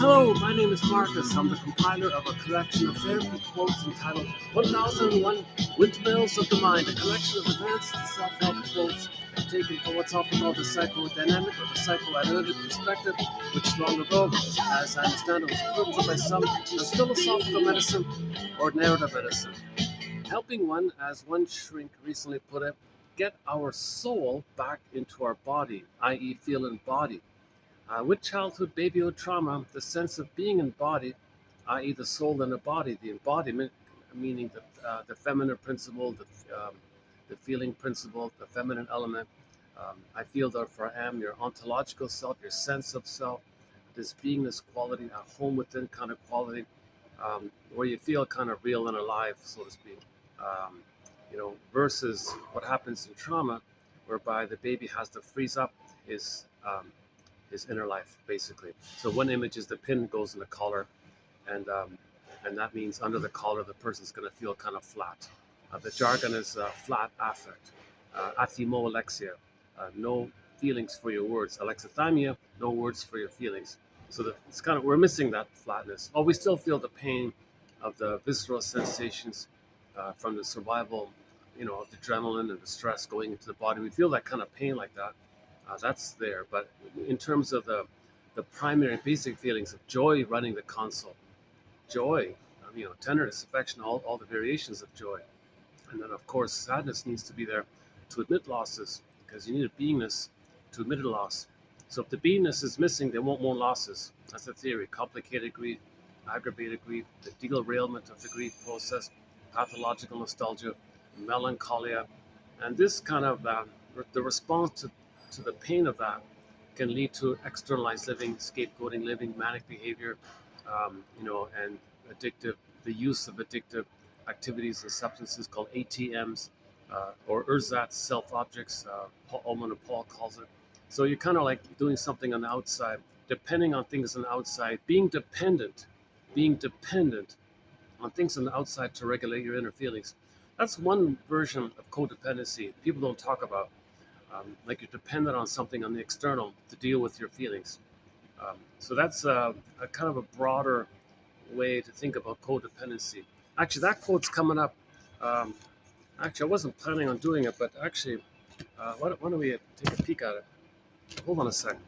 Hello, my name is Marcus. I'm the compiler of a collection of therapy quotes entitled 1001 Windmills of the Mind, a collection of advanced self-help quotes taken from what's often called the psychodynamic or the psychoanalytic perspective, which long ago, as I understand it, was referred to by some as philosophical medicine or narrative medicine. Helping one, as one shrink recently put it, get our soul back into our body, i.e. feel embodied. With childhood babyhood trauma, the sense of being embodied, i.e. the soul in the body, the embodiment, meaning the feminine principle, the feeling principle, the feminine element. I feel therefore I am your ontological self, your sense of self, this beingness quality, a home within kind of quality, where you feel kind of real and alive, so to speak. Versus what happens in trauma, whereby the baby has to freeze up his inner life, basically. So one image is the pin goes in the collar, and that means under the collar the person's going to feel kind of flat. The jargon is flat affect, athimo alexia, no feelings for your words, alexithymia, no words for your feelings. So it's kind of, we're missing that flatness. Oh, we still feel the pain of the visceral sensations from the survival, of the adrenaline and the stress going into the body. We feel that kind of pain like that. That's there, but in terms of the primary basic feelings of joy running the console, joy, tenderness, affection, all the variations of joy, and then of course sadness needs to be there to admit losses, because you need a beingness to admit a loss. So if the beingness is missing, there won't more losses. That's the theory. Complicated grief, aggravated grief, the derailment of the grief process, pathological nostalgia, melancholia, and this kind of the response to the pain of that can lead to externalized living, scapegoating living, manic behavior, and addictive, the use of addictive activities and substances called ATMs, or ersatz, self-objects, Paul calls it. So you're kind of like doing something on the outside, depending on things on the outside, being dependent on things on the outside to regulate your inner feelings. That's one version of codependency people don't talk about. Like you're dependent on something on the external to deal with your feelings. So that's a kind of a broader way to think about codependency. Actually, that quote's coming up. Actually, I wasn't planning on doing it, but actually, why don't we take a peek at it? Hold on a second.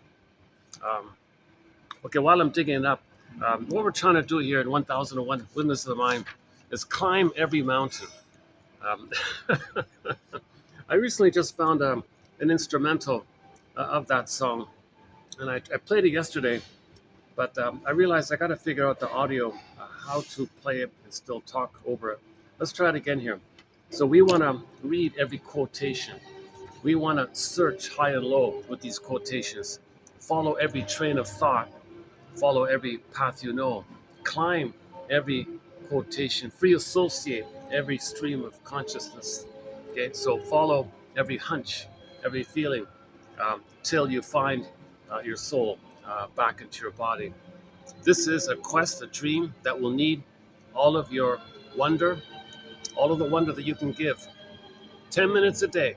Okay, while I'm digging it up, what we're trying to do here in 1001 Witness of the Mind is climb every mountain. I recently just found an instrumental of that song, and I played it yesterday, but I realized I got to figure out the audio, how to play it and still talk over it. Let's try it again here. So we want to read every quotation. We want to search high and low with these quotations. Follow every train of thought. Follow every path you know. Climb every quotation. Free associate every stream of consciousness. Okay, so follow every hunch, every feeling, till you find your soul back into your body. This is a quest, a dream that will need all of your wonder, all of the wonder that you can give. 10 minutes a day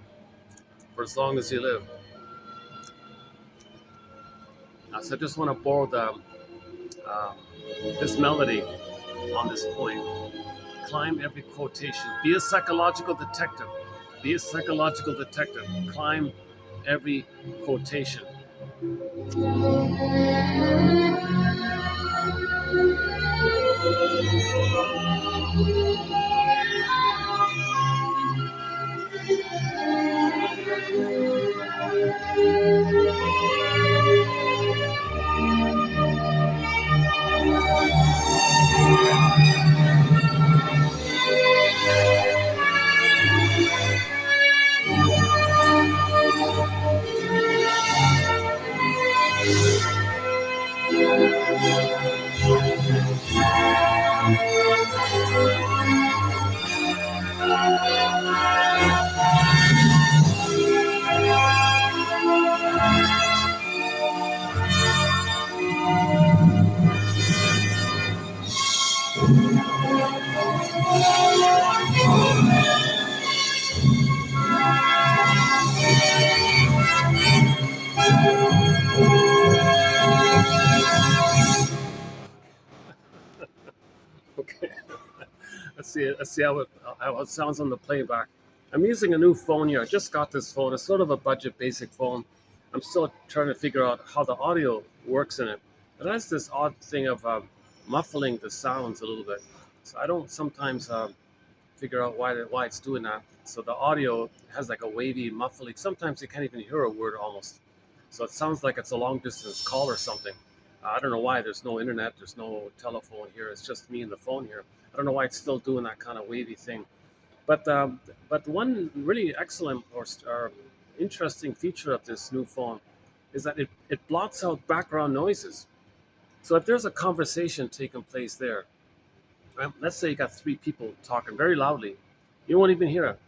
for as long as you live. So I just want to borrow this melody on this point. Climb every quotation. Be a psychological detective. Be a psychological detective. Climb every quotation. Okay. Let's see how it sounds on the playback. I'm using a new phone here. I just got this phone. It's sort of a budget basic phone. I'm still trying to figure out how the audio works in it. It has this odd thing of muffling the sounds a little bit. So I don't sometimes figure out why it's doing that. So the audio has like a wavy muffling. Sometimes you can't even hear a word almost. So it sounds like it's a long distance call or something. I don't know why. There's no internet. There's no telephone here. It's just me and the phone here. I don't know why it's still doing that kind of wavy thing. But one really excellent or interesting feature of this new phone is that it blots out background noises. So if there's a conversation taking place there, let's say you got three people talking very loudly, you won't even hear it.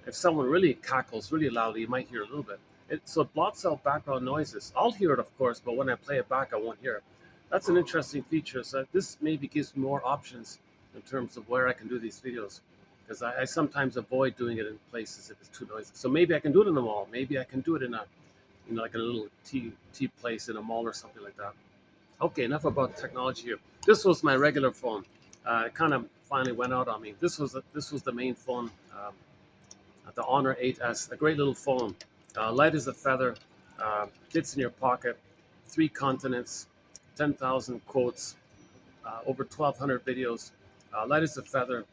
If someone really cackles really loudly, you might hear a little bit. So it blots out background noises. I'll hear it, of course, but when I play it back, I won't hear it. That's an interesting feature. So this maybe gives me more options in terms of where I can do these videos, because I sometimes avoid doing it in places if it's too noisy. So maybe I can do it in the mall. Maybe I can do it in a, like a little tea place in a mall or something like that. Okay, enough about technology here. This was my regular phone. It kind of finally went out on me. This was the main phone, the Honor 8S, a great little phone. Light as a feather, fits in your pocket, 3 continents, 10,000 quotes, over 1,200 videos. Light as a feather,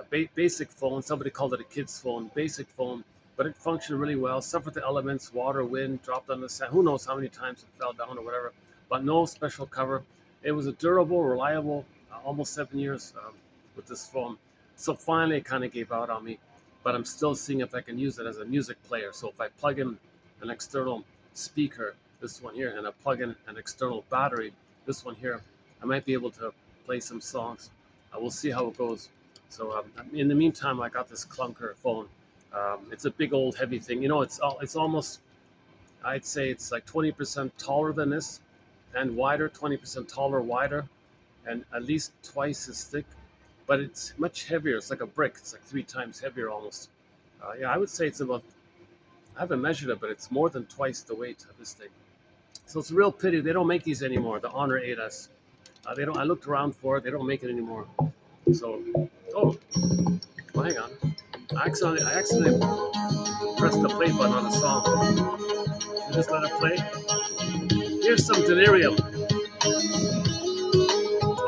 basic phone. Somebody called it a kid's phone, basic phone, but it functioned really well. Suffered the elements, water, wind, dropped on the sand. Who knows how many times it fell down or whatever, but no special cover. It was a durable, reliable, almost 7 years with this phone. So finally, it kind of gave out on me, but I'm still seeing if I can use it as a music player. So if I plug in an external speaker, this one here, and I plug in an external battery, this one here, I might be able to play some songs. We'll see how it goes. So in the meantime, I got this clunker phone. It's a big old heavy thing. It's almost, I'd say it's like 20% taller than this and wider, 20% taller, wider, and at least twice as thick. But it's much heavier. It's like a brick. It's like 3 times heavier almost. Yeah, I would say it's about, I haven't measured it, but it's more than twice the weight of this thing. So it's a real pity they don't make these anymore. The Honor 8S. They don't. I looked around for it. They don't make it anymore. So, oh, well, hang on. I accidentally pressed the play button on the song. Should I just let it play? Here's some delirium.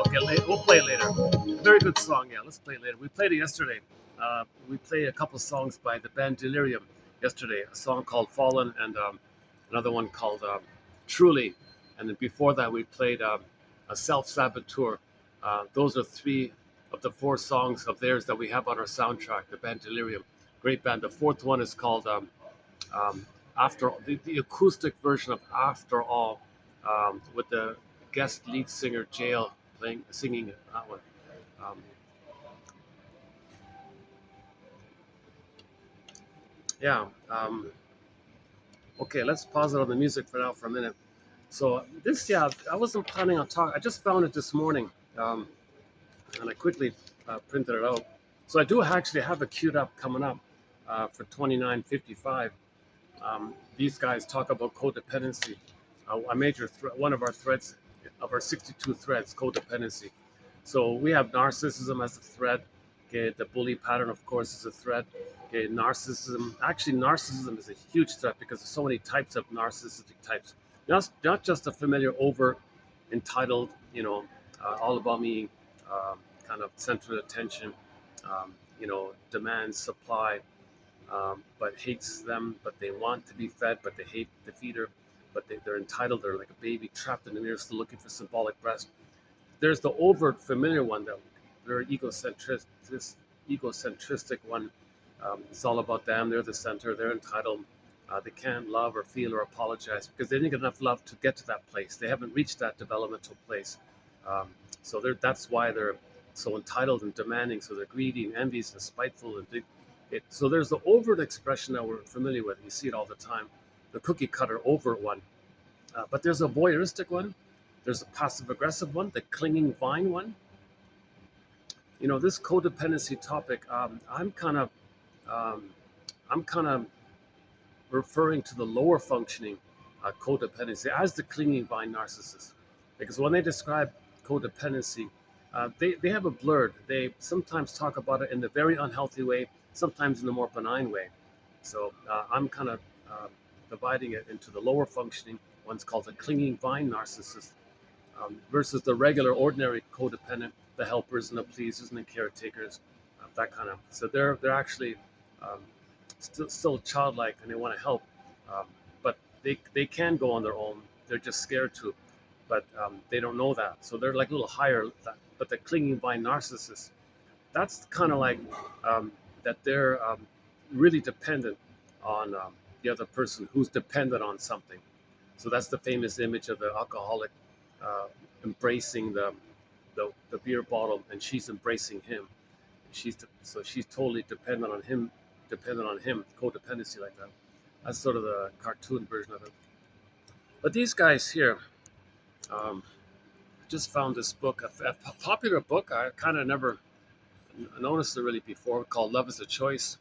Okay, we'll play it later. A very good song. Yeah, let's play it later. We played it yesterday. We played a couple songs by the band Delirium yesterday. A song called Fallen and another one called Truly. And then before that, we played a Self-Saboteur. Those are 3 of the 4 songs of theirs that we have on our soundtrack, the band Delirium. Great band. The 4th one is called After, the acoustic version of After All, with the guest lead singer Jail singing that one. Um, yeah. Okay, let's pause it on the music for now for a minute. So this, yeah, I wasn't planning on talking. I just found it this morning, and I quickly printed it out. So I do actually have a queued up coming up for 2955. These guys talk about codependency. A major one of our threads, of our 62 threads, codependency. So we have narcissism as a thread. Okay, the bully pattern, of course, is a thread. Okay, narcissism. Actually, narcissism is a huge threat because there's so many types of narcissistic types. Not just a familiar, over entitled, all about me, kind of central attention, demands, supply, but hates them, but they want to be fed, but they hate the feeder, but they're entitled. They're like a baby trapped in the mirror, still looking for symbolic breast. There's the overt familiar one, that very egocentristic one. It's all about them. They're the center. They're entitled. They can't love or feel or apologize because they didn't get enough love to get to that place. They haven't reached that developmental place. So that's why they're so entitled and demanding. So they're greedy and envious and spiteful. So there's the overt expression that we're familiar with. You see it all the time. The cookie cutter overt one. But there's a voyeuristic one. There's a passive aggressive one. The clinging vine one. This codependency topic. I'm kind of referring to the lower functioning codependency as the clinging vine narcissist, because when they describe codependency, they have a blurred. They sometimes talk about it in the very unhealthy way, sometimes in the more benign way. So I'm kind of dividing it into the lower functioning one's called the clinging vine narcissist versus the regular, ordinary codependent, the helpers and the pleasers and the caretakers, that kind of. So they're actually um, still childlike and they want to help, um, but they can go on their own. They're just scared to, but they don't know that. So they're like a little higher. But the clinging vine narcissist, that's kind of like that they're really dependent on the other person who's dependent on something. So that's the famous image of the alcoholic uh, embracing the beer bottle, and she's embracing him. So she's totally dependent on him, codependency like that. That's sort of the cartoon version of it. But these guys here, um, just found this book, a popular book. I kind of never noticed it really before, called Love is a Choice.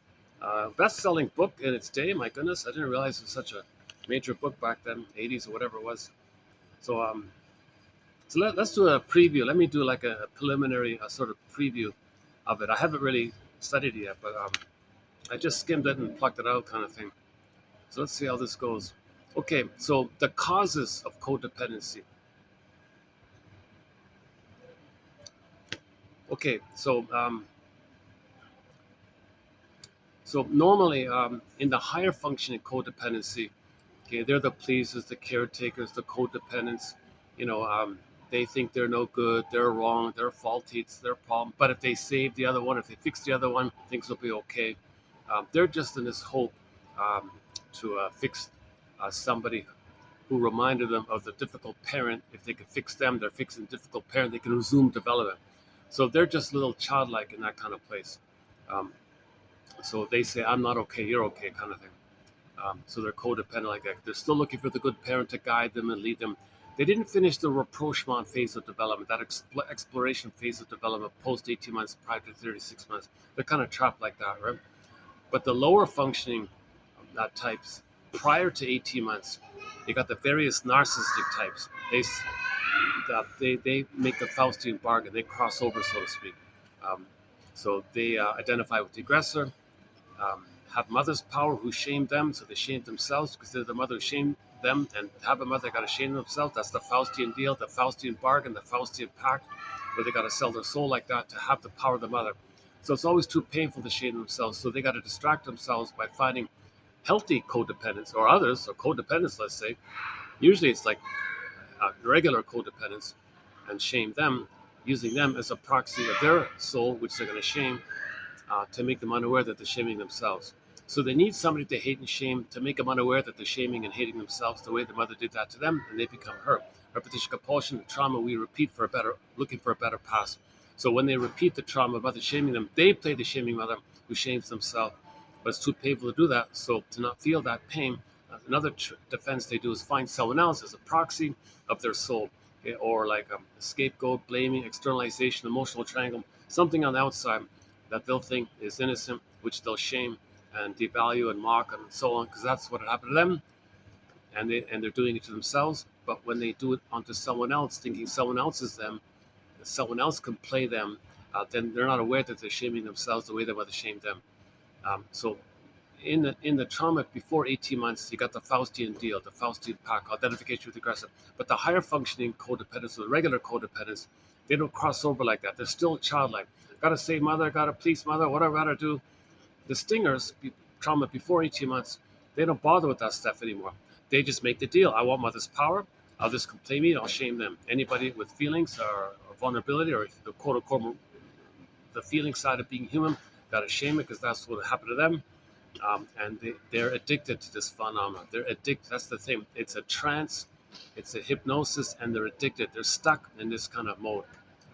Best-selling book in its day. My goodness, I didn't realize it was such a major book back then, 80s or whatever it was. So let's do a preview. Let me do like a preliminary sort of preview of it. I haven't really studied it yet, but I just skimmed it and plucked it out, kind of thing. So let's see how this goes. Okay, so the causes of codependency. Okay, so normally in the higher functioning codependency, okay, they're the pleasers, the caretakers, the codependents. You know, they think they're no good, they're wrong, they're faulty, it's their problem. But if they save the other one, if they fix the other one, things will be okay. They're just in this hope um, to fix somebody who reminded them of the difficult parent. If they can fix them, they're fixing the difficult parent. They can resume development. So they're just a little childlike in that kind of place. Um, so they say, "I'm not okay, you're okay," kind of thing. So they're codependent like that. They're still looking for the good parent to guide them and lead them. They didn't finish the rapprochement phase of development, that exploration phase of development post 18 months, prior to 36 months. They're kind of trapped like that, right? But the lower functioning types, prior to 18 months, you got the various narcissistic types. They make the Faustian bargain. They cross over, so to speak. Um, so they identify with the aggressor, have mother's power who shamed them, so they shamed themselves because they're the mother who shamed them, and have a mother got to shame themselves. That's the Faustian deal, the Faustian bargain, the Faustian pact, where they got to sell their soul like that to have the power of the mother. So it's always too painful to shame themselves, so they got to distract themselves by finding healthy codependents or others, or codependents, let's say. Usually it's like regular codependents, and shame them, using them as a proxy of their soul, which they're going to shame, to make them unaware that they're shaming themselves. So they need somebody to hate and shame to make them unaware that they're shaming and hating themselves the way the mother did that to them, and they become her. Repetition, compulsion, the trauma we repeat for a better, looking for a better past. So when they repeat the trauma of mother shaming them, they play the shaming mother who shames themselves. But it's too painful to do that. So to not feel that pain, another defense they do is find someone else as a proxy of their soul, okay? Or like a scapegoat, blaming, externalization, emotional triangle, something on the outside that they'll think is innocent, which they'll shame and devalue and mock and so on, because that's what happened to them, and they're doing it to themselves. But when they do it onto someone else, thinking someone else is them, that someone else can play them, then they're not aware that they're shaming themselves the way they mother shamed them. So in the trauma before 18 months, you got the Faustian deal, the Faustian pact, identification with the aggressor. But the higher functioning codependents, or the regular codependents, they don't cross over like that. They're still childlike. Gotta save mother, gotta please mother, whatever I gotta do. The stingers, trauma before 18 months, they don't bother with that stuff anymore. They just make the deal. I want mother's power. Others can play me, I'll shame them. Anybody with feelings or vulnerability, or the quote unquote the feeling side of being human, gotta shame it because that's what happened to them. And they're addicted to this phenomenon. They're addicted. That's the thing. It's a trance, it's a hypnosis, and they're addicted. They're stuck in this kind of mode,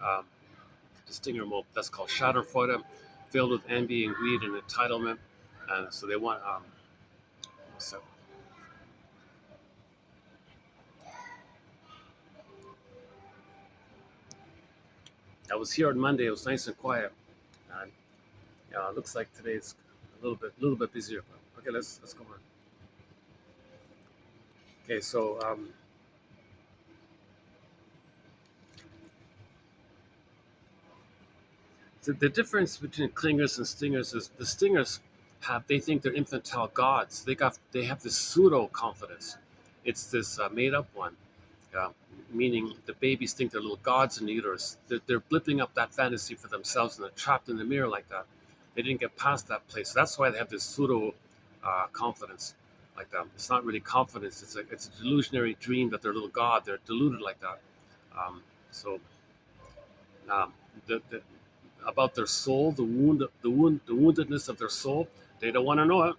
um, the stinger mode. That's called Schadenfreude, filled with envy and greed and entitlement. And so they want. So I was here on Monday. It was nice and quiet. And it looks like today's a little bit busier. But okay, let's go on. Okay, The difference between clingers and stingers is the stingers they think they're infantile gods. They have this pseudo confidence. It's this made up one, uh, meaning the babies think they're little gods in the uterus. They're blipping up that fantasy for themselves and they're trapped in the mirror like that. They didn't get past that place. So that's why they have this pseudo confidence like that. It's not really confidence. It's a delusionary dream that they're a little god. They're deluded like that. Um, so um, the about their soul, the woundedness of their soul. They don't want to know it.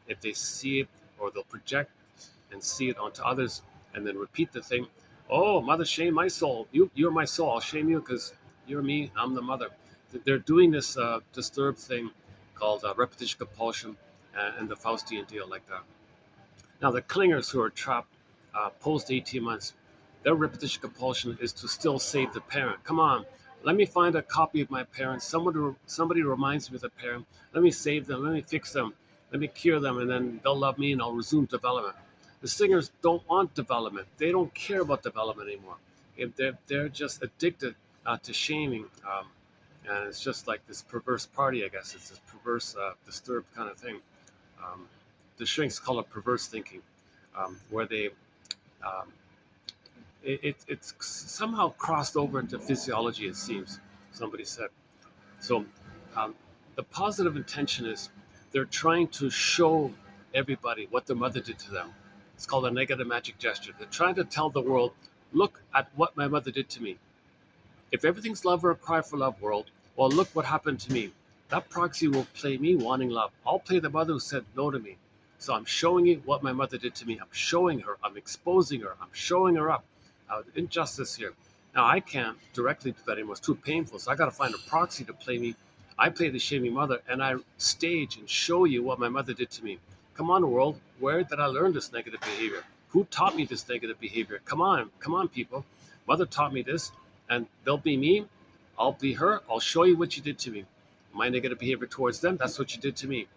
If they see it, or they'll project and see it onto others, and then repeat the thing. Oh, mother, shame my soul. You're my soul. I'll shame you because you're me. I'm the mother. They're doing this disturbed thing called repetition compulsion and the Faustian deal like that. Now, the clingers who are trapped post 18 months, their repetition compulsion is to still save the parent. Come on, let me find a copy of my parents. Somebody reminds me of the parent. Let me save them. Let me fix them. Let me cure them, and then they'll love me, and I'll resume development. The singers don't want development. They don't care about development anymore. If they're just addicted to shaming, and it's just like this perverse party. I guess it's this perverse, disturbed kind of thing. Um, the shrinks call it perverse thinking, where um, it's somehow crossed over into physiology. It seems somebody said. So um, the positive intention is they're trying to show everybody what their mother did to them. It's called a negative magic gesture. They're trying to tell the world, look at what my mother did to me. If everything's love or a cry for love world, well, look what happened to me. That proxy will play me wanting love. I'll play the mother who said no to me. So I'm showing you what my mother did to me. I'm showing her. I'm exposing her. I'm showing her up. Injustice here. Now I can't directly do that anymore. It's too painful. So I got to find a proxy to play me. I play the shaming mother, and I stage and show you what my mother did to me. Come on, world. Where did I learn this negative behavior? Who taught me this negative behavior? Come on, people. Mother taught me this, and they'll be me. I'll be her. I'll show you what you did to me. My negative behavior towards them, that's what you did to me.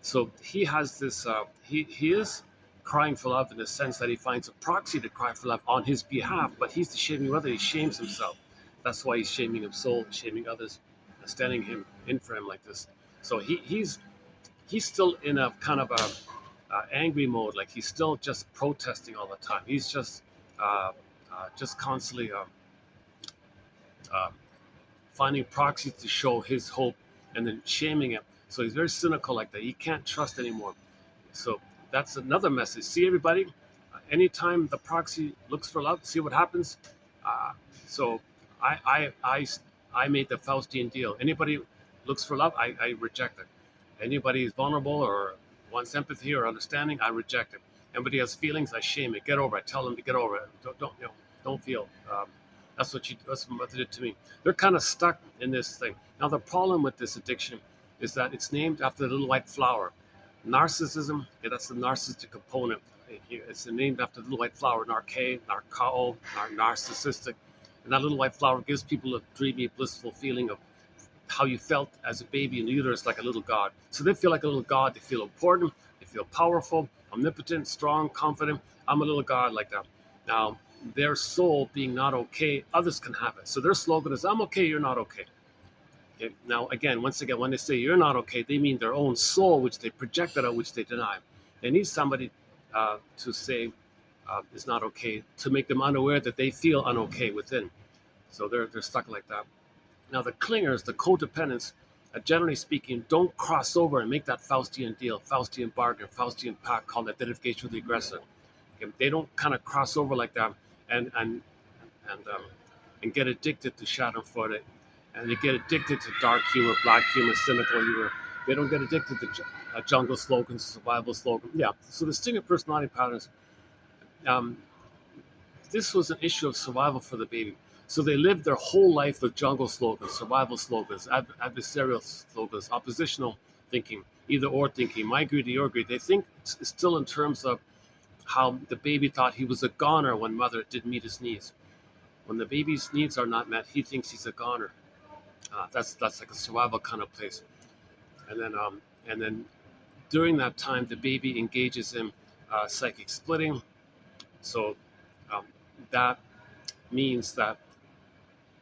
So he has this, he is crying for love in the sense that he finds a proxy to cry for love on his behalf, but he's the shaming mother. He shames himself. That's why he's shaming himself, shaming others, standing him in for him like this. So he's still in a kind of a angry mode, like he's still just protesting all the time. He's just constantly uh, finding proxies to show his hope and then shaming him. So he's very cynical like that. He can't trust anymore. So that's another message. See, everybody, anytime the proxy looks for love, see what happens. Uh, so I, I, I, I made the Faustian deal. Anybody looks for love, I reject it. Anybody is vulnerable or wants empathy or understanding, I reject it. Anybody has feelings, I shame it. Get over it. Tell them to get over it. Don't feel. That's what mother did to me. They're kind of stuck in this thing. Now the problem with this addiction is that it's named after the little white flower. Narcissism, yeah, that's the narcissistic component. It's named after the little white flower, narcade, narcao, narcissistic. And that little white flower gives people a dreamy, blissful feeling of how you felt as a baby in the uterus, like a little god. So they feel like a little god. They feel important. They feel powerful, omnipotent, strong, confident. I'm a little god like that. Now, their soul being not okay, others can have it. So their slogan is, I'm okay, you're not okay. Okay. Now, again, once again, when they say you're not okay, they mean their own soul, which they projected out, which they deny. They need somebody to say is not okay to make them unaware that they feel unokay within. So they're stuck like that. Now, the clingers, the codependents, generally speaking, don't cross over and make that Faustian deal, Faustian bargain, Faustian pact called identification with the aggressor. Okay. They don't kind of cross over like that and and and um, and get addicted to Schadenfreude, and they get addicted to dark humor, black humor, cynical humor. They don't get addicted to jungle slogans, survival slogans. Yeah. So the stinger personality patterns. Um, this was an issue of survival for the baby. So they lived their whole life with jungle slogans, survival slogans, adversarial slogans, oppositional thinking, either or thinking, my greed or your greed. They think still in terms of how the baby thought he was a goner when mother didn't meet his needs. When the baby's needs are not met, he thinks he's a goner. That's like a survival kind of place. And then during that time, the baby engages in psychic splitting. So um, that means that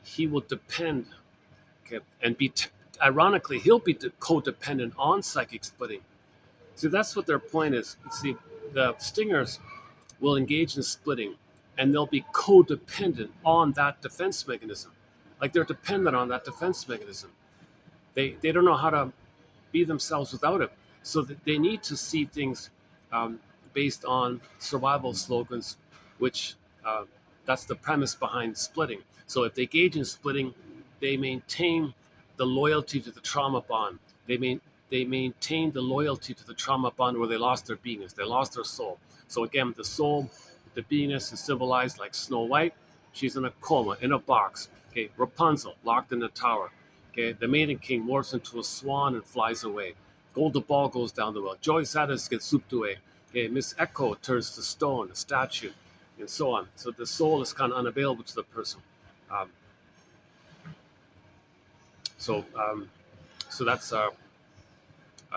he will depend Okay, and ironically, he'll be codependent on psychic splitting. See, that's what their point is. See, the stingers will engage in splitting, and they'll be codependent on that defense mechanism. Like they're dependent on that defense mechanism. They don't know how to be themselves without it. So that they need to see things um, based on survival slogans, which uh, that's the premise behind splitting. So if they engage in splitting, they maintain the loyalty to the trauma bond. They maintain the loyalty to the trauma bond where they lost their beingness, they lost their soul. So again, the soul, the beingness is symbolized like Snow White. She's in a coma, in a box. Okay, Rapunzel, locked in the tower. Okay, the Maiden King morphs into a swan and flies away. Golden Ball goes down the well. Joy Sadis gets souped away. Okay, Miss Echo turns to stone, a statue, and so on. So the soul is kind of unavailable to the person. Um, so, um, so that's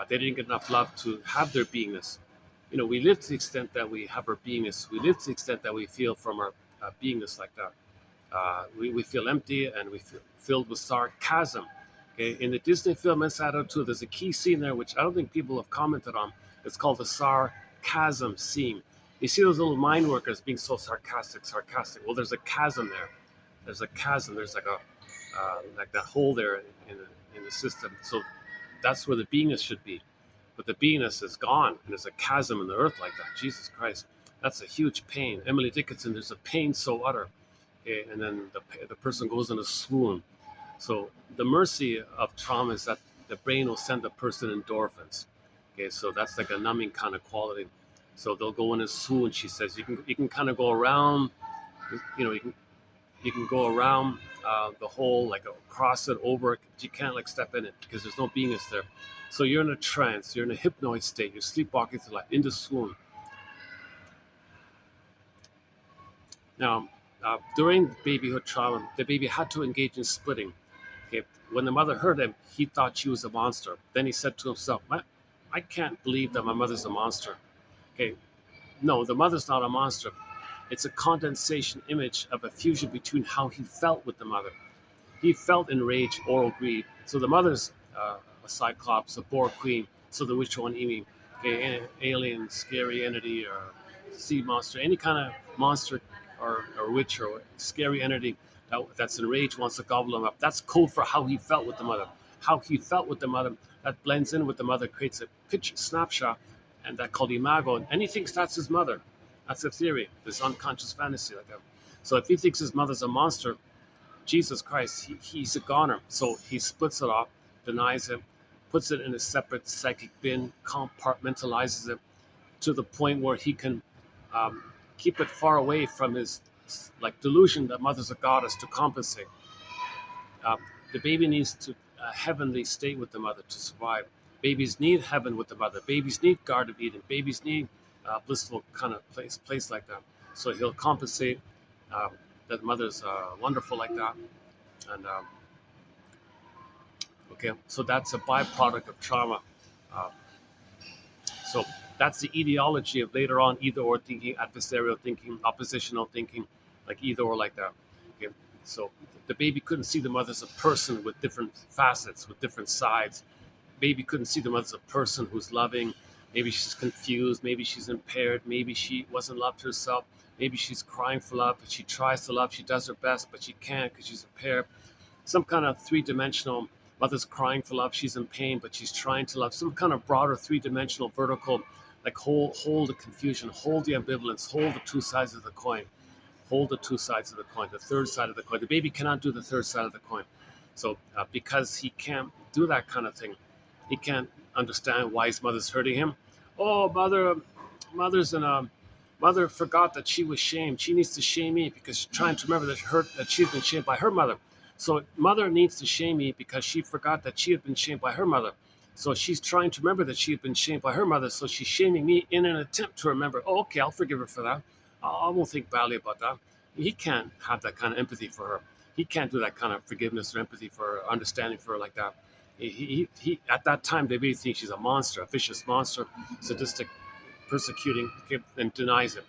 they didn't get enough love to have their beingness. We live to the extent that we have our beingness. We live to the extent that we feel from our beingness like that. We feel empty and we feel filled with sarcasm. Okay, in the Disney film Inside Out 2, there's a key scene there which I don't think people have commented on. It's called the sarcasm scene. You see those little mine workers being so sarcastic. Well, there's a chasm there. There's a chasm. There's like that hole there in the system. So that's where the beingness should be. But the beingness is gone, and there's a chasm in the earth like that. Jesus Christ, that's a huge pain. Emily Dickinson, there's a pain so utter. Okay, and then the person goes in a swoon. So the mercy of trauma is that the brain will send the person endorphins. Okay, so that's like a numbing kind of quality. So they'll go in a swoon. She says you can kind of go around, you can go around the hole, like across it, over it. You can't like step in it because there's no beingness there. So you're in a trance, you're in a hypnoid state, you're sleepwalking through life, in the swoon. Now, during babyhood trauma, the baby had to engage in splitting. Okay, when the mother heard him, he thought she was a monster. Then he said to himself, I can't believe that my mother's a monster. Okay, no, the mother's not a monster. It's a condensation image of a fusion between how he felt with the mother. He felt enraged, oral greed. So the mother's a cyclops, a boar queen. So the witch one, okay, alien, scary entity, or sea monster, any kind of monster or witch or scary entity that's enraged wants to gobble him up. That's code for how he felt with the mother. How he felt with the mother, that blends in with the mother, creates a picture snapshot, and that called imago. And he thinks that's his mother. That's a theory, this unconscious fantasy like that. So if he thinks his mother's a monster, Jesus Christ, he's a goner. So he splits it off, denies it, puts it in a separate psychic bin, compartmentalizes it to the point where he can um, keep it far away from his like delusion that mother's a goddess to compensate. Um, the baby needs to a heavenly state with the mother to survive. Babies need heaven with the mother. Babies need Garden of Eden. Babies need blissful kind of place like that. So he'll compensate that mother's wonderful like that. And okay, so that's a byproduct of trauma. Uh, so that's the etiology of later on either or thinking, adversarial thinking, oppositional thinking, like either or like that. Okay, so the baby couldn't see the mother as a person with different facets, with different sides. Baby couldn't see the mother as a person who's loving. Maybe she's confused. Maybe she's impaired. Maybe she wasn't loved herself. Maybe she's crying for love, but she tries to love. She does her best, but she can't because she's impaired. Some kind of three-dimensional mother's crying for love. She's in pain, but she's trying to love. Some kind of broader three-dimensional vertical, like hold the confusion, hold the ambivalence, hold the two sides of the coin, hold the two sides of the coin, the third side of the coin. The baby cannot do the third side of the coin. So because he can't do that kind of thing, he can't understand why his mother's hurting him. Oh, mother's in a mother forgot that she was shamed. She needs to shame me because she's trying to remember that she's been shamed by her mother. So mother needs to shame me because she forgot that she had been shamed by her mother. So she's trying to remember that she had been shamed by her mother. So she's shaming me in an attempt to remember. Oh, okay, I'll forgive her for that. I won't think badly about that. He can't have that kind of empathy for her. He can't do that kind of forgiveness or empathy for her, understanding for her like that. He at that time, they really think she's a monster, a vicious monster, sadistic, persecuting, and denies it.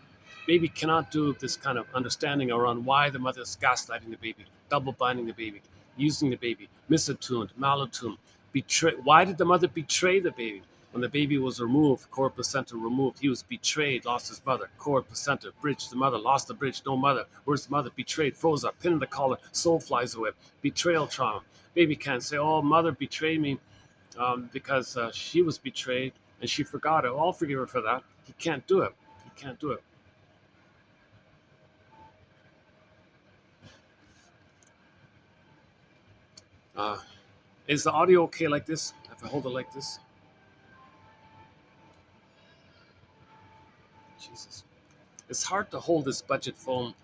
Baby cannot do this kind of understanding around why the mother is gaslighting the baby, double binding the baby, using the baby, misattuned, malattuned, betray. Why did the mother betray the baby? When the baby was removed, cord placenta removed, he was betrayed, lost his mother, cord placenta, bridge, the mother, lost the bridge, no mother. Where's the mother? Betrayed, froze up, pinned in the collar, soul flies away, betrayal trauma. Baby can't say, oh, mother betrayed me because she was betrayed and she forgot it. I'll forgive her for that. He can't do it. He can't do it. Uh, is the audio okay like this? If I hold it like this? Jesus. It's hard to hold this budget phone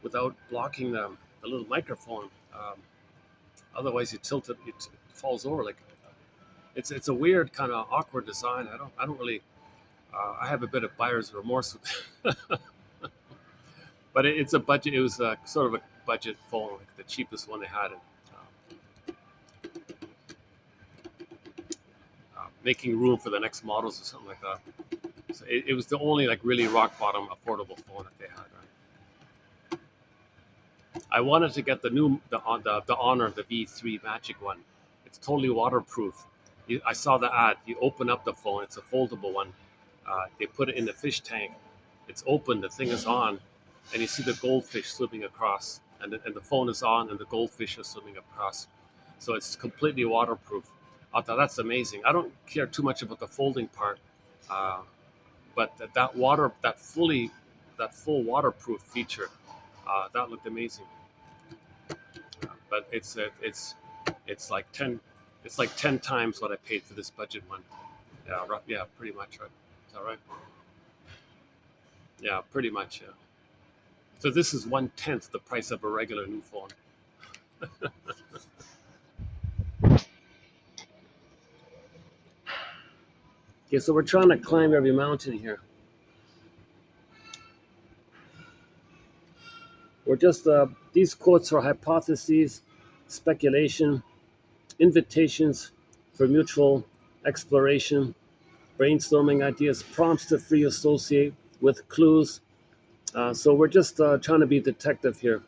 without blocking the little microphone. Otherwise, you tilt it, it falls over. Like it's a weird kind of awkward design. I don't really. I have a bit of buyer's remorse, but it's a budget. It was sort of a budget phone, like the cheapest one they had. And, making room for the next models or something like that. So it was the only like really rock bottom affordable phone that they had. Right? I wanted to get the Honor, the V3 Magic one. It's totally waterproof. I saw the ad. You open up the phone. It's a foldable one. They put it in the fish tank. It's open. The thing is on, and you see the goldfish swimming across, and the phone is on, and the goldfish are swimming across. So it's completely waterproof. I thought that's amazing. I don't care too much about the folding part, but that full waterproof feature, that looked amazing. But it's like 10 times what I paid for this budget one. Yeah, right, yeah, pretty much, right? Is that right? Yeah, pretty much. Yeah. So this is 1/10 the price of a regular new phone. Okay, so we're trying to climb every mountain here. We're just these quotes are hypotheses, speculation, invitations for mutual exploration, brainstorming ideas, prompts to free associate with clues. So we're just trying to be detective here.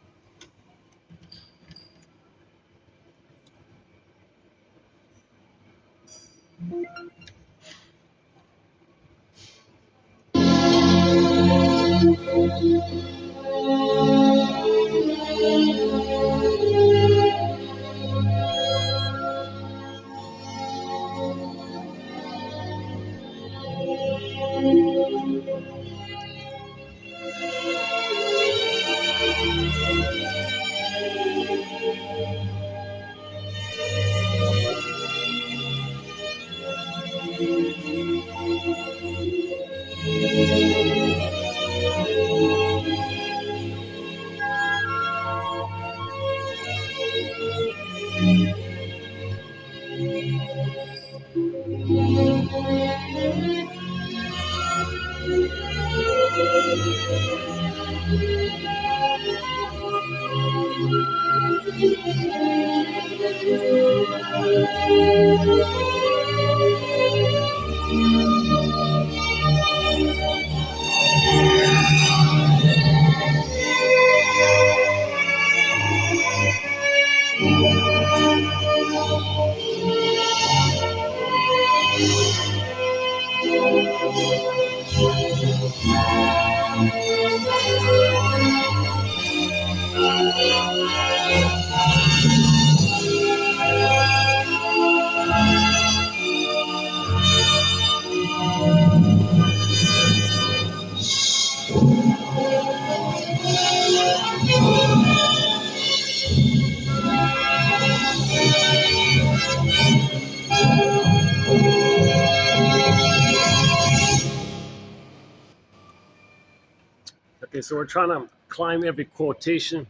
Okay, so we're trying to climb every quotation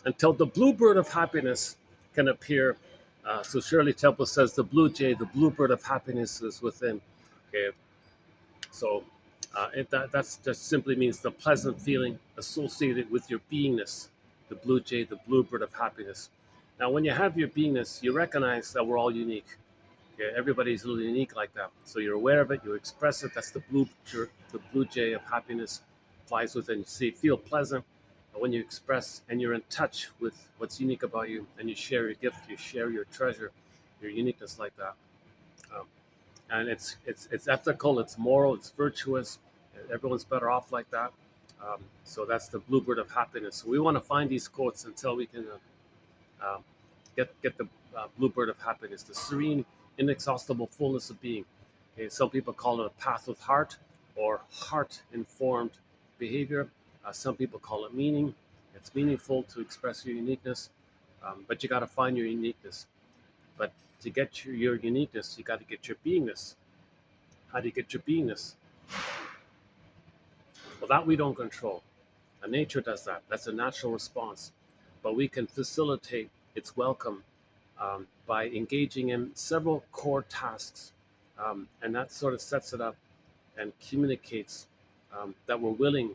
until the bluebird of happiness can appear. So Shirley Temple says the blue jay, the bluebird of happiness is within. Okay, so that just simply means the pleasant feeling associated with your beingness, the blue jay, the bluebird of happiness. Now, when you have your beingness, you recognize that we're all unique. Okay, everybody's a little unique like that. So you're aware of it, you express it. That's the blue jay of happiness flies within. You see, feel pleasant, when you express and you're in touch with what's unique about you, and you share your gift, you share your treasure, your uniqueness like that. Um, and it's ethical, it's moral, it's virtuous. Everyone's better off like that. So that's the bluebird of happiness. So we want to find these quotes until we can uh, get the bluebird of happiness, the serene, inexhaustible fullness of being. Okay, some people call it a path with heart or heart-informed behavior. Some people call it meaning. It's meaningful to express your uniqueness, but you got to find your uniqueness. But to get your uniqueness, you got to get your beingness. How do you get your beingness? Well, that we don't control. Nature does that. That's a natural response. But we can facilitate its welcome by engaging in several core tasks. And that sort of sets it up and communicates that we're willing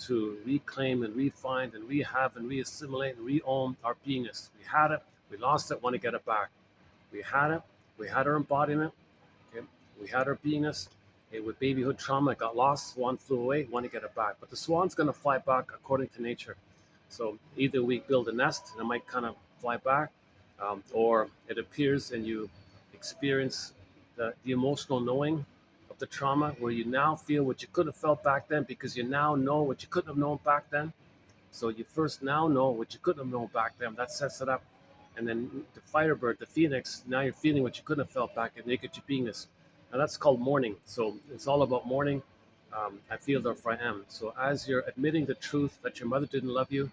to reclaim and refine and rehab and reassimilate and re-own our beingness. We had it, we lost it, want to get it back. We had it, we had our embodiment, okay? We had our beingness. Okay? With babyhood trauma, it got lost, swan flew away, want to get it back. But the swan's going to fly back according to nature. So either we build a nest and it might kind of fly back, or it appears and you experience the emotional knowing of the trauma, where you now feel what you could have felt back then because you now know what you couldn't have known back then. So you first now know what you couldn't have known back then. That sets it up. And then the firebird, the phoenix, now you're feeling what you couldn't have felt back and naked your beingness. And that's called mourning. So it's all about mourning. I feel therefore I am. So as you're admitting the truth that your mother didn't love you,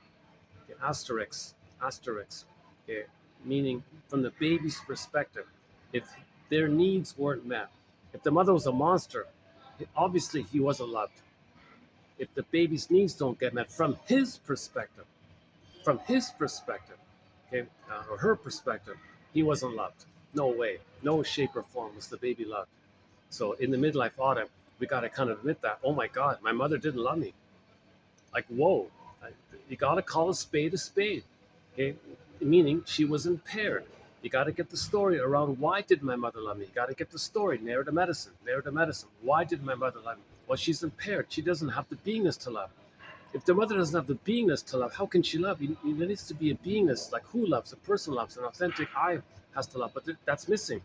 okay, asterisk, okay, meaning from the baby's perspective, if their needs weren't met, if the mother was a monster, obviously he wasn't loved. If the baby's needs don't get met from his perspective, okay, or her perspective, he wasn't loved. No way, no shape or form was the baby loved. So in the midlife audit, we got to kind of admit that, oh my God, my mother didn't love me. Like, whoa, you got to call a spade, okay? Meaning she was impaired. You got to get the story around why did my mother love me? You got to get the story, narrative medicine. Why did my mother love me? Well, she's impaired. She doesn't have the beingness to love. If the mother doesn't have the beingness to love, how can she love? There needs to be a beingness, like who loves, a person loves, an authentic I has to love, but that's missing.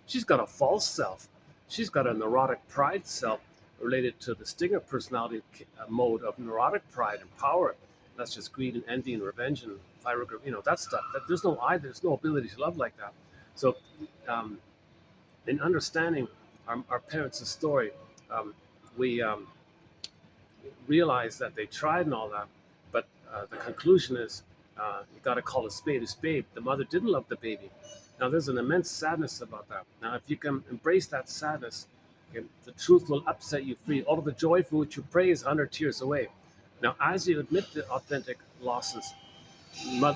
She's got a false self. She's got a neurotic pride self related to the Stinger personality mode of neurotic pride and power. That's just greed and envy and revenge and that stuff. There's no I, there's no ability to love like that. So, in understanding our parents' story, we realize that they tried and all that, but the conclusion is you got to call a spade a spade. The mother didn't love the baby. Now, there's an immense sadness about that. Now, if you can embrace that sadness, okay, the truth will upset you free. All of the joy for which you pray is 100 tears away. Now, as you admit the authentic losses,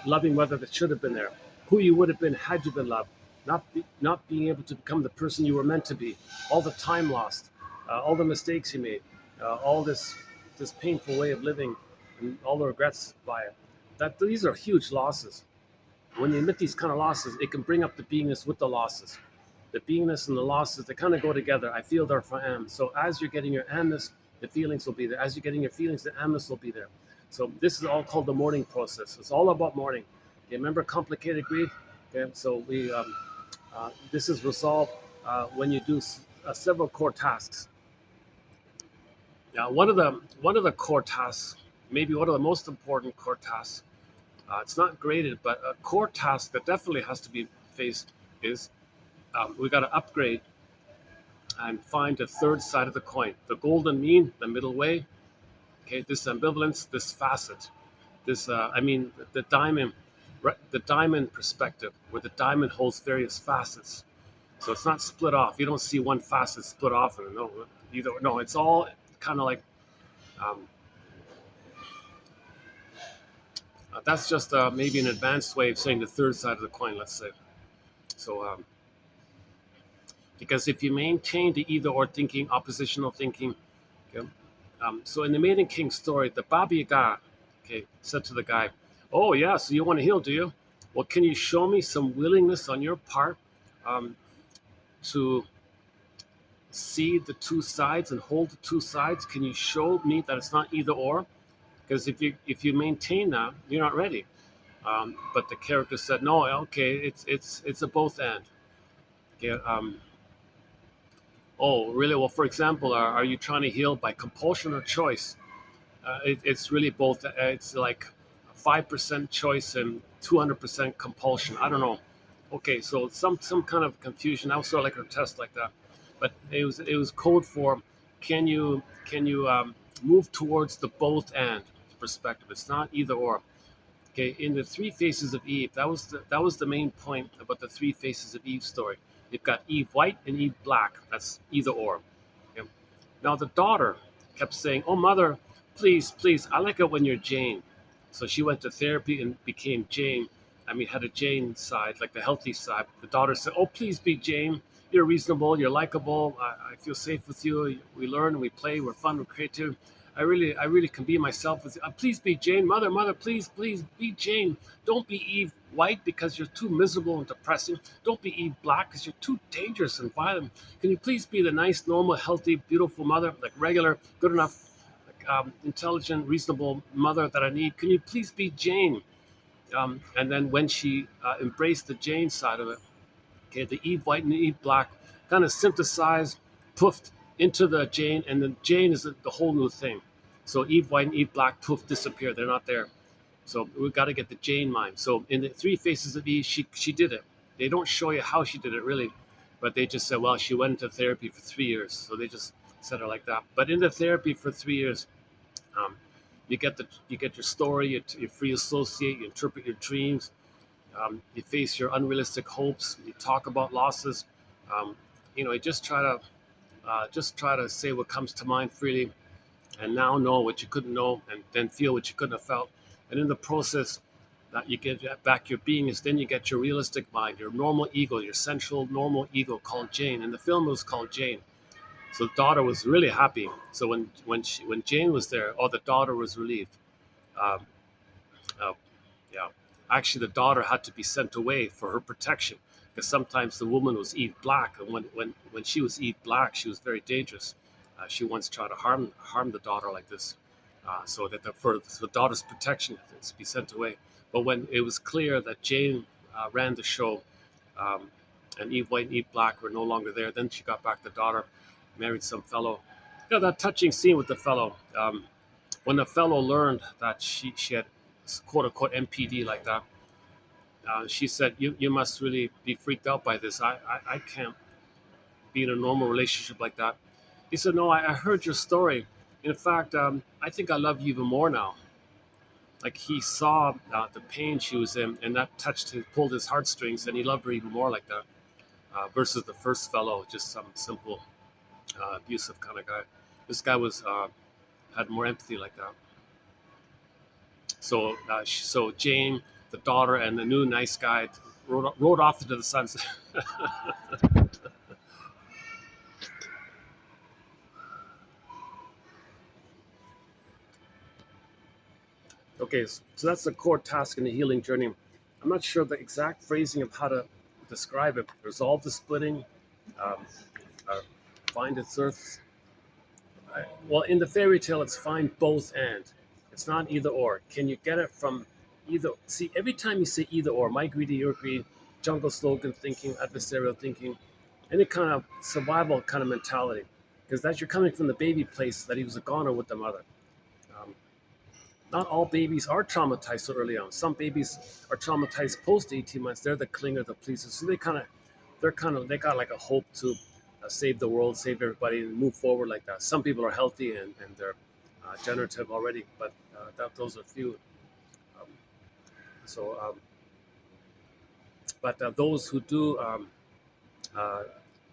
loving mother that should have been there, who you would have been had you been loved, not being able to become the person you were meant to be, all the time lost, all the mistakes you made, all this painful way of living, and all the regrets by it. That these are huge losses. When you admit these kind of losses, it can bring up the beingness with the losses. The beingness and the losses, they kind of go together. I feel therefore I am. So as you're getting your amness, the feelings will be there. As you're getting your feelings, the amness will be there. So this is all called the mourning process. It's all about mourning. Okay, remember complicated grief? Okay, so this is resolved when you do several core tasks. Now, one of the core tasks, maybe one of the most important core tasks, it's not graded, but a core task that definitely has to be faced is we got to upgrade and find the third side of the coin, the golden mean, the middle way. Okay, this ambivalence, this facet, the diamond perspective, where the diamond holds various facets. So it's not split off. You don't see one facet split off, and no, it's all kind of like. Um, that's just maybe an advanced way of saying the third side of the coin, let's say. So, because if you maintain the either or thinking, oppositional thinking, okay, so in the Maiden King story, the Baba Yaga, okay, said to the guy, "Oh yeah, so you want to heal, do you? Well, can you show me some willingness on your part to see the two sides and hold the two sides? Can you show me that it's not either or?" because if you maintain that, you're not ready. But the character said, no, okay, it's a both and. Okay, oh, really? Well, for example, are you trying to heal by compulsion or choice? It's really both. It's like 5% choice and 200% compulsion. I don't know. Okay, so some kind of confusion. I was sort of like a test like that, but it was code for can you move towards the both and perspective. It's not either or. Okay, in the three faces of Eve, that was the main point about the three faces of Eve story. You've got Eve white and Eve black. That's either or. Okay? Now the daughter kept saying, "Oh mother, please, please, I like it when you're Jane." So she went to therapy and became Jane. I mean, had a Jane side, like the healthy side. The daughter said, "Oh, please be Jane. You're reasonable. You're likable. I feel safe with you. We learn, we play, we're fun, we're creative. I really can be myself with you. Please be Jane, mother, mother. Please, please be Jane. Don't be Eve White because you're too miserable and depressing. Don't be Eve Black because you're too dangerous and violent. Can you please be the nice, normal, healthy, beautiful mother, like regular, good enough, like, intelligent, reasonable mother that I need? Can you please be Jane?" And then when she embraced the Jane side of it, okay, the Eve White and the Eve Black kind of synthesized, poofed into the Jane, and the Jane is the whole new thing. So Eve White and Eve Black poof disappear; they're not there. So we've got to get the Jane mind. So in the three faces of Eve, she did it. They don't show you how she did it really, but they just said, well, she went into therapy for 3 years. So they just said it like that. But in the therapy for 3 years, um, you get your story, you free associate, you interpret your dreams, you face your unrealistic hopes, you talk about losses. Um, you just try to say what comes to mind freely, and now know what you couldn't know, and then feel what you couldn't have felt. And in the process, that you get back your beingness, then you get your realistic mind, your normal ego, your central normal ego called Jane. And the film was called Jane. So the daughter was really happy. So when Jane was there, the daughter was relieved. Um, uh, yeah, actually, the daughter had to be sent away for her protection because sometimes the woman was Eve Black, and when she was Eve Black, she was very dangerous. She once tried to harm the daughter like this, so that for the daughter's protection, to be sent away. But when it was clear that Jane ran the show, um, and Eve White and Eve Black were no longer there, then she got back the daughter, married some fellow. That touching scene with the fellow. When the fellow learned that she had quote unquote MPD like that, she said, you must really be freaked out by this. I can't be in a normal relationship like that. He said, no, I heard your story. In fact, I think I love you even more now. Like he saw the pain she was in, and that pulled his heartstrings, and he loved her even more like that. Versus the first fellow, just some simple abusive kind of guy. This guy was had more empathy like that. So Jane, the daughter, and the new nice guy rode off into the sunset. Okay, so that's the core task in the healing journey. I'm not sure the exact phrasing of how to describe it. Resolve the splitting, um, uh, find its earth. Well, in the fairy tale, it's find both and. It's not either or. Can you get it from either? See, every time you say either or, my greedy, your greed, jungle slogan thinking, adversarial thinking, any kind of survival kind of mentality, because that's you're coming from the baby place that he was a goner with the mother. Um, Not all babies are traumatized so early on. Some babies are traumatized post 18 months. They're the clinger, the pleaser. So they got like a hope to save the world, save everybody, and move forward like that. Some people are healthy and they're generative already, but those are few. Um, so, but those who do uh,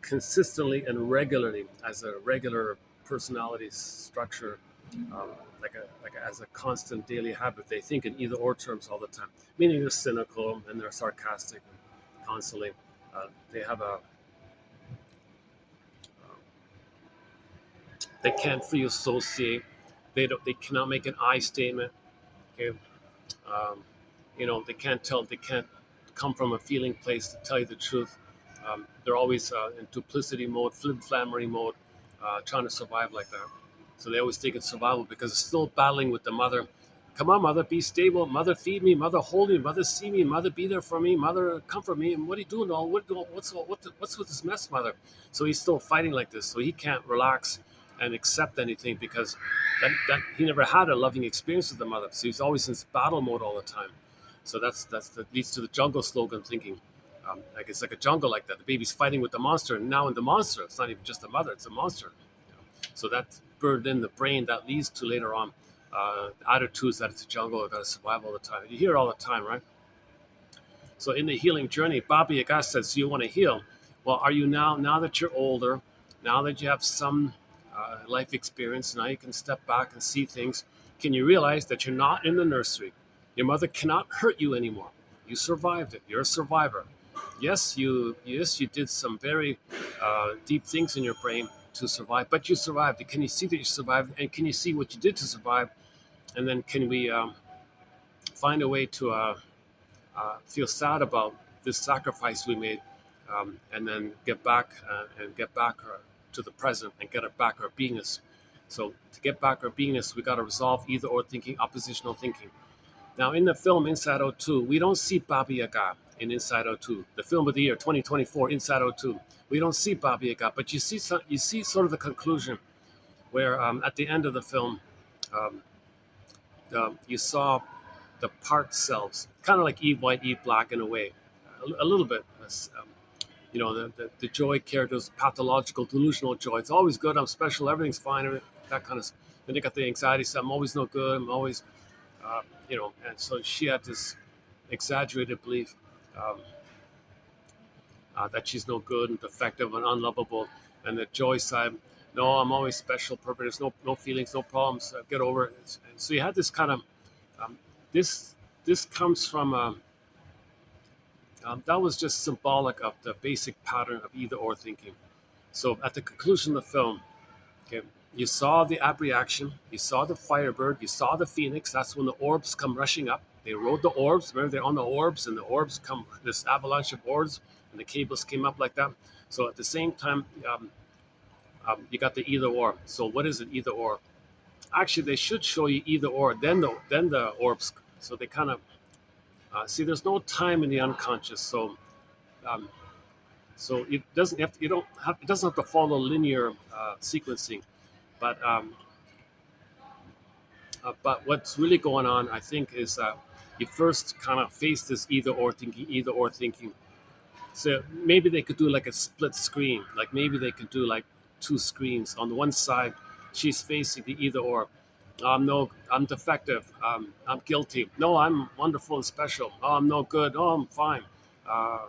consistently and regularly as a regular personality structure, as a constant daily habit. They think in either or terms all the time, meaning they're cynical and they're sarcastic and constantly. They have they can't free associate. They cannot make an I statement. Okay, um, they can't come from a feeling place to tell you the truth. They're always in duplicity mode, flim-flammery mode, trying to survive like that. So they always think it's survival because it's still battling with the mother. Come on, mother, be stable. Mother, feed me. Mother, hold me. Mother, see me. Mother, be there for me. Mother, comfort me. And what are you doing? All what's with this mess, mother? So he's still fighting like this. So he can't relax and accept anything because that he never had a loving experience with the mother. So he's always in battle mode all the time. So that leads to the jungle slogan thinking. Like it's like a jungle like that. The baby's fighting with the monster, and now in the monster, it's not even just a mother; it's a monster. So that's burned in the brain. That leads to later on attitudes that it's a jungle. I got to survive all the time. You hear it all the time, right? So in the healing journey, Baba Yaga says, "You want to heal? Well, are you now that you're older, now that you have some life experience, now you can step back and see things. Can you realize that you're not in the nursery? Your mother cannot hurt you anymore. You survived it. You're a survivor. Yes, you did some very deep things in your brain to survive, but you survived. Can you see that you survived? And can you see what you did to survive? And then can we find a way to feel sad about this sacrifice we made, and then get back to the present and get back our beingness. So to get back our beingness, we got to resolve either or thinking, oppositional thinking. Now in the film Inside Out 2, we don't see Baba Yaga in Inside Out 2, the film of the year 2024, Inside Out 2. We don't see Baba Yaga, but you see sort of the conclusion where at the end of the film, um, you saw the part selves, kind of like Eve White, Eve Black in a way, a little bit. The joy characters, pathological, delusional joy. It's always good. I'm special. Everything's fine. That kind of. Then you got the anxiety. So I'm always no good. I'm always, And so she had this exaggerated belief um, that she's no good and defective and unlovable. And the joy side, no, I'm always special, perfect. There's no feelings, no problems. Get over it. And so you had this kind of um, this this comes from that was just symbolic of the basic pattern of either or thinking. So at the conclusion of the film, okay, you saw the abreaction, you saw the firebird, you saw the phoenix. That's when the orbs come rushing up. They rode the orbs. Remember, they're on the orbs, and the orbs come, this avalanche of orbs, and the cables came up like that. So at the same time, you got the either or. So what is it, either or? Actually, they should show you either or, then the orbs. So they kind of see. There's no time in the unconscious, so um, it doesn't have to, you don't have it doesn't have to follow linear sequencing. But what's really going on, I think, is you first kind of face this either or thinking. So maybe they could do like a split screen, like maybe they could do like two screens. On the one side, she's facing the either or. No, I'm defective. I'm guilty. No, I'm wonderful and special. Oh, I'm no good. Oh, I'm fine. Uh,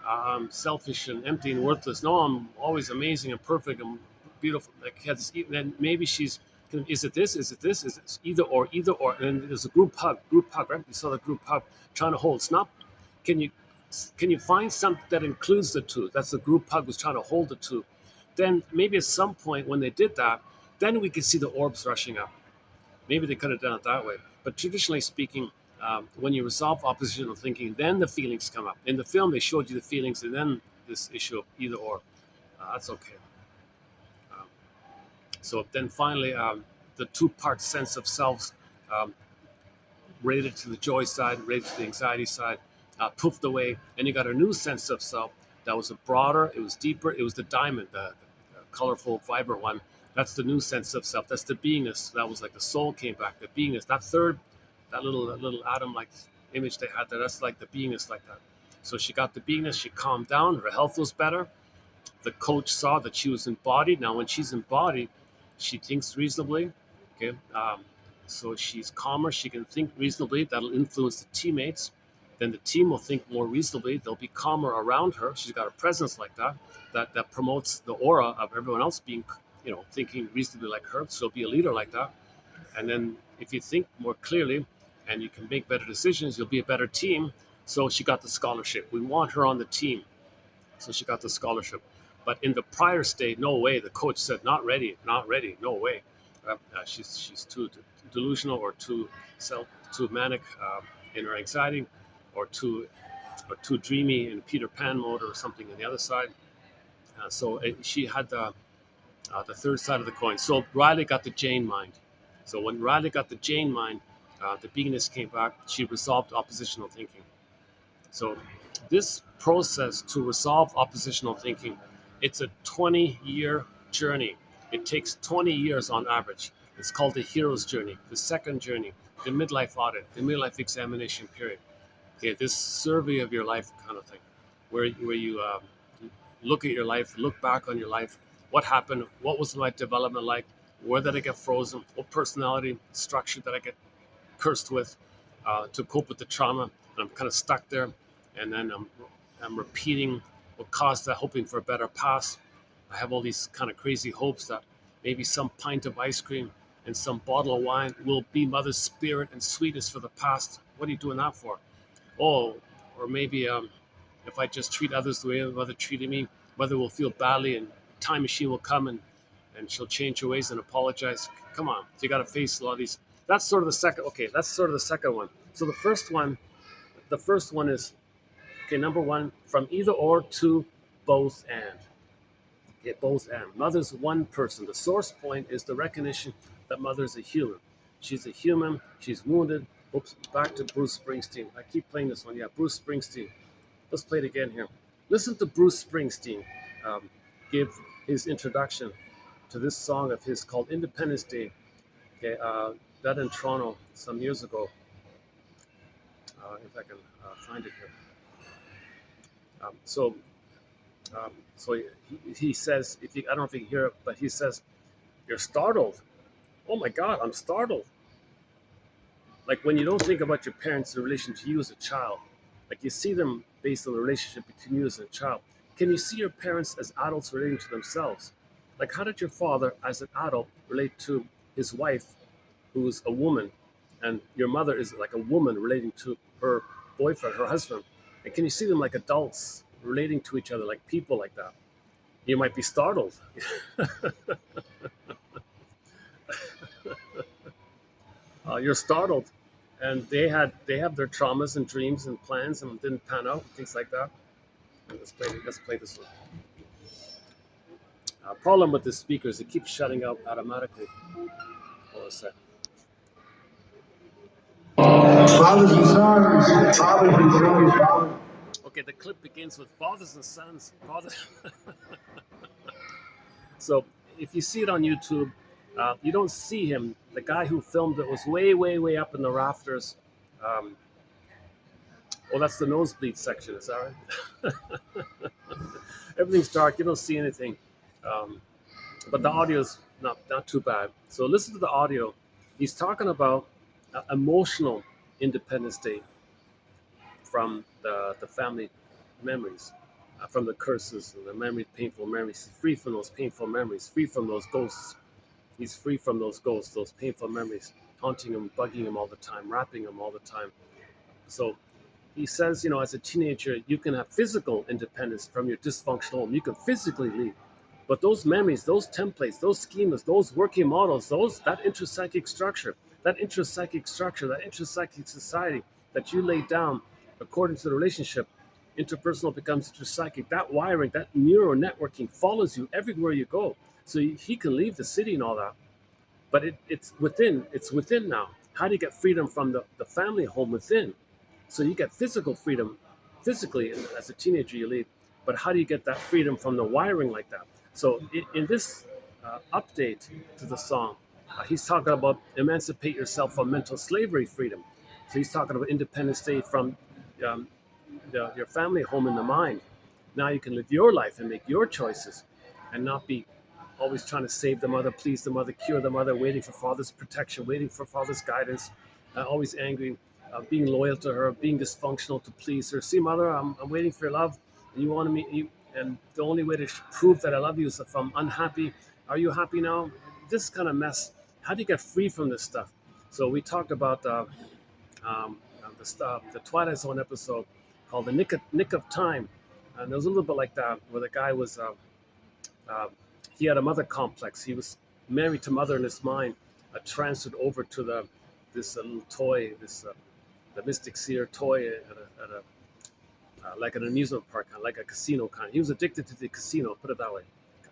I'm selfish and empty and worthless. No, I'm always amazing and perfect and beautiful. Like then maybe she's. Is it this? Is it this? Is it either or? And there's a group hug, right? You saw the group hug trying to hold. It's not. Can you can you find something that includes the two? That's the group hug was trying to hold the two. Then maybe at some point when they did that, then we could see the orbs rushing up. Maybe they could have done it that way. But traditionally speaking, when you resolve oppositional thinking, then the feelings come up. In the film, they showed you the feelings, and then this issue of either or. That's okay. Um, so then finally, the two-part sense of selves, um, rated to the joy side, rated to the anxiety side, poofed away, and you got a new sense of self that was a broader, it was deeper, it was the diamond, the colorful, vibrant one. That's the new sense of self. That's the beingness. That was like the soul came back. The beingness. That third, that little atom-like image they had there. That's like the beingness, like that. So she got the beingness. She calmed down. Her health was better. The coach saw that she was embodied. Now, when she's embodied, she thinks reasonably. Okay, so she's calmer. She can think reasonably. That'll influence the teammates. Then the team will think more reasonably. They'll be calmer around her. She's got a presence like that. That promotes the aura of everyone else being, thinking reasonably like her. So be a leader like that. And then if you think more clearly and you can make better decisions, you'll be a better team. So she got the scholarship. We want her on the team. So she got the scholarship. But in the prior state, no way. The coach said, not ready, not ready, no way. She's too delusional or too manic in her anxiety, or too dreamy in Peter Pan mode or something on the other side. She had the third side of the coin. So Riley got the Jane mind. So when Riley got the Jane mind, The beingness came back. She resolved oppositional thinking. So this process to resolve oppositional thinking, it's a 20-year journey. It takes 20 years on average. It's called the hero's journey, the second journey, the midlife audit, the midlife examination period. Okay, this survey of your life kind of thing, where you look at your life, look back on your life, what happened, what was my development like, where did I get frozen, what personality structure did I get cursed with to cope with the trauma, and I'm kind of stuck there, and then I'm repeating what caused that, hoping for a better past. I have all these kind of crazy hopes that maybe some pint of ice cream and some bottle of wine will be mother's spirit and sweetness for the past. What are you doing that for? Oh, or maybe if I just treat others the way mother treated me, mother will feel badly and time machine will come and she'll change her ways and apologize. Come on, so you got to face a lot of these. That's sort of the second. Okay, that's sort of the second one. So the first one is, okay, number one, from either or to both and. Okay, both and. Mother's one person. The source point is the recognition that mother's a human. She's a human. She's wounded. Oops, back to Bruce Springsteen. I keep playing this one. Yeah, Bruce Springsteen. Let's play it again here. Listen to Bruce Springsteen give his introduction to this song of his called Independence Day. Okay, that in Toronto some years ago. If I can find it here. So he says, if you, I don't know if you can hear it, but he says, "You're startled. Oh my God, I'm startled." Like when you don't think about your parents in relation to you as a child, like you see them based on the relationship between you as a child. Can you see your parents as adults relating to themselves? Like how did your father as an adult relate to his wife, who's a woman, and your mother is like a woman relating to her boyfriend, her husband? And can you see them like adults relating to each other, like people like that? You might be startled. You're startled, and they have their traumas and dreams and plans and didn't pan out, things like that. Let's play this one. Problem with this speaker is it keeps shutting out automatically. Hold on a sec. Fathers and sons, fathers and sons. Okay, the clip begins with fathers and sons. So if you see it on YouTube, you don't see him. The guy who filmed it was way, way, way up in the rafters. Well, that's the nosebleed section, is that right? Everything's dark. You don't see anything. But the audio is not too bad. So listen to the audio. He's talking about emotional Independence Day from the family memories, from the curses and the memory, painful memories. Free from those painful memories, free from those ghosts. He's free from those ghosts, those painful memories, haunting him, bugging him all the time, rapping him all the time. So he says, as a teenager, you can have physical independence from your dysfunctional home. You can physically leave. But those memories, those templates, those schemas, those working models, that intrapsychic structure, that intrapsychic society that you laid down according to the relationship, interpersonal becomes intrapsychic. That wiring, that neural networking follows you everywhere you go. So he can leave the city and all that, but it's within now. How do you get freedom from the family home within? So you get physical freedom, physically as a teenager you leave, but how do you get that freedom from the wiring like that? So in this update to the song, he's talking about emancipate yourself from mental slavery freedom. So he's talking about Independence Day from your family home in the mind. Now you can live your life and make your choices and not be always trying to save the mother, please the mother, cure the mother, waiting for father's protection, waiting for father's guidance, always angry, being loyal to her, being dysfunctional to please her. See, mother, I'm waiting for your love, and you want to meet you, and the only way to prove that I love you is if I'm unhappy. Are you happy now? This kind of mess. How do you get free from this stuff? So we talked about the Twilight Zone episode called the Nick of Time, and it was a little bit like that, where the guy was he had a mother complex. He was married to mother in his mind, transferred over to this little toy, the Mystic Seer toy at a like an amusement park, kind of like a casino kind. He was addicted to the casino, put it that way,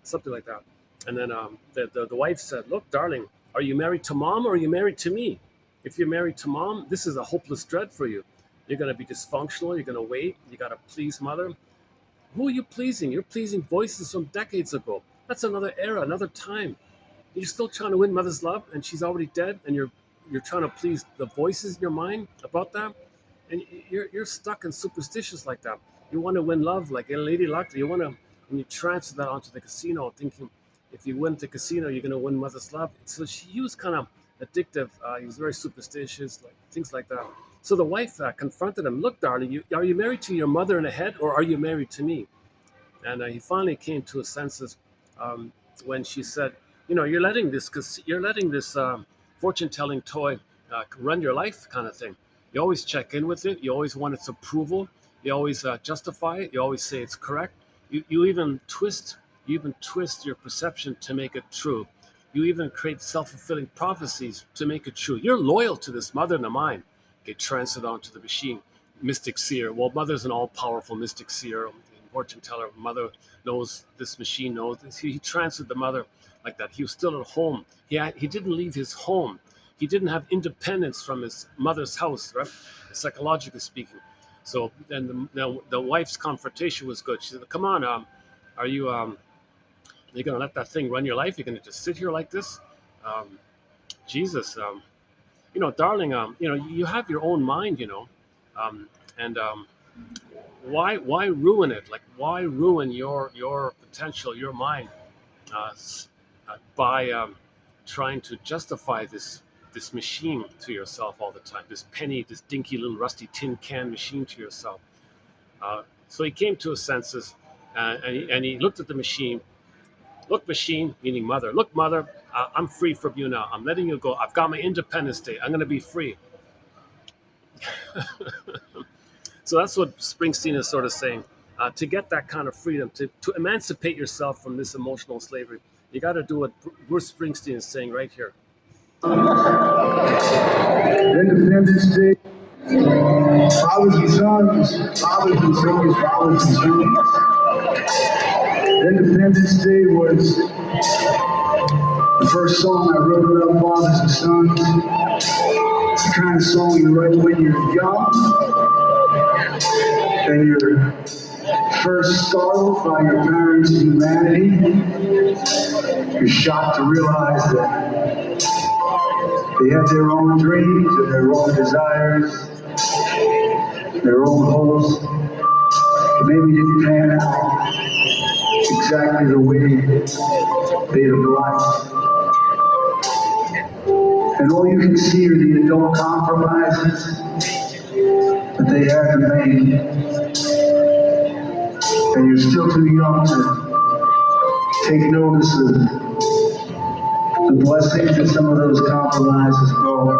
something like that. And then the wife said, "Look, darling, are you married to mom or are you married to me?" If you're married to mom, this is a hopeless dread for you. You're going to be dysfunctional. You're going to wait. You got to please mother. Who are you pleasing? You're pleasing voices from decades ago. That's another era, another time. You're still trying to win mother's love, and she's already dead, and you're trying to please the voices in your mind about that, and you're stuck and superstitious like that. You want to win love like a lady luck. You want to, when you transfer that onto the casino, thinking if you win the casino, you're going to win mother's love. So he was kind of addictive. He was very superstitious, like things like that. So the wife confronted him. Look, darling, are you married to your mother in the head, or are you married to me? And he finally came to his senses when she said, you're letting this fortune-telling toy run your life, kind of thing. You always check in with it. You always want its approval. You always justify it. You always say it's correct. You even twist your perception to make it true. You even create self-fulfilling prophecies to make it true. You're loyal to this mother in the mind. Get transferred onto the machine. Mystic seer. Well, mother's an all-powerful mystic seer, fortune teller. Mother knows, this machine knows. He transferred the mother like that. He was still at home. He didn't leave his home. He didn't have independence from his mother's house, right? Psychologically speaking. So then the wife's confrontation was good. She said, "Come on, you're gonna let that thing run your life? You're gonna just sit here like this? Jesus, darling, you have your own mind, and why ruin it? Like, why ruin your potential, your mind, by trying to justify this machine to yourself all the time? This dinky little rusty tin can machine to yourself." So he came to his senses, and he looked at the machine. Look, machine, meaning mother. Look, mother, I'm free from you now. I'm letting you go. I've got my Independence Day. I'm going to be free. So that's what Springsteen is sort of saying. To get that kind of freedom, to emancipate yourself from this emotional slavery, you got to do what Bruce Springsteen is saying right here. Independence Day. Fathers and sons, fathers and sons, fathers and sons. Independence Day was the first song I wrote about fathers and sons. It's the kind of song you write when you're young and you're first startled by your parents' humanity. You're shocked to realize that they had their own dreams and their own desires, their own hopes, that maybe didn't pan out exactly the way they'd have liked. And all you can see are the adult compromises that they had to make. And you're still too young to take notice of the blessings that some of those compromises brought.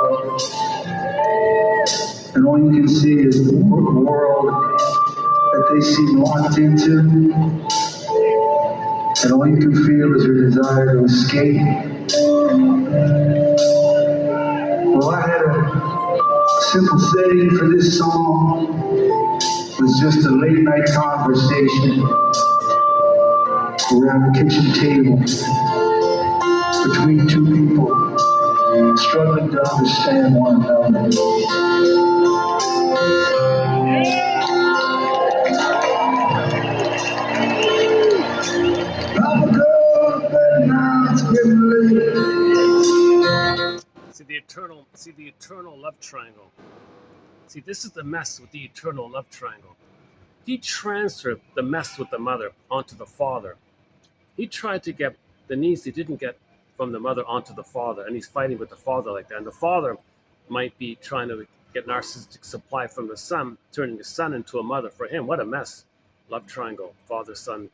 And all you can see is the world that they seem locked into. And all you can feel is your desire to escape. Well, I had a simple setting for this song. It was just a late night conversation around the kitchen table between two people struggling to understand one another. I'm a girl, but now it's getting late. See the eternal love triangle. See, this is the mess with the eternal love triangle. He transferred the mess with the mother onto the father. He tried to get the needs he didn't get from the mother onto the father, and he's fighting with the father like that. And the father might be trying to get narcissistic supply from the son, turning the son into a mother for him. What a mess. Love triangle, father, son,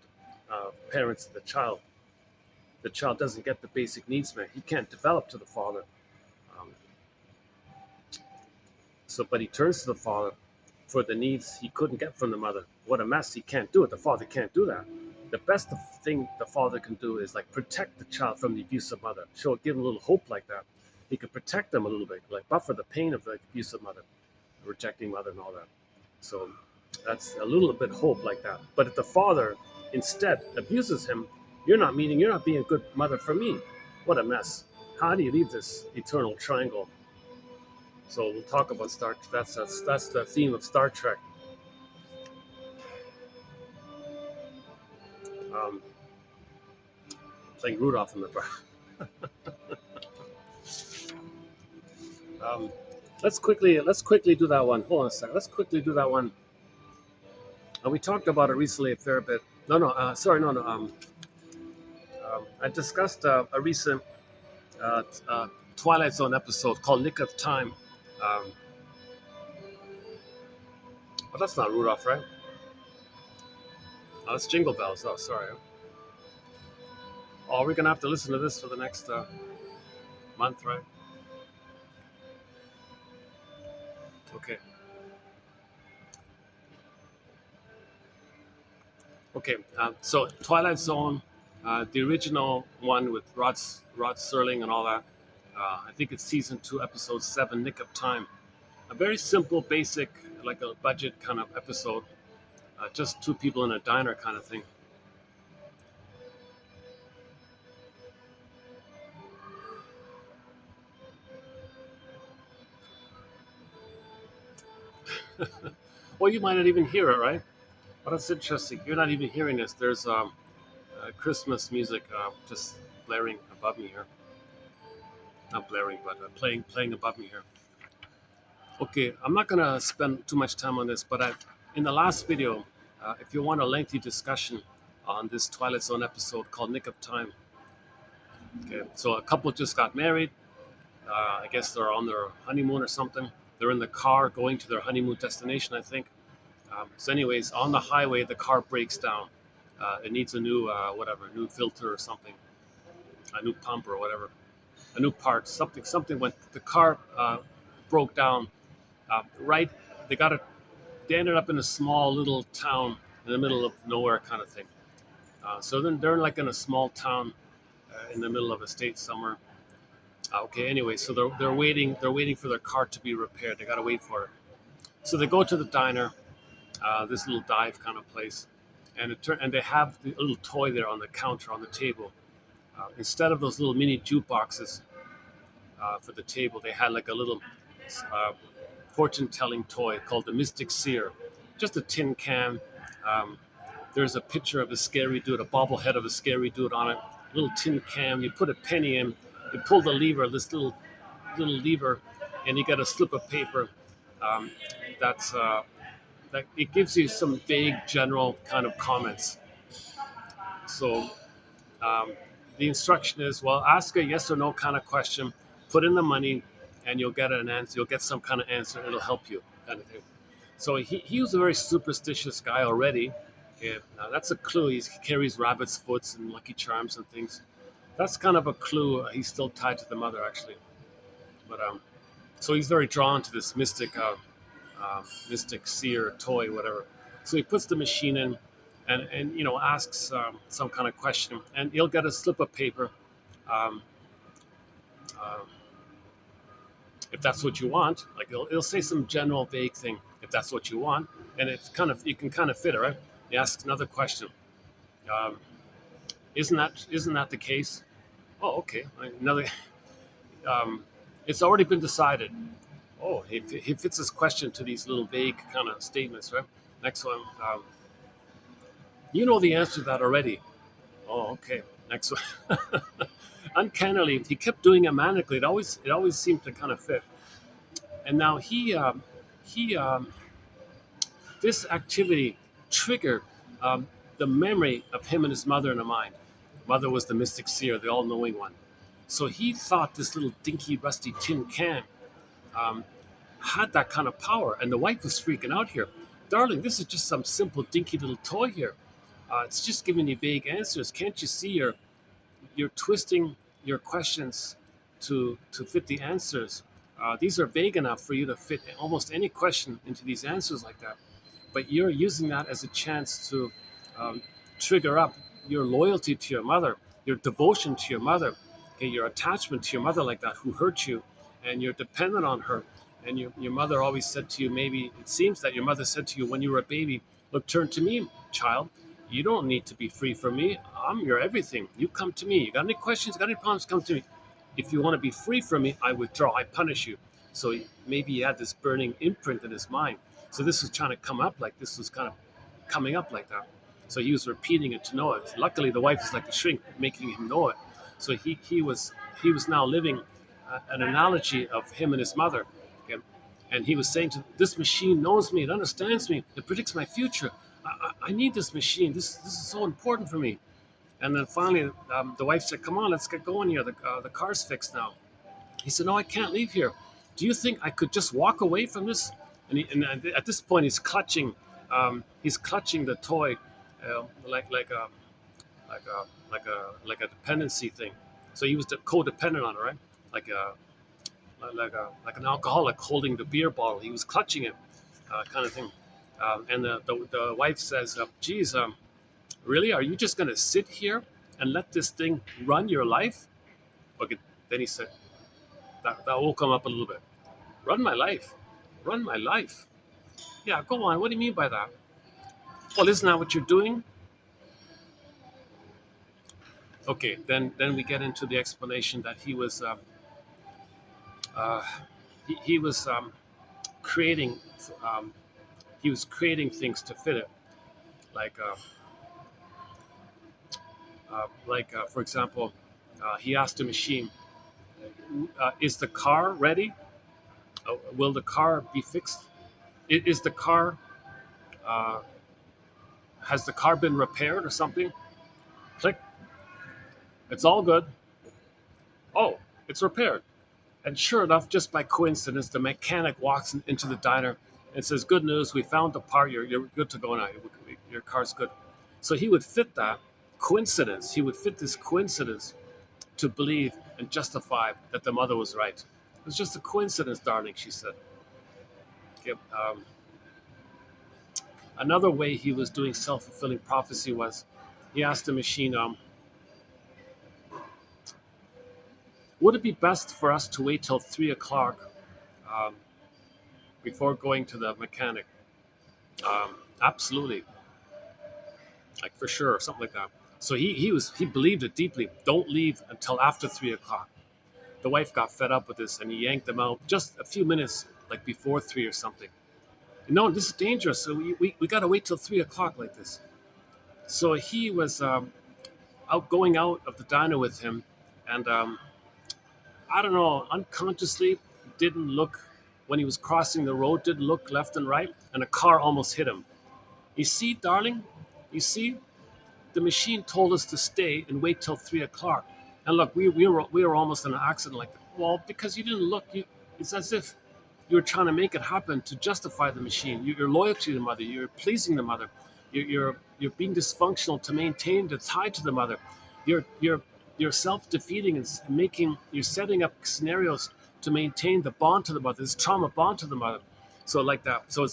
parents, the child. The child doesn't get the basic needs met. He can't develop to the father. But he turns to the father for the needs he couldn't get from the mother. What a mess. He can't do it. The father can't do that. The best thing the father can do is like protect the child from the abusive mother. Give him a little hope like that. He can protect them a little bit, like buffer the pain of the abusive mother, the rejecting mother and all that. So that's a little bit hope like that. But if the father instead abuses him, you're not being a good mother for me. What a mess. How do you leave this eternal triangle? So we'll talk about Star. That's the theme of Star Trek. Um, Playing Rudolph in the back. Let's quickly do that one. Hold on a second. Let's quickly do that one. We talked about it recently a fair bit. Sorry, no. I discussed a recent Twilight Zone episode called Nick of Time. But that's not Rudolph, right? Oh, that's Jingle Bells. Oh, sorry. Oh, we're gonna have to listen to this for the next month, right? Okay. Okay. So Twilight Zone, the original one with Rod Serling and all that. I think it's season 2, episode 7, Nick of Time. A very simple, basic, like a budget kind of episode. Just two people in a diner kind of thing. Well, you might not even hear it, right? But that's interesting. You're not even hearing this. There's Christmas music just blaring above me here. Not blaring, but playing above me here. Okay, I'm not gonna spend too much time on this, but in the last video, if you want a lengthy discussion on this Twilight Zone episode called Nick of Time. Okay, so a couple just got married. I guess they're on their honeymoon or something. They're in the car going to their honeymoon destination, I think. So anyways, on the highway, the car breaks down. It needs a new, new filter or something, a new pump or whatever, a new part, something went, the car broke down, right, they ended up in a small little town in the middle of nowhere kind of thing. So then they're like in a small town in the middle of a state somewhere. Okay, anyway, so they're waiting for their car to be repaired. They gotta wait for it. So they go to the diner, this little dive kind of place, and they have the little toy there on the counter on the table. Instead of those little mini jukeboxes for the table, they had like a little fortune-telling toy called the Mystic Seer, just a tin can. There's a picture of a scary dude, a bobblehead of a scary dude on it. Little tin can. You put a penny in. You pull the lever, this little lever, and you get a slip of paper. Um, that it gives you some vague, general kind of comments. So the instruction is, well, ask a yes or no kind of question, put in the money, and you'll get an answer. You'll get some kind of answer. It'll help you, kind of thing. So he was a very superstitious guy already. Yeah, that's a clue. He carries rabbit's foots and Lucky Charms and things. That's kind of a clue. He's still tied to the mother, actually. But so he's very drawn to this mystic seer toy, whatever. So he puts the machine in, and asks some kind of question, and he'll get a slip of paper. Um, uh, if that's what you want, like he'll say some general vague thing. If that's what you want, and it's kind of, you can kind of fit it, right? He asks another question. Um, isn't that the case? Oh, okay. Another. Um, it's already been decided. Oh, he fits his question to these little vague kind of statements, right? Next one. You know the answer to that already. Oh, okay. Next one. Uncannily, he kept doing it manically. It always seemed to kind of fit. And now this activity triggered the memory of him and his mother in the mind. Mother was the mystic seer, the all-knowing one. So he thought this little dinky, rusty tin can um, had that kind of power. And the wife was freaking out here. Darling, this is just some simple, dinky little toy here. It's just giving you vague answers. Can't you see you're twisting your questions to fit the answers? These are vague enough for you to fit almost any question into these answers like that. But you're using that as a chance to trigger up your loyalty to your mother, your devotion to your mother, okay, your attachment to your mother like that, who hurt you, and you're dependent on her. And your mother always said to you, maybe it seems that your mother said to you when you were a baby, look, turn to me, child. You don't need to be free from me. I'm your everything. You come to me. You got any questions, got any problems, come to me. If you want to be free from me, I withdraw, I punish you. So maybe he had this burning imprint in his mind. So this was trying to come up like this was kind of coming up like that. So he was repeating it to know it. Luckily, the wife is like a shrink, making him know it. So he was now living an analogy of him and his mother. Okay? And he was saying to this machine knows me, it understands me, it predicts my future. I need this machine. This is so important for me. And then finally, the wife said, "Come on, let's get going here. The car's fixed now." He said, "No, I can't leave here. Do you think I could just walk away from this?" And at this point, he's clutching the toy, like a dependency thing. So he was codependent on it, right? Like a like an alcoholic holding the beer bottle. He was clutching it, kind of thing. And the wife says, "Geez, really? Are you just gonna sit here and let this thing run your life?" Okay. Then he said, that will come up a little bit. Run my life. Run my life. Yeah, go on. What do you mean by that? Well, isn't that what you're doing? Okay, then we get into the explanation that uh, he was creating um, he was creating things to fit it, like for example, he asked a machine, "Is the car ready? Will the car be fixed? Is the car uh, has the car been repaired or something?" Click. It's all good. Oh, it's repaired. And sure enough, just by coincidence, the mechanic walks into the diner and says, "Good news, we found the part. You're good to go now. Your car's good." So he would fit that coincidence. He would fit this coincidence to believe and justify that the mother was right. It was just a coincidence, darling, she said. Okay, another way he was doing self-fulfilling prophecy was he asked the machine, "Would it be best for us to wait till 3 o'clock um, before going to the mechanic?" Absolutely, like for sure, something like that. So he believed it deeply. Don't leave until after 3 o'clock. The wife got fed up with this, and he yanked them out just a few minutes, like before three or something. No, this is dangerous. So we got to wait till 3 o'clock like this. So he was going out of the diner with him, and I don't know, unconsciously didn't look when he was crossing the road, didn't look left and right, and a car almost hit him. You see, darling, you see, the machine told us to stay and wait till 3 o'clock. And look, we were almost in an accident like that. Well, because you didn't look, it's as if you were trying to make it happen to justify the machine. You're loyal to the mother. You're pleasing the mother. You're being dysfunctional to maintain the tie to the mother. You're self-defeating and making. You're setting up scenarios to maintain the bond to the mother. This trauma bond to the mother. So like that. So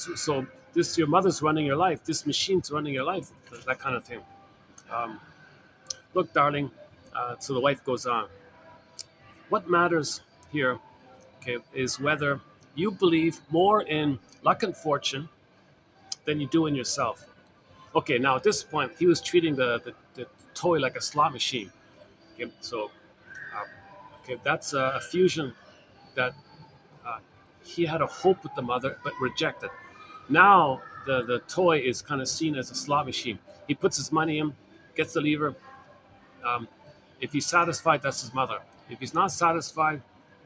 this your mother's running your life. This machine's running your life. That kind of thing. Um, Look, darling. So the wife goes on. What matters here, okay, is whether you believe more in luck and fortune than you do in yourself. Okay, now at this point, he was treating the toy like a slot machine. Okay, so okay, that's a fusion that uh, he had a hope with the mother but rejected. Now the toy is kind of seen as a slot machine. He puts his money in, gets the lever. Um, if he's satisfied, that's his mother. If he's not satisfied,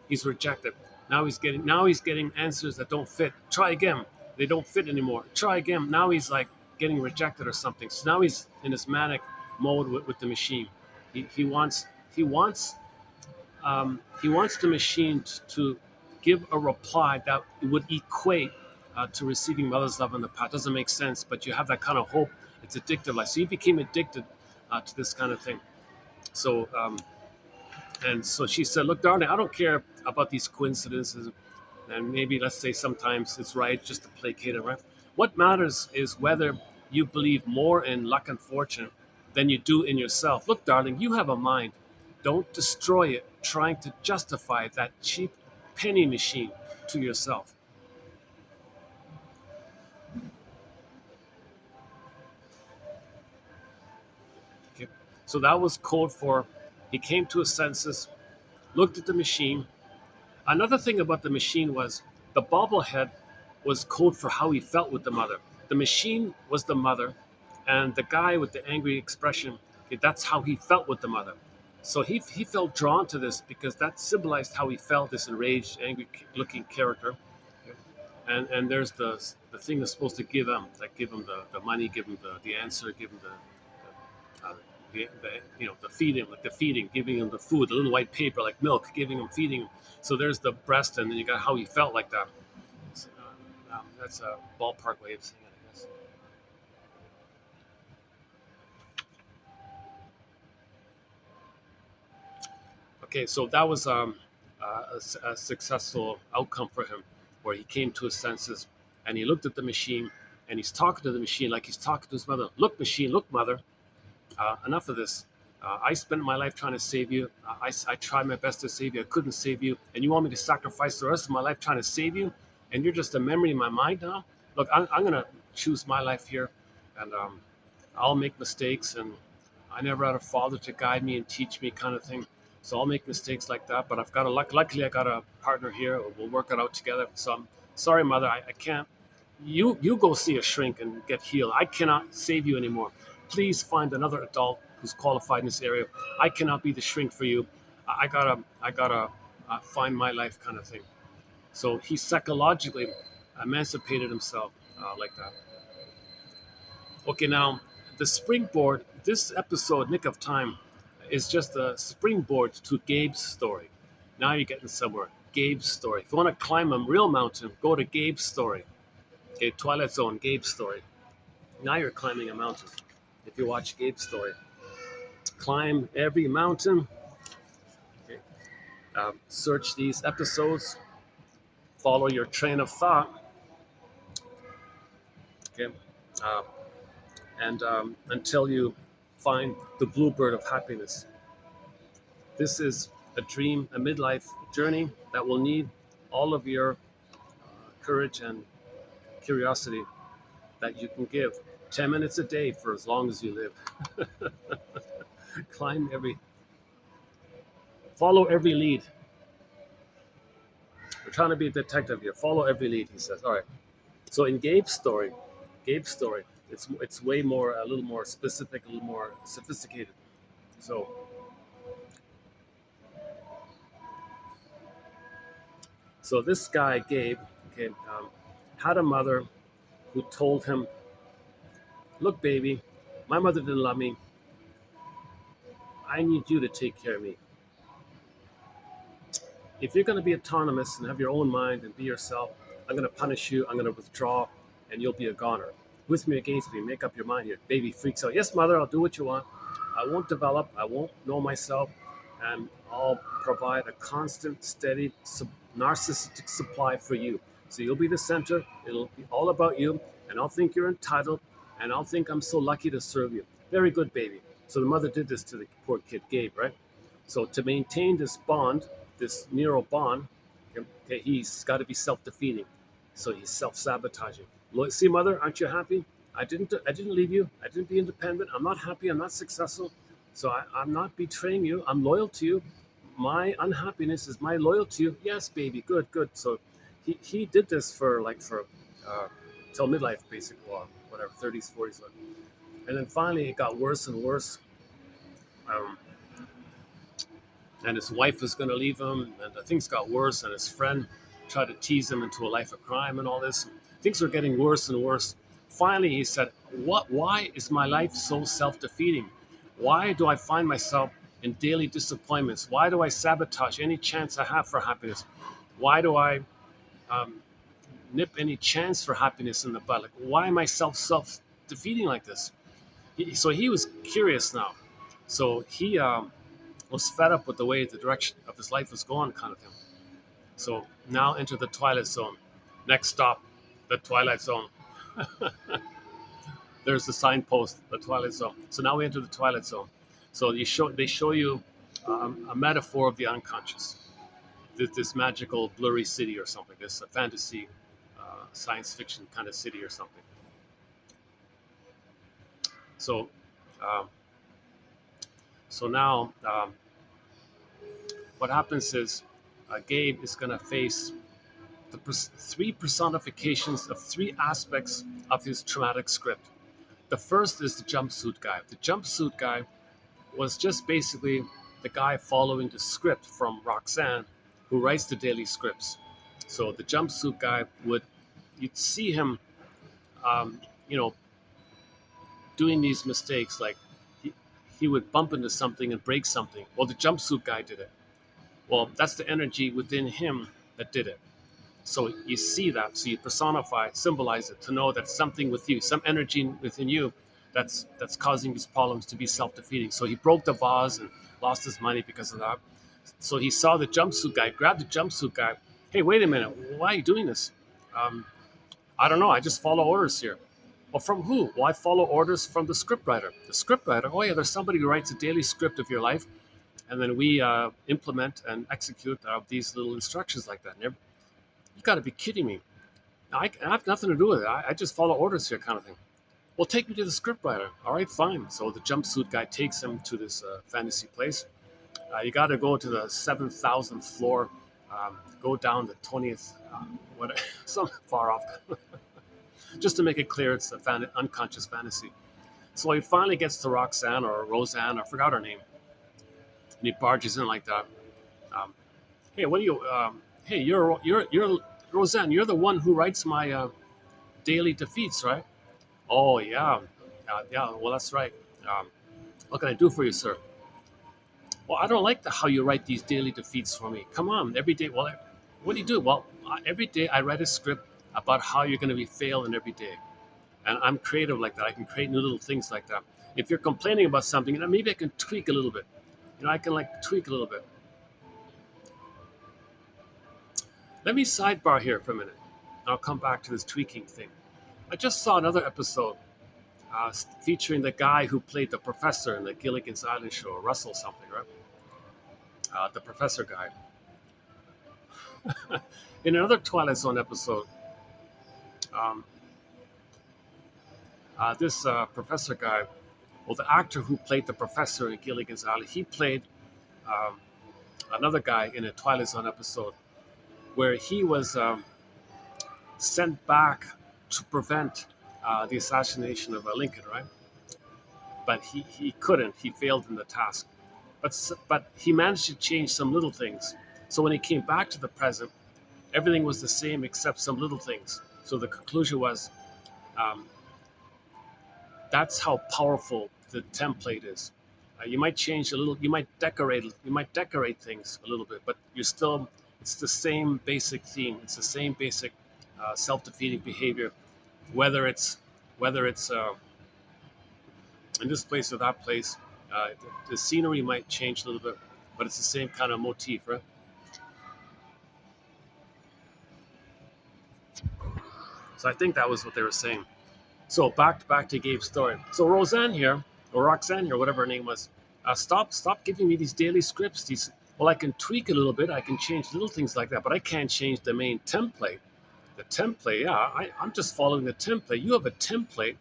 he's rejected. Now he's getting answers that don't fit. Try again. They don't fit anymore. Try again. Now he's like getting rejected or something. So now he's in this manic mode with the machine. He wants the machine to give a reply that would equate to receiving mother's love in the past. Doesn't make sense, but you have that kind of hope. It's addictive. Like so, he became addicted to this kind of thing. So and so she said, "Look, darling, I don't care about these coincidences, and maybe let's say sometimes it's right just to placate it, right? What matters is whether you believe more in luck and fortune than you do in yourself. Look, darling, you have a mind. Don't destroy it trying to justify that cheap penny machine to yourself." Okay? So that was code for he came to his senses, looked at the machine, Another thing about the machine was the bobblehead was code for how he felt with the mother. The machine was the mother, and the guy with the angry expression, okay, that's how he felt with the mother. So he felt drawn to this because that symbolized how he felt, this enraged, angry looking character. And there's the thing that's supposed to give him, like give him the money, give him the answer, give him the the feeding, like the feeding, giving him the food, the little white paper like milk, giving him, feeding him. So there's the breast, and then you got how he felt like that. So, that's a ballpark way of saying it, I guess. Okay, so that was a successful outcome for him, where he came to his senses, and he looked at the machine, and he's talking to the machine like he's talking to his mother. Look, machine, look, mother. Enough of this. I spent my life trying to save you. I tried my best to save you. I couldn't save you. And you want me to sacrifice the rest of my life trying to save you? And you're just a memory in my mind now? Look, I'm going to choose my life here. And I'll make mistakes. And I never had a father to guide me and teach me, kind of thing. So I'll make mistakes like that. But I've got luckily, I got a partner here. We'll work it out together. So I'm sorry, mother. I can't. You go see a shrink and get healed. I cannot save you anymore. Please find another adult who's qualified in this area. I cannot be the shrink for you. I gotta find my life, kind of thing. So he psychologically emancipated himself like that. Okay, now the springboard. This episode, Nick of Time, is just a springboard to Gabe's story. Now you're getting somewhere. Gabe's story. If you want to climb a real mountain, go to Gabe's story. Okay, Twilight Zone, Gabe's story. Now you're climbing a mountain. If you watch Gabe's story, climb every mountain. Okay. Search these episodes. Follow your train of thought. Okay, uh, and until you find the bluebird of happiness. This is a dream, a midlife journey that will need all of your courage and curiosity that you can give. 10 minutes a day for as long as you live. Climb every, follow every lead. We're trying to be a detective here. Follow every lead, he says. All right. So in Gabe's story, it's way more, a little more specific, a little more sophisticated. So this guy Gabe, okay, had a mother who told him, "Look, baby, my mother didn't love me. I need you to take care of me. If you're going to be autonomous and have your own mind and be yourself, I'm going to punish you. I'm going to withdraw, and you'll be a goner. With me, against me. Make up your mind here." Baby freaks out. "Yes, mother, I'll do what you want. I won't develop. I won't know myself, and I'll provide a constant, steady, narcissistic supply for you. So you'll be the center. It'll be all about you, and I'll think you're entitled, and I'll think I'm so lucky to serve you. Very good, baby." So the mother did this to the poor kid, Gabe, right? So to maintain this bond, this neural bond, okay, he's got to be self-defeating. So he's self-sabotaging. "See, mother, aren't you happy? I didn't leave you. I didn't be independent. I'm not happy. I'm not successful. So I'm not betraying you. I'm loyal to you. My unhappiness is my loyalty to you. Yes, baby. Good, good." So he did this for uh, till midlife, basically, or whatever, 30s, 40s, and then finally it got worse and worse. Um, and his wife was going to leave him, and things got worse, and his friend tried to tease him into a life of crime and all this. Things were getting worse and worse. Finally, he said, Why is my life so self-defeating? Why do I find myself in daily disappointments? Why do I sabotage any chance I have for happiness? Why do I um, nip any chance for happiness in the bud? Like, why am I self-defeating like this?" So he was curious now. So he was fed up with the way the direction of his life was going, kind of thing. So now enter the Twilight Zone. Next stop, the Twilight Zone. There's the signpost, the Twilight Zone. So now we enter the Twilight Zone. So they show you a metaphor of the unconscious, this magical blurry city or something, this fantasy, science fiction kind of city or something. So um, now what happens is Gabe is going to face the three personifications of three aspects of his traumatic script. The first is the jumpsuit guy. The jumpsuit guy was just basically the guy following the script from Roxanne, who writes the daily scripts. So the jumpsuit guy you'd see him, um, you know, doing these mistakes. Like he, he would bump into something and break something. Well, the jumpsuit guy did it. Well, that's the energy within him that did it. So you see that, so you personify, symbolize it to know that something with you, some energy within you, that's causing these problems to be self-defeating. So he broke the vase and lost his money because of that. So he saw the jumpsuit guy, grabbed the jumpsuit guy. Hey, wait a minute, why are you doing this? Um, I don't know. I just follow orders here. Well, from who? Well, I follow orders from the scriptwriter. The scriptwriter. Oh yeah, there's somebody who writes a daily script of your life, and then we implement and execute these little instructions like that. And you got to be kidding me. I have nothing to do with it. I just follow orders here, kind of thing. Well, take me to the scriptwriter. All right, fine. So the jumpsuit guy takes him to this fantasy place. You got to go to the 7,000th floor, go down the 20th, some far off, just to make it clear it's a unconscious fantasy. So he finally gets to Roxanne or Roseanne, I forgot her name, and he barges in like that. Um, hey, what do you? Hey, you're Roseanne. You're the one who writes my daily defeats, right? Oh yeah, yeah. Well, that's right. Um, what can I do for you, sir? Well, I don't like how you write these daily defeats for me. Come on, every day. Well, what do you do? Well, every day I write a script about how you're going to be failing every day, and I'm creative like that. I can create new little things like that. If you're complaining about something, maybe I can tweak a little bit. I can like tweak a little bit. Let me sidebar here for a minute. I'll come back to this tweaking thing. I just saw another episode featuring the guy who played the professor in the Gilligan's Island show, Russell something, right? The professor guy. In another Twilight Zone episode, um, this professor guy, well, the actor who played the professor in Gilligan's Island, he played um, another guy in a Twilight Zone episode where he was sent back to prevent the assassination of Lincoln, right? But he couldn't. He failed in the task. But he managed to change some little things. So when he came back to the present, everything was the same except some little things. So the conclusion was, um, that's how powerful the template is. You might change a little. You might decorate things a little bit, but you're still. It's the same basic theme. It's the same basic self-defeating behavior, whether it's in this place or that place. The scenery might change a little bit, but it's the same kind of motif, right? So I think that was what they were saying. So back to Gabe's story. So Roseanne here, or Roxanne here, whatever her name was, stop giving me these daily scripts. Well, I can tweak a little bit, I can change little things like that, but I can't change the main template. The template, yeah, I'm just following the template. You have a template,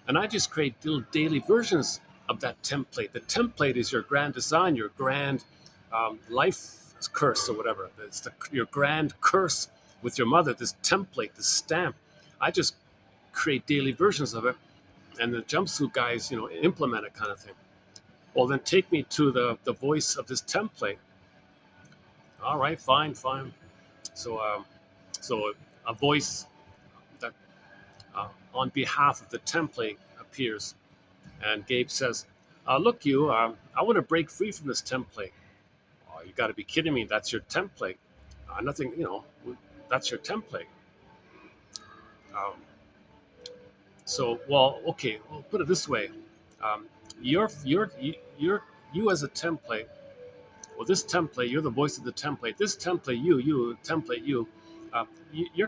and I just create little daily versions of that template. The template is your grand design, your grand life curse or whatever. It's your grand curse with your mother, this template, this stamp. I just create daily versions of it, and the jumpsuit guys, implement it, kind of thing. Well, then take me to the voice of this template. All right, fine. So a voice that on behalf of the template appears, and Gabe says, "Look, I want to break free from this template." Oh, you got to be kidding me! That's your template. Nothing, that's your template. Um, So, well, okay, we'll put it this way. Um, you as a template. Well, this template, you're the voice of the template. This template, you template, you're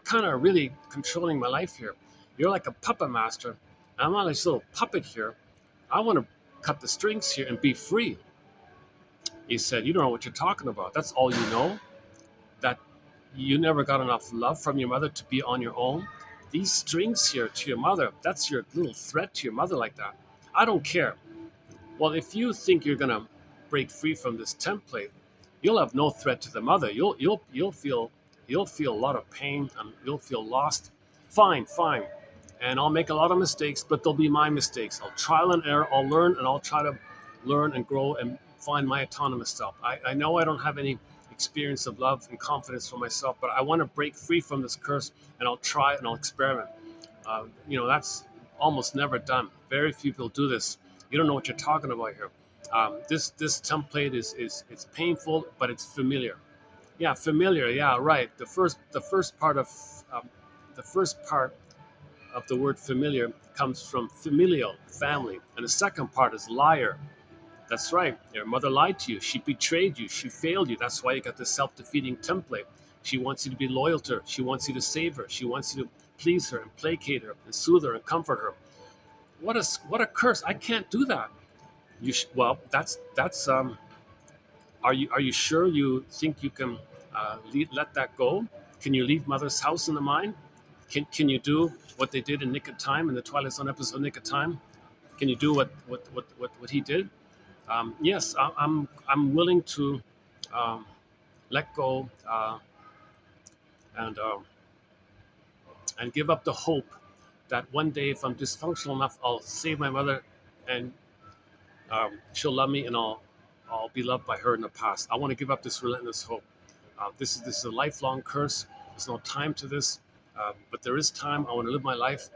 kind of really controlling my life here. You're like a puppet master. I'm on this little puppet here. I want to cut the strings here and be free. He said, "You don't know what you're talking about. That's all you know. That you never got enough love from your mother to be on your own. These strings here to your mother, that's your little threat to your mother like that. I don't care. Well, if you think you're going to break free from this template, you'll have no threat to the mother. You'll feel a lot of pain and you'll feel lost. Fine, fine. And I'll make a lot of mistakes, but they'll be my mistakes. I'll trial and error, I'll learn, and I'll try to learn and grow and find my autonomous self. I know I don't have any experience of love and confidence for myself, but I want to break free from this curse, and I'll try and I'll experiment. That's almost never done. Very few people do this. You don't know what you're talking about here. This template is it's painful, but it's familiar. Yeah, familiar. Yeah, right. Um, the first part of the word familiar comes from familial, family, and the second part is liar. That's right. Your mother lied to you. She betrayed you. She failed you. That's why you got this self-defeating template. She wants you to be loyal to her. She wants you to save her. She wants you to please her and placate her and soothe her and comfort her. What a curse! I can't do that. Well, that's. Are you sure you think you can let that go? Can you leave mother's house in the mind? Can you do what they did in Nick of Time in the Twilight Zone episode Nick of Time? Can you do what he did? Yes, I'm willing to um, let go and and give up the hope that one day, if I'm dysfunctional enough, I'll save my mother, and she'll love me, and I'll be loved by her in the past. I want to give up this relentless hope. This is a lifelong curse. There's no time to this, but there is time. I want to live my life,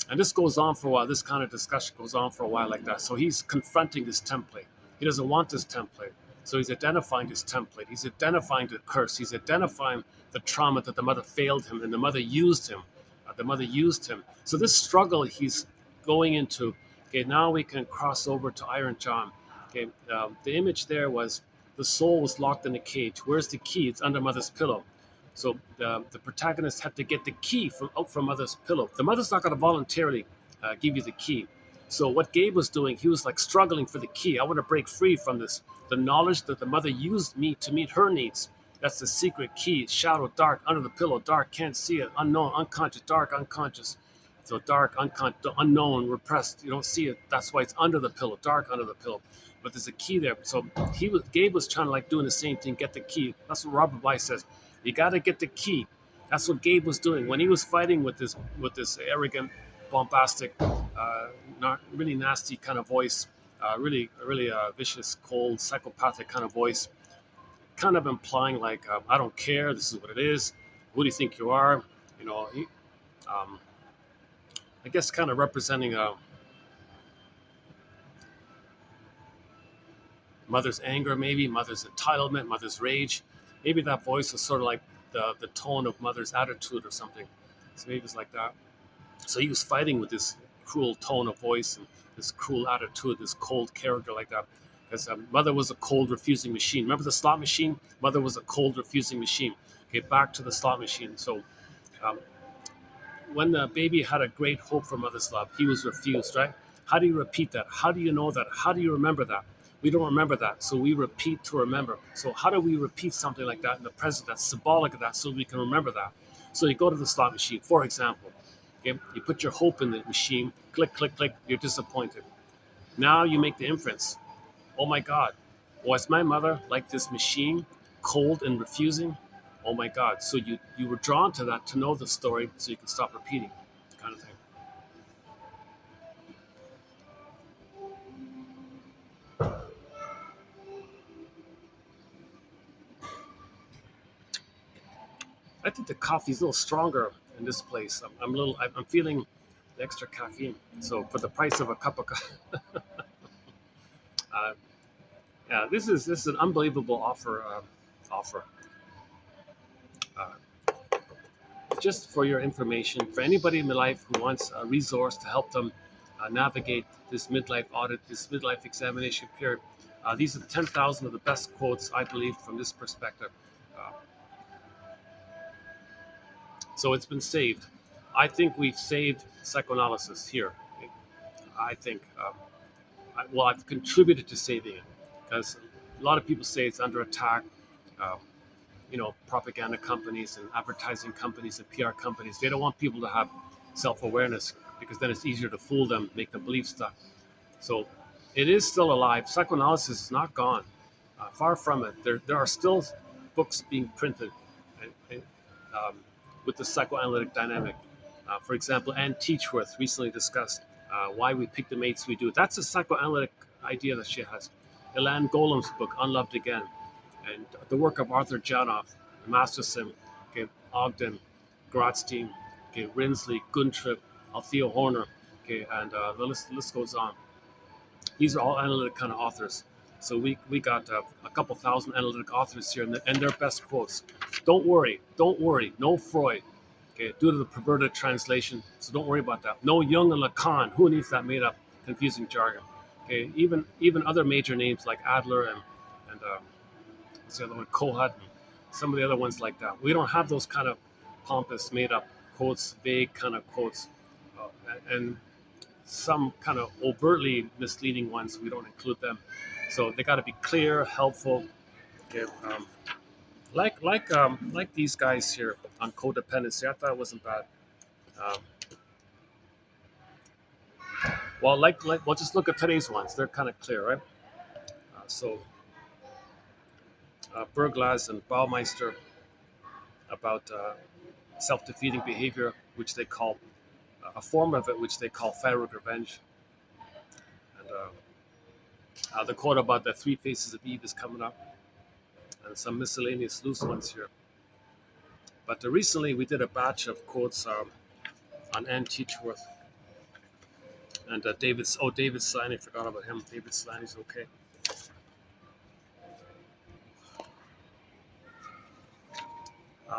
and this goes on for a while. This kind of discussion goes on for a while like that. So he's confronting this template. He doesn't want this template. So he's identifying this template. He's identifying the curse. He's identifying the trauma that the mother failed him and the mother used him. The mother used him. So this struggle he's going into. Okay, now we can cross over to Iron John. Okay, the image there was the soul was locked in a cage. Where's the key? It's under mother's pillow. So the protagonist had to get the key out from mother's pillow. The mother's not going to voluntarily give you the key. So what Gabe was doing, he was like struggling for the key. I want to break free from this. The knowledge that the mother used me to meet her needs. That's the secret key. It's shadow, dark, under the pillow, dark, can't see it, unknown, unconscious, dark, unconscious. So dark, unconscious, unknown, repressed. You don't see it. That's why it's under the pillow, dark under the pillow. But there's a key there. So Gabe was trying to like doing the same thing, get the key. That's what Robert Bly says. You got to get the key. That's what Gabe was doing when he was fighting with this arrogant, bombastic, not really nasty kind of voice, really vicious, cold, psychopathic kind of voice, kind of implying like I don't care. This is what it is. Who do you think you are? You know, um, I guess kind of representing mother's anger, maybe mother's entitlement, mother's rage. Maybe that voice was sort of like the tone of mother's attitude or something. So maybe it's like that. So he was fighting with this cruel tone of voice and this cruel attitude, this cold character like that. Because mother was a cold refusing machine. Remember the slot machine? Mother was a cold refusing machine. Okay, back to the slot machine. So um, when the baby had a great hope for mother's love, he was refused, right? How do you repeat that? How do you know that? How do you remember that? We don't remember that, so we repeat to remember. So how do we repeat something like that in the present that's symbolic of that so we can remember that? So you go to the slot machine, for example. Okay, you put your hope in the machine, click, click, click, you're disappointed. Now you make the inference. Oh my God, was my mother like this machine, cold and refusing? Oh my God. So you were drawn to that to know the story so you can stop repeating, kind of thing. I think the coffee's a little stronger in this place. I'm feeling the extra caffeine. So for the price of a cup of coffee, uh, yeah, this is an unbelievable offer. Uh, just for your information, for anybody in their life who wants a resource to help them navigate this midlife audit, this midlife examination period. These are the 10,000 of the best quotes, I believe, from this perspective. Uh, so it's been saved. I think we've saved psychoanalysis here. I think, I've contributed to saving it because a lot of people say it's under attack. Uh, Propaganda companies and advertising companies and PR companies, they don't want people to have self-awareness because then it's easier to fool them, make them believe stuff. So it is still alive. Psychoanalysis is not gone. Far from it. There are still books being printed and, um, with the psychoanalytic dynamic. For example, Anne Teachworth recently discussed why we pick the mates we do. That's a psychoanalytic idea that she has. Ilan Golem's book, Unloved Again, and the work of Arthur Janoff, Masterson, okay, Ogden, Grotstein, okay, Rinsley, Guntrip, Althea Horner, okay, and the list goes on. These are all analytic kind of authors. So we got a couple thousand analytic authors here, and their best quotes. Don't worry, no Freud, okay, due to the perverted translation. So don't worry about that. No Jung and Lacan. Who needs that made up, confusing jargon? Okay, even other major names like Adler and what's the other one, Kohut, and some of the other ones like that. We don't have those kind of pompous made up quotes, vague kind of quotes, and some kind of overtly misleading ones. We don't include them. So they got to be clear, helpful. Okay, like these guys here on codependency. I thought it wasn't bad. Um, well, just look at today's ones. They're kind of clear, right? Berglas and Baumeister about self-defeating behavior, which they call a form of it, which they call thyroid revenge. And the quote about the three faces of Eve is coming up, and some miscellaneous loose ones here. But recently we did a batch of quotes on Anne Teachworth and David Slaney. Forgot about him. David Slaney's okay.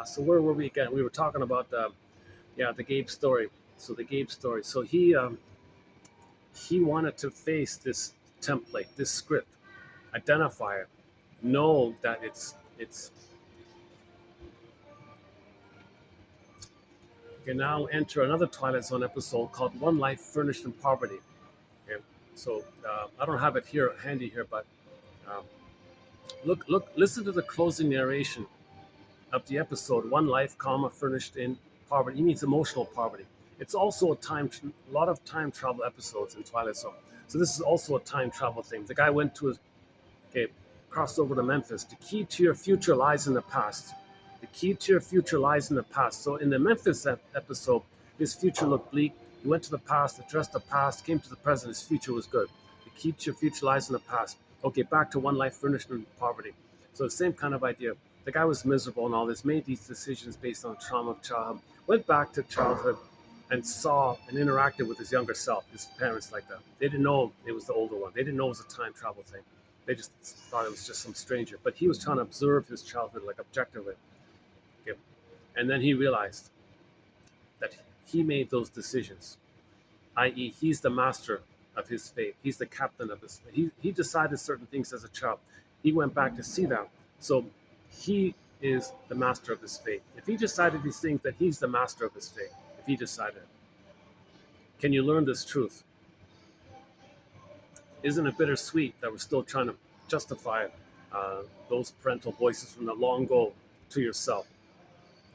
So where were we again? We were talking about the Gabe story. So the Gabe story. So he wanted to face this template, this script, identify it, know that it's. You can now enter another Twilight Zone episode called One Life Furnished in Poverty. Okay, so I don't have it here handy here, but um, listen to the closing narration of the episode One Life, comma, furnished in poverty. He means emotional poverty. It's also a lot of time travel episodes in Twilight Zone. So this is also a time travel thing. The guy went to crossed over to Memphis. The key to your future lies in the past. The key to your future lies in the past. So in the Memphis episode, his future looked bleak. He went to the past, addressed the past, came to the present. His future was good. The key to your future lies in the past. Okay, back to One Life Furnished in Poverty. So the same kind of idea. The guy was miserable and all this, made these decisions based on trauma of childhood, went back to childhood and saw and interacted with his younger self, his parents like that. They didn't know it was the older one. They didn't know it was a time travel thing. They just thought it was just some stranger. But he was trying to observe his childhood like objectively. Okay. And then he realized that he made those decisions, i.e., he's the master of his fate. He's the captain of his fate. He decided certain things as a child. He went back to see that. So he is the master of his fate. If he decided these things, that he's the master of his fate. If he decided, can you learn this truth? Isn't it bittersweet that we're still trying to justify those parental voices from the long ago to yourself?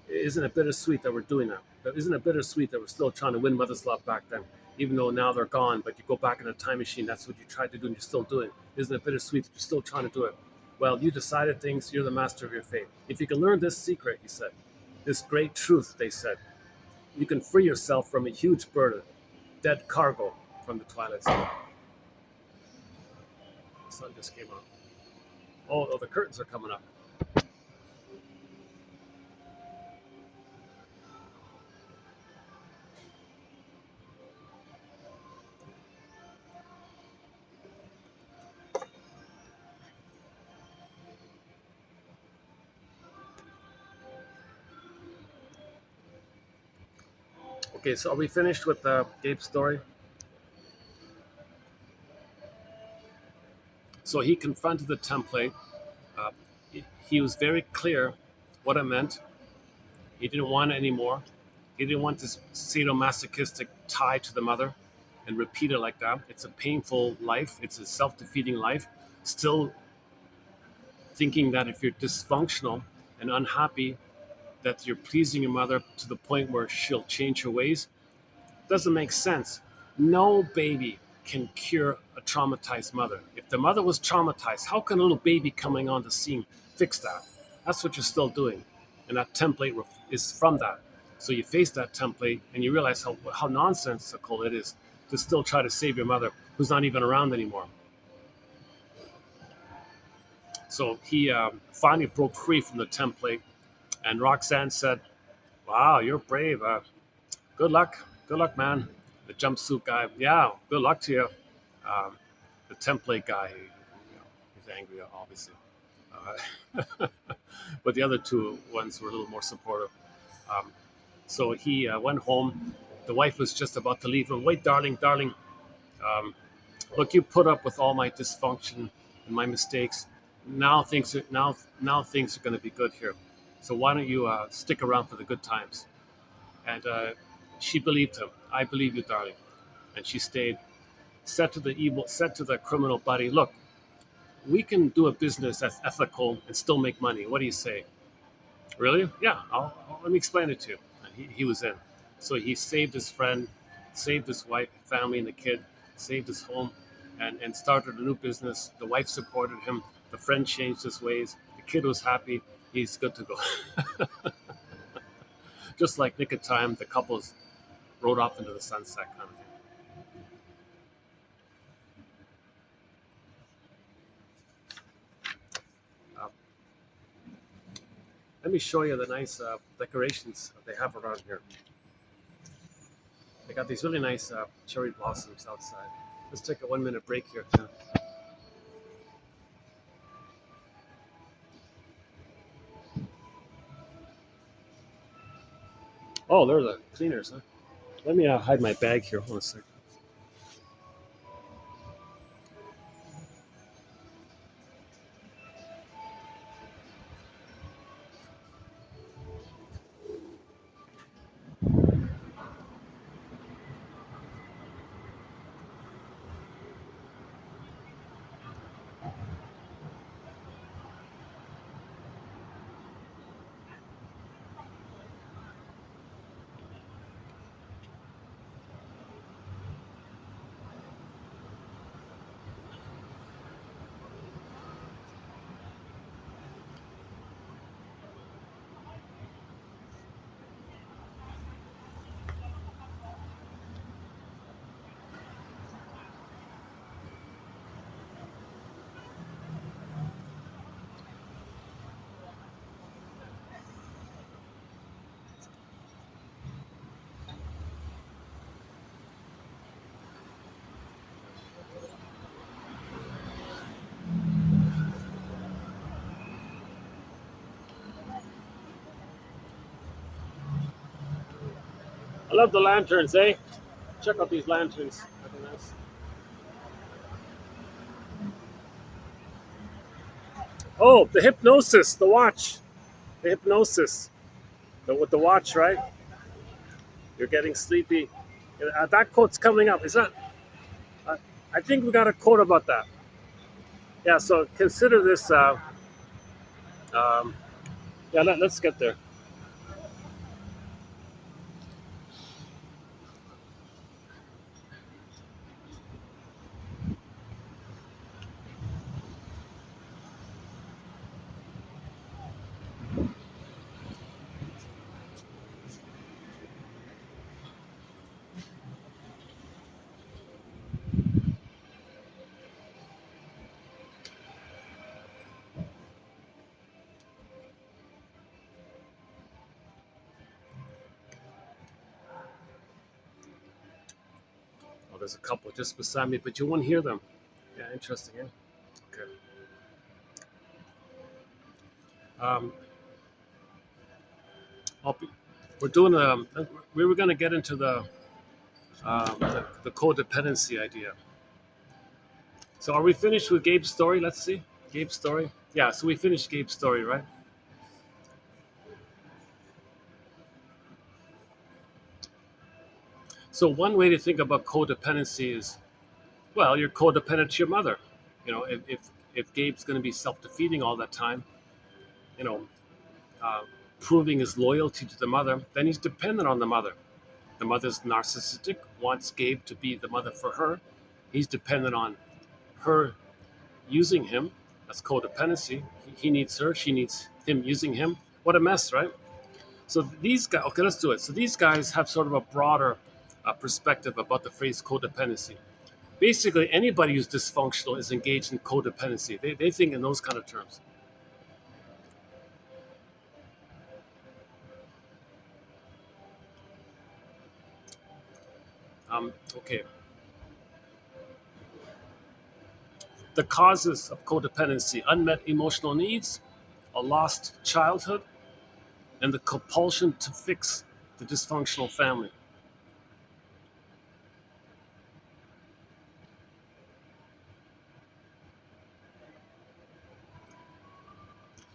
Isn't it bittersweet that we're doing that? Isn't it bittersweet that we're still trying to win mother's love back then, even though now they're gone, but you go back in a time machine, that's what you tried to do and you're still doing. Isn't it bittersweet that you're still trying to do it? Well, you decided things, you're the master of your fate. If you can learn this secret, he said, this great truth, they said, you can free yourself from a huge burden, dead cargo from the Twilight Zone. The sun just came on. Oh, the curtains are coming up. Okay, so are we finished with the Gabe story? So he confronted the template. Uh, he was very clear what it meant. He didn't want it anymore. He didn't want this sadomasochistic tie to the mother and repeat it like that. It's a painful life. It's a self-defeating life. Still thinking that if you're dysfunctional and unhappy, that you're pleasing your mother to the point where she'll change her ways, doesn't make sense. No, baby. can cure a traumatized mother. If the mother was traumatized, how can a little baby coming on the scene fix that? That's what you're still doing. And that template is from that. So you face that template and you realize how nonsensical it is to still try to save your mother who's not even around anymore. So he finally broke free from the template, and Roxanne said, "Wow, you're brave. Good luck. Good luck, man." The jumpsuit guy, "Yeah, good luck to you." Um, the template guy, he's angry, obviously. But the other two ones were a little more supportive. Um, so he went home. The wife was just about to leave him. "Wait, darling, darling. Look, you put up with all my dysfunction and my mistakes. Now things are going to be good here. So why don't you stick around for the good times?" And she believed him. "I believe you, darling." And she stayed. Said to the criminal buddy, "Look, we can do a business that's ethical and still make money. What do you say?" "Really? Yeah. Let me explain it to you." And he was in. So he saved his friend, saved his wife, family, and the kid, saved his home, and started a new business. The wife supported him. The friend changed his ways. The kid was happy. He's good to go. Just like Nick of Time, the couples rode off into the sunset kind of thing. Uh, Let me show you the nice decorations they have around here. They got these really nice cherry blossoms outside. Let's take a 1 minute break here. Oh, they're the cleaners, huh? Let me hide my bag here. Hold on a second. I love the lanterns, eh? Check out these lanterns. Very nice. Oh, the hypnosis, the watch. The hypnosis. With the watch, right? You're getting sleepy. That quote's coming up. Is that? Uh, I think we got a quote about that. Yeah. So consider this. Um, yeah. Let's get there. Oh, there's a couple just beside me, but you won't hear them. Yeah. Interesting. Yeah. Okay. Um, I'll be, we're doing. We were going to get into the codependency idea. So are we finished with Gabe's story? Let's see. Gabe's story. Yeah. So we finished Gabe's story, right? So one way to think about codependency is, well, you're codependent to your mother. If Gabe's going to be self-defeating all that time, you know, uh, proving his loyalty to the mother, then he's dependent on the mother. The mother's narcissistic, wants Gabe to be the mother for her, He's dependent on her using him. That's codependency. He needs her. She needs him using him. What a mess, right? So these guys, okay, let's do it. So these guys have sort of a broader perspective about the phrase codependency. Basically, anybody who's dysfunctional is engaged in codependency. They think in those kind of terms. Okay. The causes of codependency: unmet emotional needs, a lost childhood, and the compulsion to fix the dysfunctional family.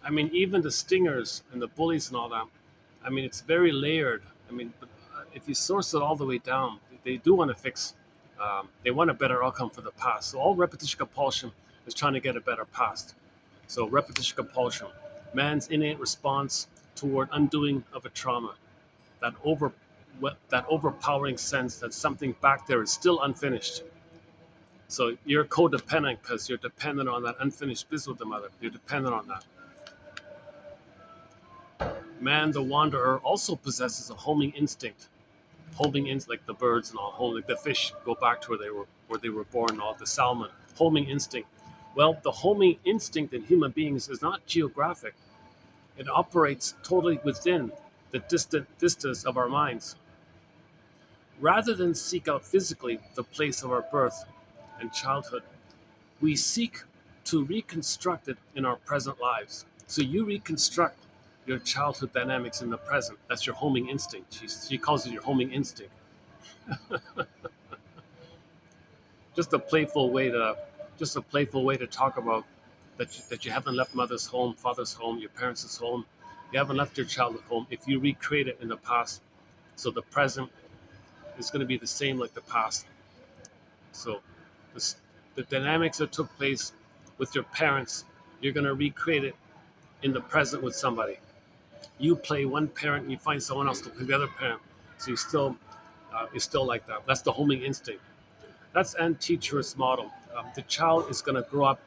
I mean, even the stingers and the bullies and all that, I mean, it's very layered. I mean, but if you source it all the way down, they do want to fix, they want a better outcome for the past. So all repetition compulsion is trying to get a better past. So repetition compulsion, man's innate response toward undoing of a trauma, that over that overpowering sense that something back there is still unfinished. So you're codependent because you're dependent on that unfinished business with the mother. You're dependent on that. Man, the wanderer, also possesses a homing instinct. Homing instinct, like the birds and all, home, like the fish go back to where they were born. All the salmon, homing instinct. Well, the homing instinct in human beings is not geographic. It operates totally within the distant vistas of our minds. Rather than seek out physically the place of our birth and childhood, we seek to reconstruct it in our present lives. So you reconstruct your childhood dynamics in the present. That's your homing instinct. She calls it your homing instinct. Just a playful way to, just a playful way to talk about that you haven't left mother's home, father's home, your parents' home. You haven't left your childhood home. If you recreate it in the past, so the present is going to be the same like the past. So this, the dynamics that took place with your parents, you're going to recreate it in the present with somebody. You play one parent and you find someone else to play the other parent. So you're still like that. That's the homing instinct. That's anti-teacher's model. The child is going to grow up,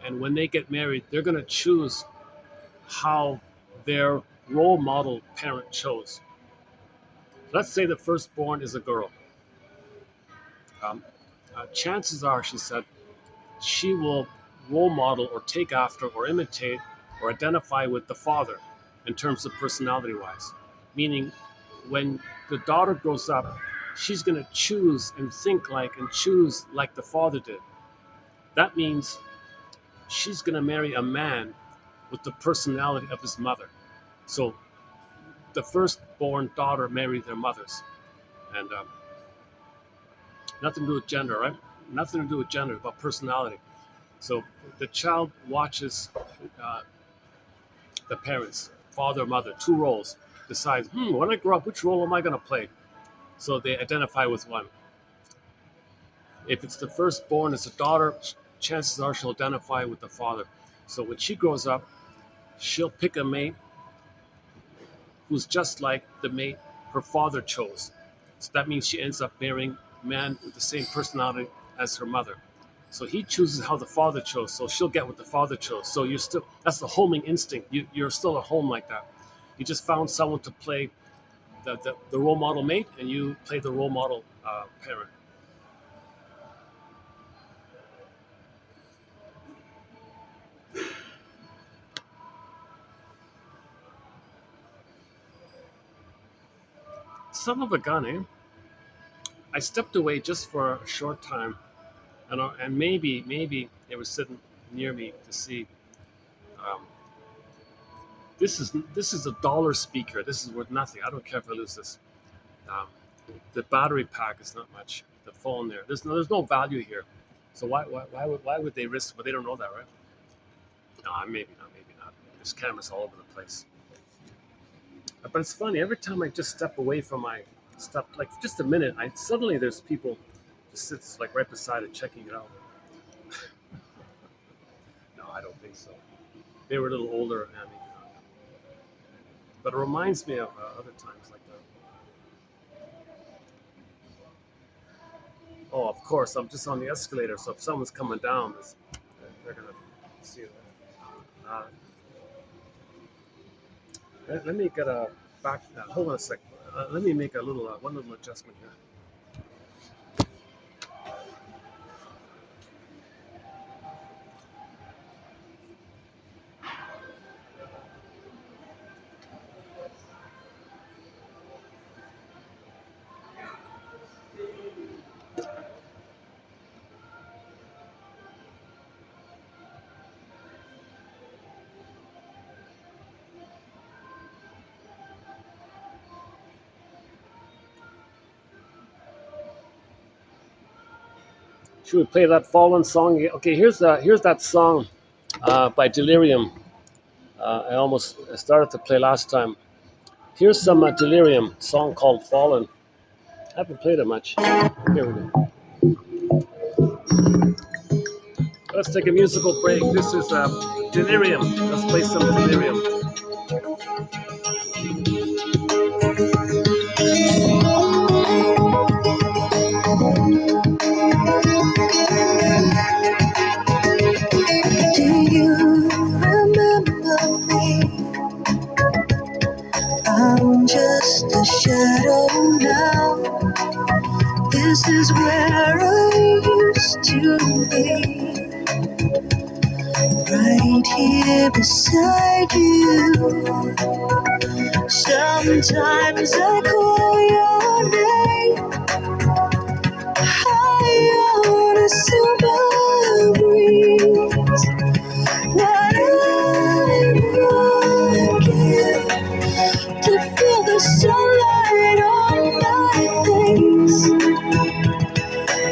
and when they get married, they're going to choose how their role model parent chose. Let's say the firstborn is a girl. Um, Chances are, she said, she will role model or take after or imitate or identify with the father in terms of personality wise. Meaning, when the daughter grows up, she's going to choose and think like and choose like the father did. That means she's going to marry a man with the personality of his mother. So the firstborn daughter married their mothers. And nothing to do with gender, right? Nothing to do with gender, but personality. So the child watches uh, the parents, father, mother, two roles, decides, when I grow up, which role am I going to play? So they identify with one. If it's the firstborn as a daughter, chances are she'll identify with the father. So when she grows up, she'll pick a mate who's just like the mate her father chose. So that means she ends up marrying a man with the same personality as her mother. So he chooses how the father chose. So she'll get what the father chose. So you're still, that's the homing instinct. You're still at home like that. You just found someone to play the role model mate, and you play the role model parent. Son of a gun, eh? I stepped away just for a short time, and maybe they were sitting near me to see. Um, this is a dollar speaker. This is worth nothing. I don't care if I lose this. Um, the battery pack is not much. The phone there. There's no value here. So why would they risk? But they don't know that, right? No, maybe not. Maybe not. There's cameras all over the place. But it's funny. Every time I just step away from my stuff, like just a minute, I suddenly there's people just sits like right beside it checking it out. No, I don't think so. They were a little older, and maybe not. But it reminds me of other times like that. Oh, of course, I'm just on the escalator, so if someone's coming down, they're gonna see that. Let me get a back. Hold on a sec. Let me make a little one little adjustment here. Should we play that Fallen song again? Okay, here's that song by Delirium. I started to play last time. Here's some Delirium song called Fallen. I haven't played it much. Here we go. Let's take a musical break. This is Delirium. Let's play some Delirium. Do you remember me? I'm just a shadow now. This is where I used to be, right here beside you. Sometimes I call your name high on a summer breeze. What I would give to feel the sunlight on my face.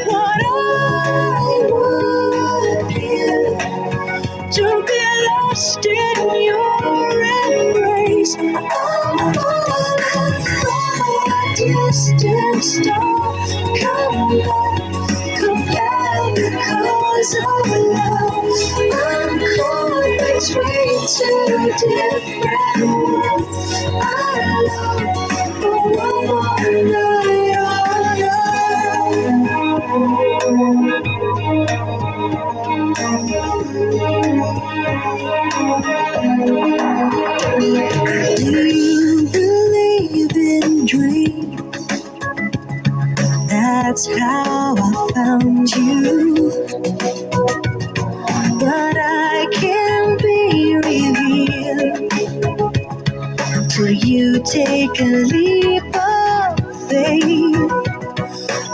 What I would give to be lost in your embrace. I'm falling from a distant star. Come back, compare because of love. I'm caught between two different worlds. I long for one more night on earth. Do you believe in dreams? That's how I found you. But I can't be revealed till you take a leap of faith.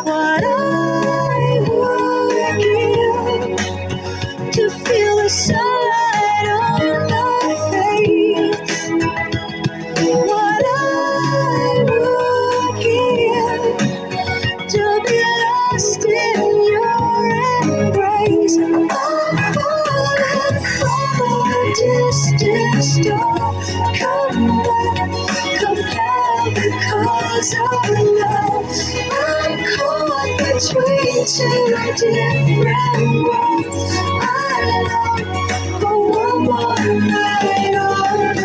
What I would give to feel the sunlight on my face. What I would give to be lost in your embrace. I'm falling from a distant star. Come back, compare because of love. I'm caught between two different worlds. I long for one more night on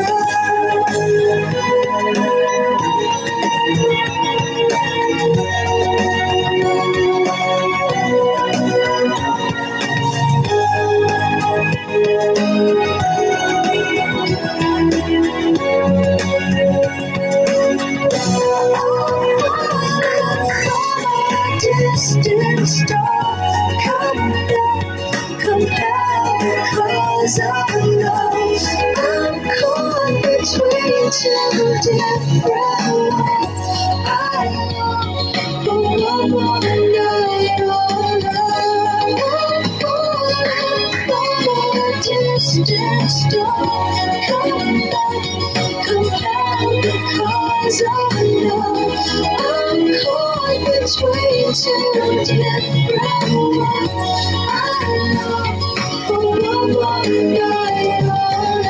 distant star. Come back, compare because of love. I'm caught between two different worlds. I long for one more night on earth. I'm falling from a distant star. Come back, compare because of love. I'm caught between two different worlds. I long for one more night on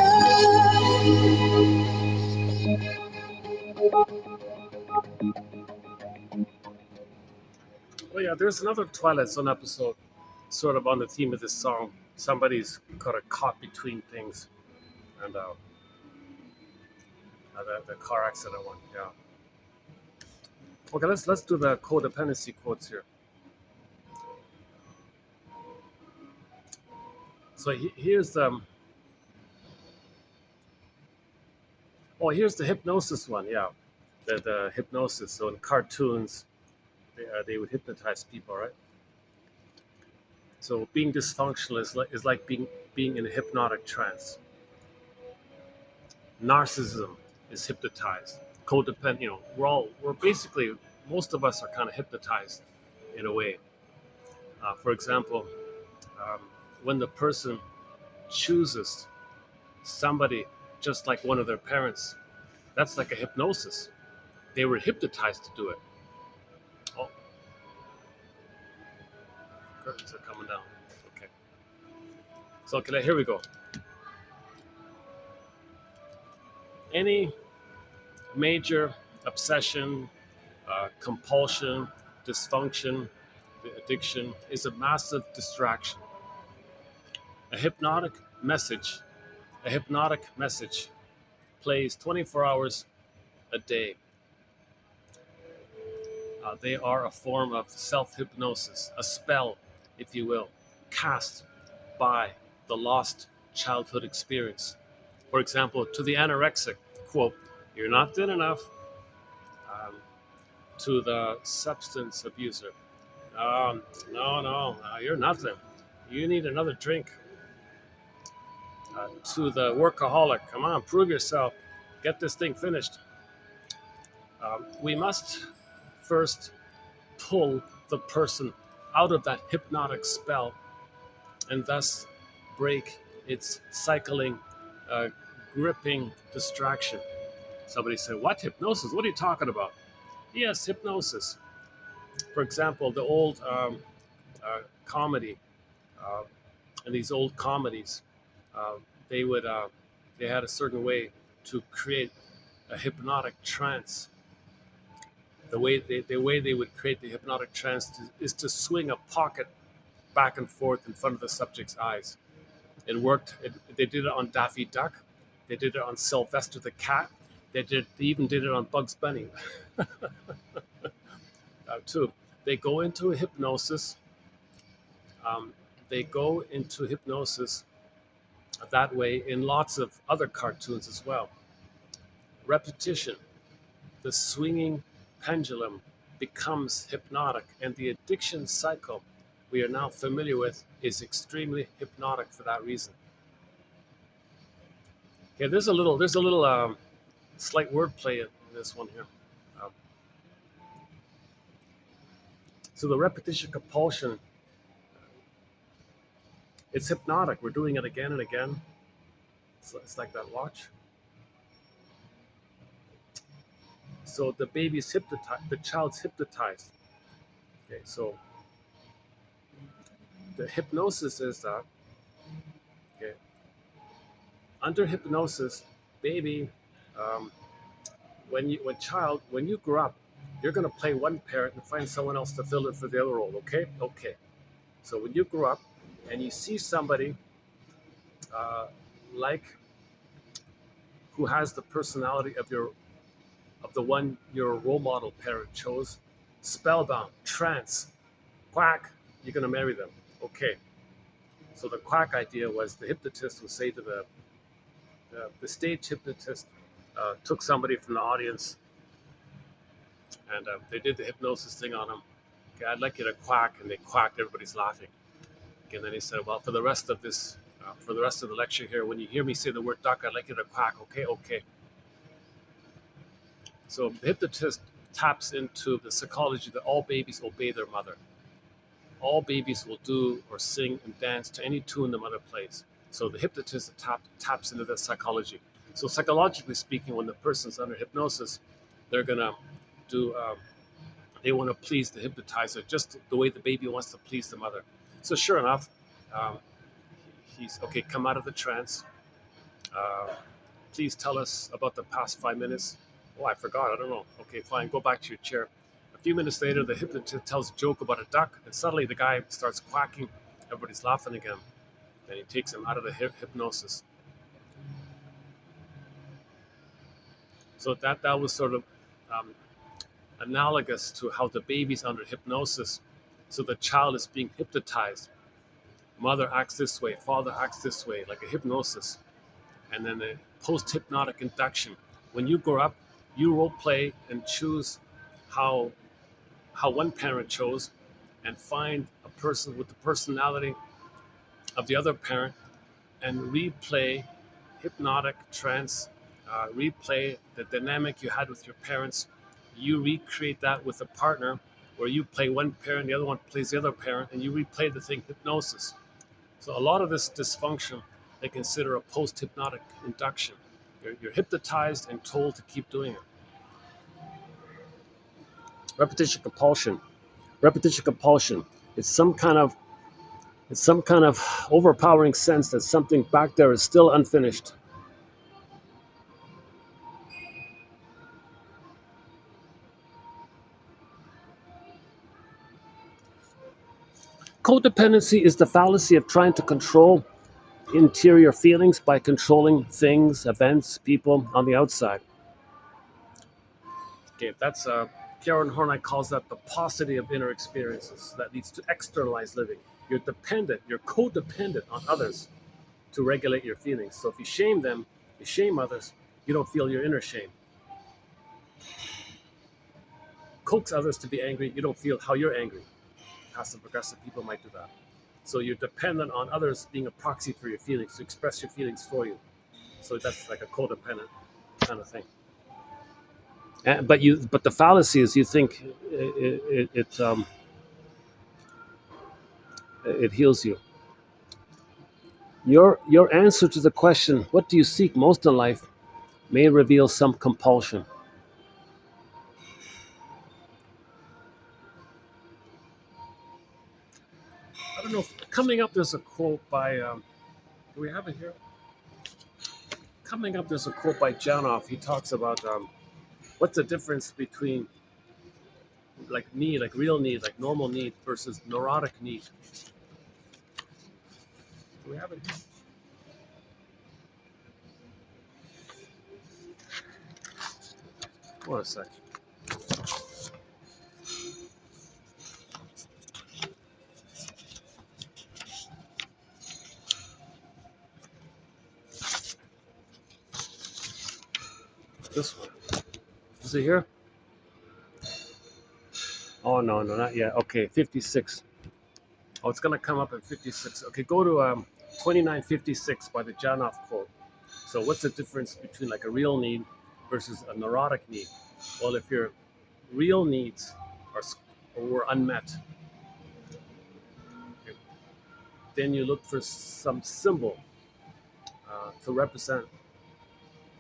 Oh yeah, there's another Twilight Zone episode, sort of on the theme of this song. Somebody's kind of caught between things, and the car accident one. Yeah. Okay, let's do the codependency quotes here. So here's here's the hypnosis one. Yeah, the hypnosis. So in cartoons, they would hypnotize people, right? So being dysfunctional is like being in a hypnotic trance. Narcissism is hypnotized. Codependent, we're basically, most of us are kind of hypnotized in a way. For example, um, when the person chooses somebody just like one of their parents, that's like a hypnosis. They were hypnotized to do it. Oh, curtains are coming down. Okay. So okay, here we go. Any major obsession, compulsion, dysfunction, addiction is a massive distraction. A hypnotic message, a hypnotic message plays 24 hours a day. They are a form of self hypnosis, a spell, if you will, cast by the lost childhood experience. For example, to the anorexic, quote, "You're not thin enough." Um, to the substance abuser, no, you're nothing. You need another drink. To the workaholic, come on, prove yourself. Get this thing finished. We must first pull the person out of that hypnotic spell and thus break its cycling, uh, gripping distraction. Somebody said, "What hypnosis? What are you talking about?" Yes, hypnosis. For example, the old comedy, uh, and these old comedies, uh, they would they had a certain way to create a hypnotic trance. The way they would create the hypnotic trance is to swing a pocket back and forth in front of the subject's eyes. It worked. They did it on Daffy Duck. They did it on Sylvester the cat. They even did it on Bugs Bunny too. They go into a hypnosis. Um, they go into hypnosis that way in lots of other cartoons as well. Repetition, the swinging pendulum becomes hypnotic, and the addiction cycle we are now familiar with is extremely hypnotic for that reason. Okay, there's a little slight wordplay in this one here. Um, so the repetition compulsion, it's hypnotic. We're doing it again and again. It's like that watch. So the baby's hypnotized, the child's hypnotized. Okay, so the hypnosis is that, okay, under hypnosis, baby, um, when you grow up, you're gonna play one parent and find someone else to fill in for the other role. Okay, okay. So when you grow up and you see somebody uh, like who has the personality of the one your role model parent chose, spellbound, trance, quack, you're gonna marry them. Okay. So the quack idea was the hypnotist would say to the stage hypnotist took somebody from the audience and they did the hypnosis thing on him. Okay, I'd like you to quack, and they quacked. Everybody's laughing. Okay, and then he said, "Well, for the rest of this, for the rest of the lecture here, when you hear me say the word duck, I'd like you to quack." Okay, okay. So the hypnotist taps into the psychology that all babies obey their mother. All babies will do or sing and dance to any tune the mother plays. So the hypnotist taps into that psychology. So psychologically speaking, when the person's under hypnosis, they're gonna do. They want to please the hypnotizer just the way the baby wants to please the mother. So sure enough, um, he's okay. Come out of the trance. Uh, Please tell us about the past 5 minutes. Oh, I forgot. I don't know. Okay, fine. Go back to your chair. A few minutes later, the hypnotist tells a joke about a duck, and suddenly the guy starts quacking. Everybody's laughing again. Then he takes him out of the hypnosis. So that was sort of um, analogous to how the baby's under hypnosis. So the child is being hypnotized Mother acts this way, father acts this way, like a hypnosis. And then the post-hypnotic induction. When you grow up, you role play and choose how one parent chose, and find a person with the personality of the other parent, and replay hypnotic trance, replay the dynamic you had with your parents. You recreate that with a partner where you play one parent, the other one plays the other parent, and you replay the thing hypnosis. So a lot of this dysfunction they consider a post-hypnotic induction. You're hypnotized and told to keep doing it. Repetition compulsion. Repetition compulsion. It's some kind of overpowering sense that something back there is still unfinished. Codependency is the fallacy of trying to control interior feelings by controlling things, events, people on the outside. Okay, that's Karen Horney calls that the paucity of inner experiences that leads to externalized living. You're codependent on others to regulate your feelings. So if you shame them, you shame others, you don't feel your inner shame. Coax others to be angry, you don't feel how you're angry. Passive aggressive people might do that. So you're dependent on others being a proxy for your feelings, to express your feelings for you. So that's like a codependent kind of thing. But the fallacy is you think it heals you. Your answer to the question, what do you seek most in life, may reveal some compulsion. I don't know. Coming up, there's a quote by, do we have it here? Coming up, there's a quote by Janoff. He talks about what's the difference between like need, like real need, like normal need versus neurotic need. Do we have it here? Hold on a sec. This one. Is it here? Oh, no, not yet. Okay, 56. Oh, it's going to come up at 56. Okay, go to 2956 by the Janoff quote. So what's the difference between like a real need versus a neurotic need? Well, if your real needs were unmet, okay, then you look for some symbol to represent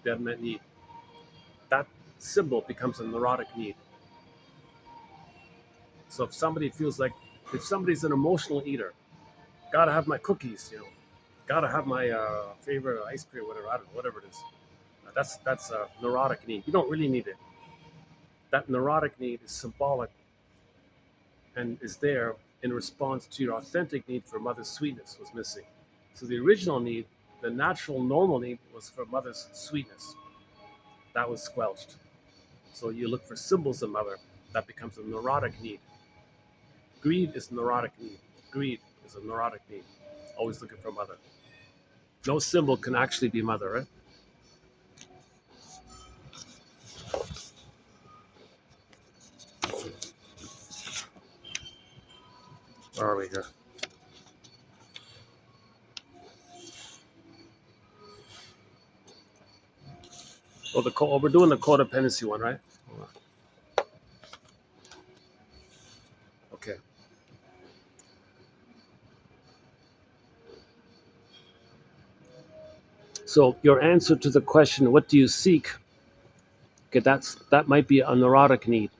the unmet need. That symbol becomes a neurotic need. So if somebody's an emotional eater, gotta have my cookies, gotta have my favorite ice cream, whatever, I don't know, whatever it is. That's a neurotic need. You don't really need it. That neurotic need is symbolic and is there in response to your authentic need for mother's sweetness was missing. So the original need, the natural normal need, was for mother's sweetness. That was squelched. So you look for symbols of mother. That becomes a neurotic need. Greed is a neurotic need. Greed is a neurotic need. Always looking for mother. No symbol can actually be mother, right? Where are we here? Well, we're doing the codependency one, right? Okay. So your answer to the question, what do you seek? Okay, that might be a neurotic need.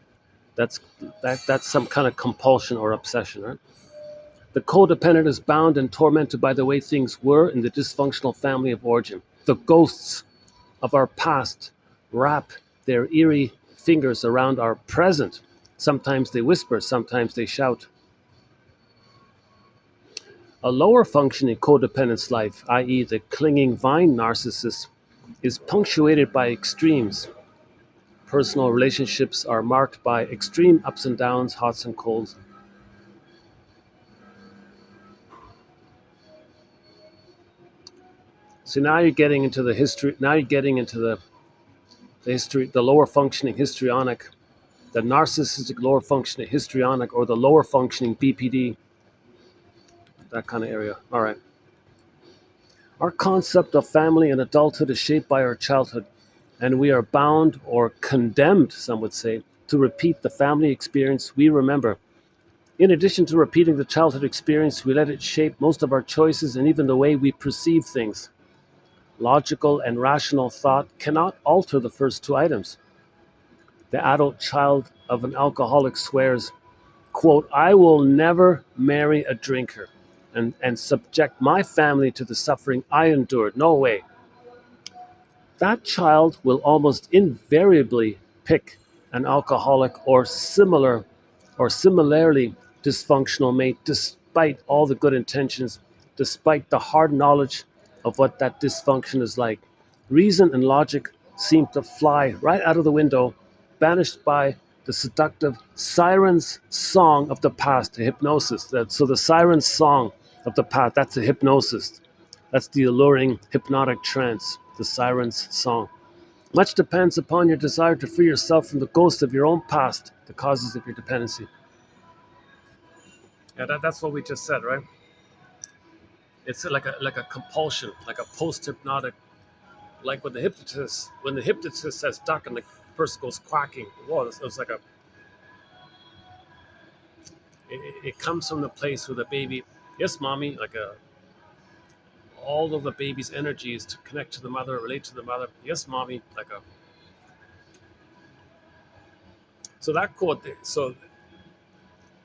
That's some kind of compulsion or obsession, right? The codependent is bound and tormented by the way things were in the dysfunctional family of origin. The ghosts of our past wrap their eerie fingers around our present. Sometimes they whisper, sometimes they shout. A lower functioning codependence life, i.e., the clinging vine narcissist, is punctuated by extremes. Personal relationships are marked by extreme ups and downs, hots and colds. So now you're getting into the history. Now you're getting into the history, the lower functioning histrionic, the narcissistic lower functioning histrionic, or the lower functioning BPD, that kind of area. All right. Our concept of family and adulthood is shaped by our childhood, and we are bound or condemned, some would say, to repeat the family experience we remember. In addition to repeating the childhood experience, we let it shape most of our choices and even the way we perceive things. Logical and rational thought cannot alter the first two items. The adult child of an alcoholic swears, quote, I will never marry a drinker and subject my family to the suffering I endured. No way. That child will almost invariably pick an alcoholic or similarly dysfunctional mate despite all the good intentions, despite the hard knowledge of what that dysfunction is like. Reason and logic seem to fly right out of the window, banished by the seductive siren's song of the past, a hypnosis. So the siren's song of the past, that's a hypnosis. That's the alluring hypnotic trance, the siren's song. Much depends upon your desire to free yourself from the ghosts of your own past, the causes of your dependency. Yeah, that's what we just said, right? It's like a compulsion, like a post-hypnotic, like when the hypnotist says duck and the person goes quacking. Whoa, it's like it comes from the place where the baby, yes, mommy, like all of the baby's energy is to connect to the mother, relate to the mother. Yes, mommy, like a. So that quote, so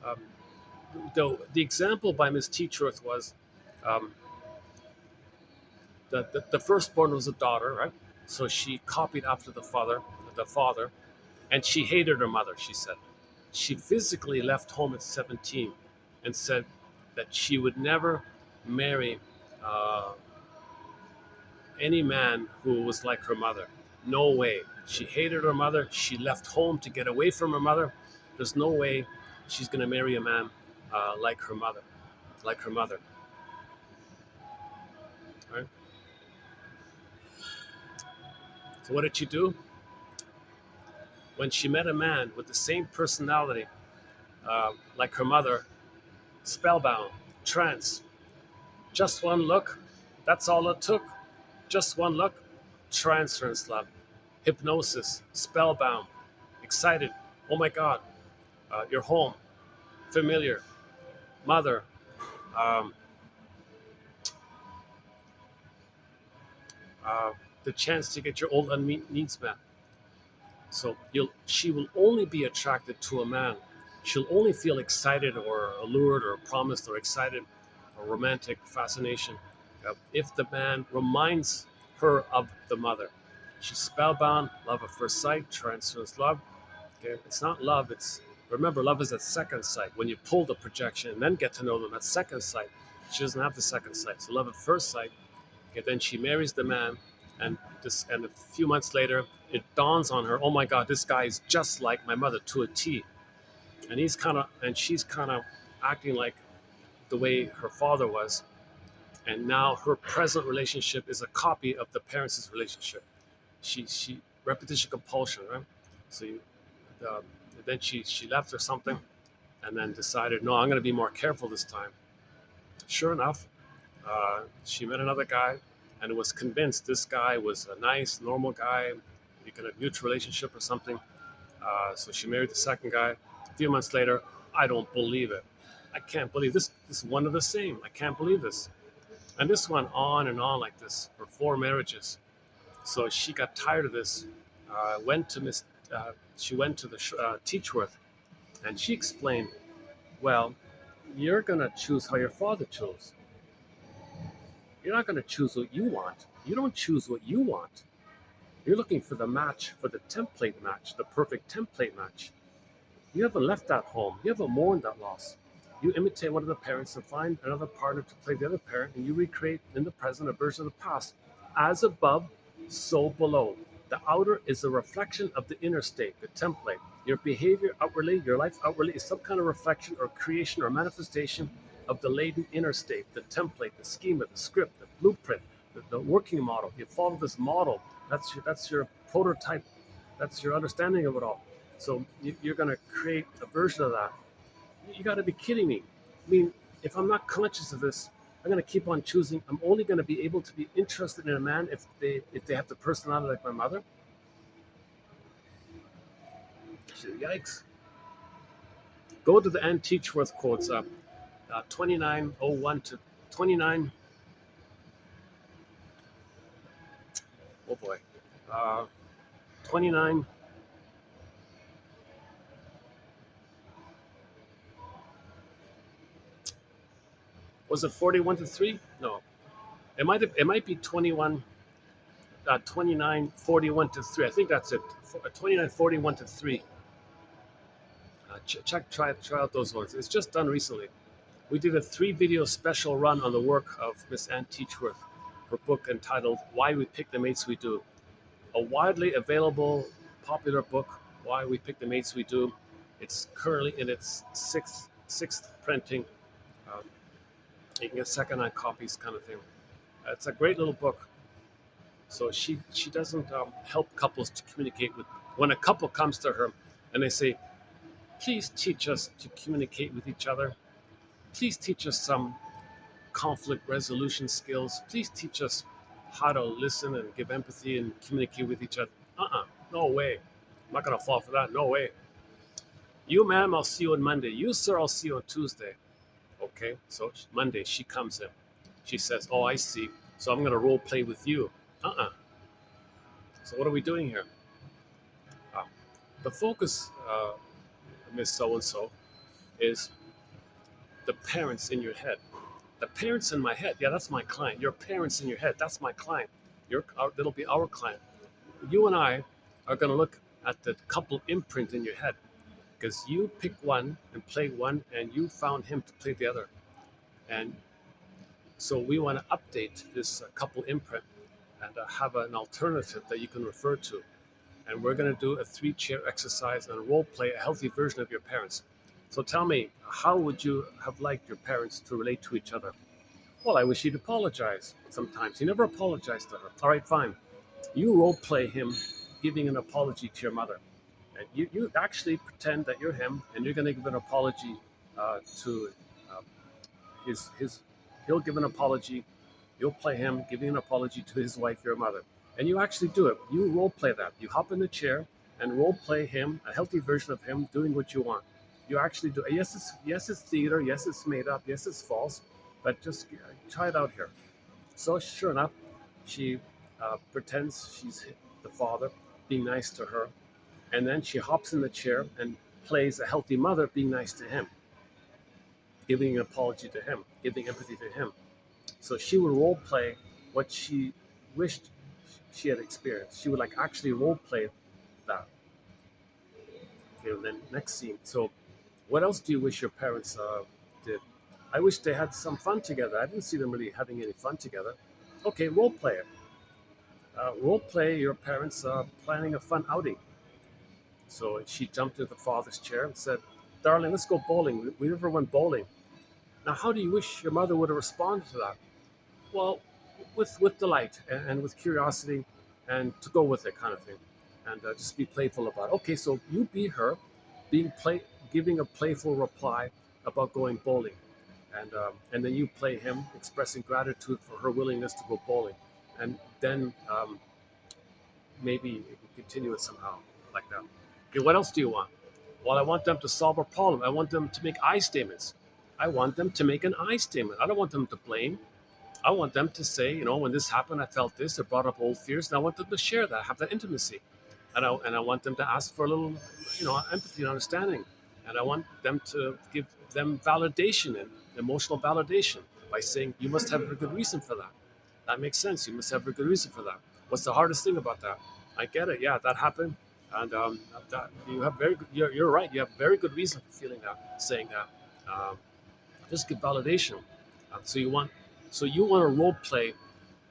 um, the example by Miss Teacherth was um, the firstborn was a daughter, right? So she copied after the father, and she hated her mother. She said she physically left home at 17, and said that she would never marry uh, any man who was like her mother. No way. She hated her mother. She left home to get away from her mother. There's no way she's going to marry a man like her mother, like her mother. Right? So what did she do? When she met a man with the same personality like her mother, spellbound, trance, just one look, that's all it took. Just one look, transference love, hypnosis, spellbound, excited. Oh my God, you're home, familiar, mother, um, uh, the chance to get your old unmet needs met. So she will only be attracted to a man. She'll only feel excited or allured or promised or excited or romantic fascination if the man reminds her of the mother. She's spellbound, love at first sight, transference love. Okay, it's not love. It's remember, love is at second sight. When you pull the projection and then get to know them at second sight, she doesn't have the second sight. So love at first sight. Okay, then she marries the man, and a few months later, it dawns on her, oh my God, this guy is just like my mother to a T, and she's kind of acting like the way her father was, and now her present relationship is a copy of the parents' relationship. She repetition compulsion, right? So uh, then she left or something, and then decided, no, I'm going to be more careful this time. Sure enough, she met another guy and was convinced this guy was a nice, normal guy. You can have a mutual relationship or something. So she married the second guy. A few months later, I don't believe it. I can't believe this. This is one of the same. I can't believe this. And this went on and on like this for 4 marriages. So she got tired of this. Went to Miss. She went to the Teachworth, and she explained, "Well, you're gonna choose how your father chose. You're not gonna choose what you want. You don't choose what you want. You're looking for the match, for the template match, the perfect template match. You haven't left that home. You haven't mourned that loss. You imitate one of the parents and find another partner to play the other parent, and you recreate in the present a version of the past. As above, so below. The outer is a reflection of the inner state, the template. Your behavior outwardly, your life outwardly is some kind of reflection or creation or manifestation of the latent inner state, the template, the schema, the script, the blueprint, the working model. You follow this model. That's your prototype. That's your understanding of it all. So you're going to create a version of that. You got to be kidding me. I mean, if I'm not conscious of this, I'm going to keep on choosing. I'm only going to be able to be interested in a man if they have the personality like my mother. Yikes. Go to the Anne Teachworth quotes, 2901 to 29. Oh boy. 29. Was it 41 to 3? No. It might be 21, 29, 41 to 3. I think that's it. 29, 41 to 3. Try out those ones. It's just done recently. We did a 3-video special run on the work of Miss Anne Teachworth, her book entitled Why We Pick the Mates We Do. A widely available, popular book, Why We Pick the Mates We Do. It's currently in its sixth printing. Um, you can get second-hand copies, kind of thing. It's a great little book. So she doesn't help couples to communicate with. When a couple comes to her and they say, "Please teach us to communicate with each other. Please teach us some conflict resolution skills. Please teach us how to listen and give empathy and communicate with each other." No way. I'm not gonna fall for that. No way. You, ma'am, I'll see you on Monday. You, sir, I'll see you on Tuesday. Okay. So Monday she comes in. She says, "Oh, I see. So I'm gonna role play with you." So what are we doing here? Uh, the focus, Miss So and So, is the parents in your head. The parents in my head, yeah, that's my client. Your parents in your head, that's my client. That'll be our client. You and I are going to look at the couple imprint in your head because you pick one and play one, and you found him to play the other. And so we want to update this couple imprint and have an alternative that you can refer to. And we're going to do a 3-chair exercise and role play a healthy version of your parents. So tell me, how would you have liked your parents to relate to each other? Well, I wish he'd apologize sometimes. He never apologized to her. All right, fine. You role play him giving an apology to your mother. And you actually pretend that you're him and you're going to give an apology to uh, his. He'll give an apology. You'll play him giving an apology to his wife, your mother. And you actually do it. You role play that. You hop in the chair and role play him, a healthy version of him doing what you want. You actually do. Yes, it's theater. Yes, it's made up. Yes, it's false. But just try it out here. So sure enough, she pretends she's the father, being nice to her, and then she hops in the chair and plays a healthy mother, being nice to him, giving an apology to him, giving empathy to him. So she would role play what she wished she had experienced. She would like actually role play that. Okay, and then next scene. So, what else do you wish your parents did? I wish they had some fun together. I didn't see them really having any fun together. Okay, role play it. Role play your parents planning a fun outing. So she jumped into the father's chair and said, "Darling, let's go bowling. We never went bowling." Now, how do you wish your mother would have responded to that? Well, with delight and with curiosity and to go with it, kind of thing, and just be playful about it. Okay, so you be her, giving a playful reply about going bowling, and then you play him expressing gratitude for her willingness to go bowling, and then maybe you can continue it somehow like that. Okay, what else do you want? Well, I want them to solve a problem. I want them to make I statements. I want them to make an I statement. I don't want them to blame. I want them to say, when this happened, I felt this. It brought up old fears, and I want them to share that, have that intimacy, and I want them to ask for a little, empathy and understanding, and I want them to give them validation and emotional validation by saying, "You must have a good reason for that. That makes sense. You must have a good reason for that. What's the hardest thing about that? I get it. Yeah, that happened, and that you have very good. You're right. You have very good reason for feeling that, saying that. Um, just give validation. So you want to role play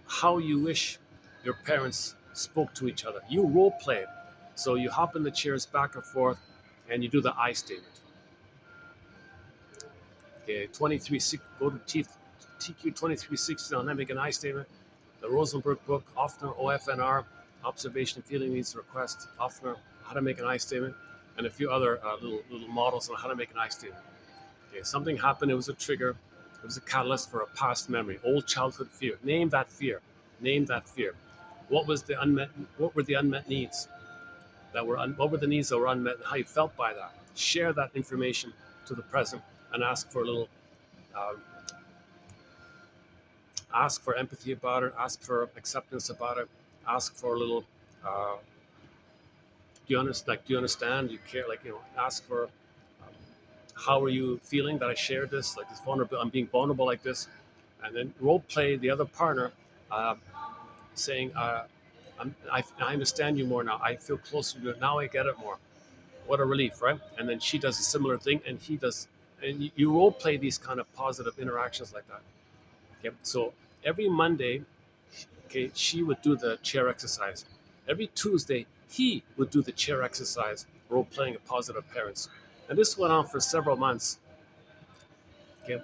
how you wish your parents spoke to each other. You role play it. So you hop in the chairs back and forth, and you do the I statement. Okay, 23. Go to TQ 2360 on that. Make an I statement. the Rosenberg book, Offner, OFNR, Observation, Feeling, Needs, Request, Offner, How to Make an I Statement, and a few other little models on how to make an I statement. Okay, something happened, it was a trigger, it was a catalyst for a past memory, old childhood fear. Name that fear. Name that fear. What were the unmet needs what were the needs that were unmet and how you felt by that? Share that information to the present and ask for a little uh, ask for empathy about it, ask for acceptance about it, ask for a little uh, do you understand? Do you care? Like, ask for how are you feeling that I shared this? Like this vulnerable, I'm being vulnerable like this, and then role play the other partner, uh, saying, I understand you more now. I feel closer to it now. I get it more. What a relief, right? And then she does a similar thing, and he does, and you role play these kind of positive interactions like that. Okay, so every Monday, okay, she would do the chair exercise. Every Tuesday, he would do the chair exercise, role playing a positive parents. And this went on for several months. Okay,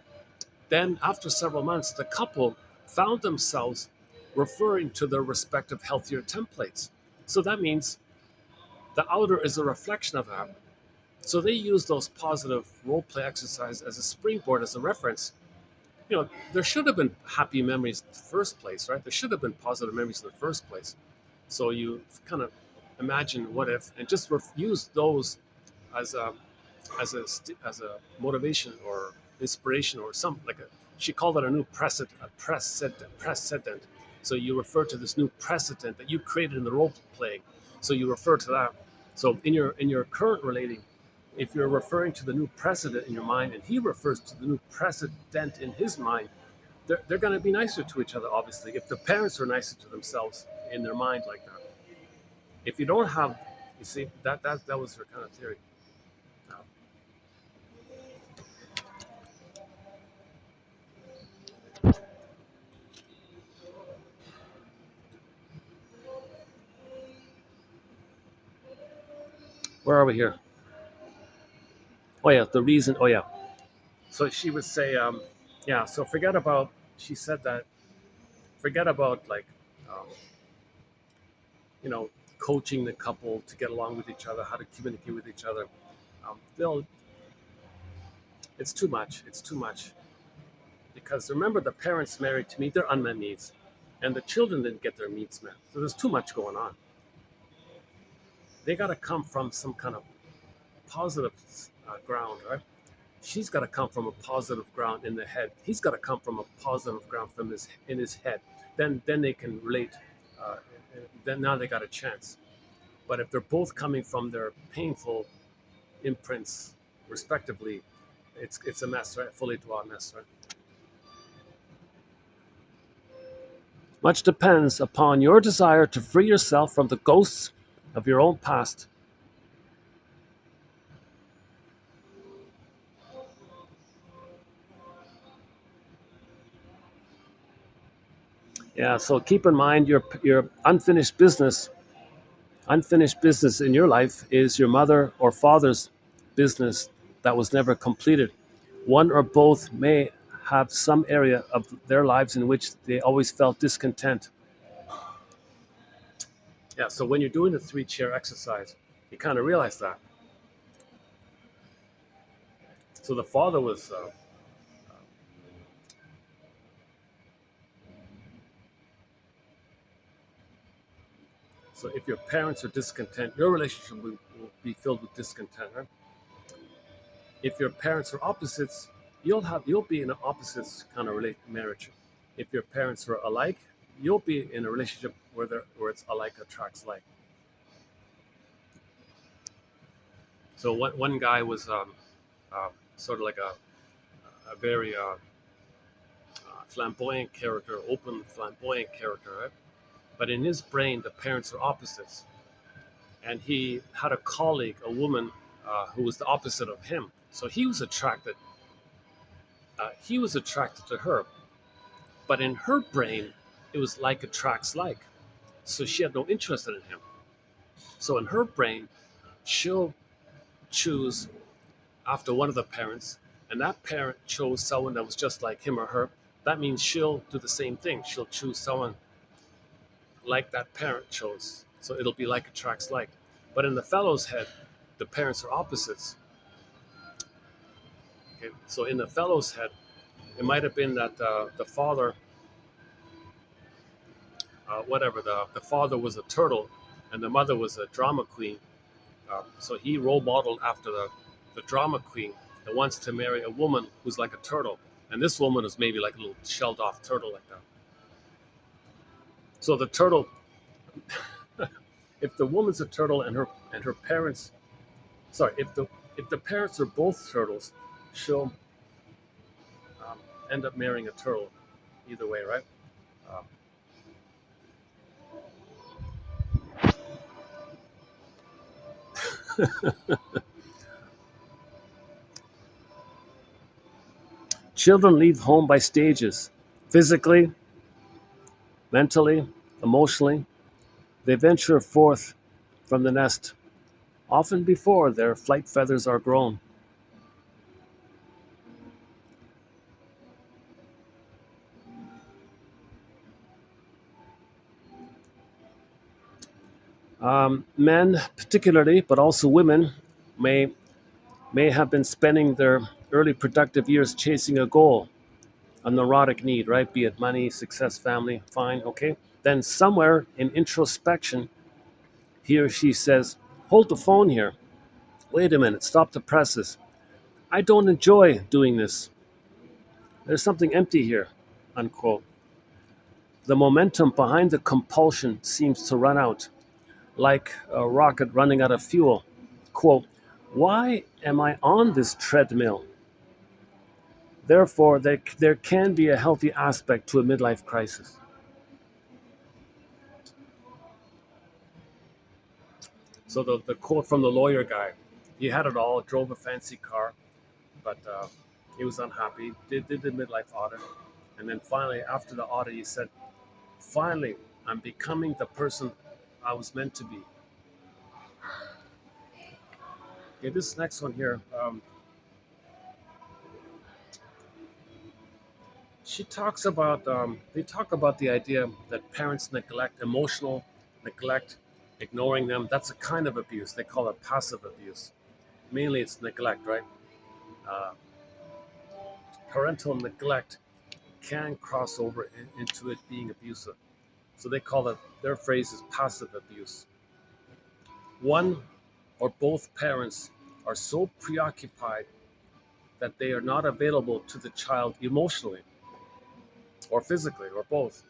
then, after several months, the couple found themselves referring to their respective healthier templates. So that means the outer is a reflection of that. So they use those positive role play exercises as a springboard, as a reference. There should have been happy memories in the first place, right? There should have been positive memories in the first place. So you kind of imagine what if, and just use those as a as a motivation or inspiration or some like a she called it a new precedent. So you refer to this new precedent that you created in the role playing. So you refer to that. So in your current relating, if you're referring to the new precedent in your mind and he refers to the new precedent in his mind, they're going to be nicer to each other, obviously, if the parents are nicer to themselves in their mind like that. If you don't have, you see, that was her kind of theory. Uh, where are we here? Oh yeah, the reason. Oh yeah. So she would say, yeah. So forget about. She said that. Forget about like, um, you know, coaching the couple to get along with each other, how to communicate with each other. They'll. It's too much. It's too much because remember the parents married to meet their unmet needs, and the children didn't get their needs met. So there's too much going on. They got to come from some kind of positive ground, right? She's got to come from a positive ground in the head. He's got to come from a positive ground from his head. Then they can relate. Uh, then now they got a chance. But if they're both coming from their painful imprints, respectively, it's a mess, right? Fully drawn mess, right? Much depends upon your desire to free yourself from the ghosts of your own past. Yeah. So keep in mind your unfinished business in your life is your mother or father's business that was never completed. One or both may have some area of their lives in which they always felt discontent. Yeah, so when you're doing the three chair exercise, you kind of realize that. So the father was, so if your parents are discontent, your relationship will be filled with discontent, right? If your parents are opposites, you'll be in an opposites kind of marriage. If your parents are alike, you'll be in a relationship where it's alike attracts like. So one guy was sort of like a very flamboyant character, open flamboyant character, right? But in his brain, the parents are opposites, and he had a colleague, a woman, who was the opposite of him. So he was attracted. He was attracted to her, but in her brain, it was like attracts like. So she had no interest in him. So in her brain, she'll choose after one of the parents, and that parent chose someone that was just like him or her. That means she'll do the same thing. She'll choose someone like that parent chose. So it'll be like attracts like. But in the fellow's head, the parents are opposites. Okay? So in the fellow's head, it might have been that the father, whatever, the father was a turtle and the mother was a drama queen. So he role modeled after the drama queen that wants to marry a woman who's like a turtle. And this woman is maybe like a little shelled off turtle like that. So the turtle, if the woman's a turtle and her parents, sorry, if the parents are both turtles, she'll um, end up marrying a turtle either way, right? Um, Children leave home by stages, physically, mentally, emotionally. They venture forth from the nest, often before their flight feathers are grown. Men, particularly, but also women, may may have been spending their early productive years chasing a goal, a neurotic need, right? Be it money, success, family, fine, okay. Then somewhere in introspection, he or she says, "Hold the phone here. Wait a minute. Stop the presses. I don't enjoy doing this. There's something empty here." Unquote. The momentum behind the compulsion seems to run out, like a rocket running out of fuel. Quote, "Why am I on this treadmill?" Therefore, there can be a healthy aspect to a midlife crisis. So the quote from the lawyer guy, he had it all, drove a fancy car, but he was unhappy, did the midlife audit. And then finally, after the audit, he said, "Finally, I'm becoming the person I was meant to be." Okay, this next one here, they talk about the idea that parents neglect, emotional neglect, ignoring them. That's a kind of abuse. They call it passive abuse. Mainly it's neglect, right? Uh, Parental neglect can cross over into it being abusive. So they call it, their phrase is passive abuse. One or both parents are so preoccupied that they are not available to the child emotionally or physically or both.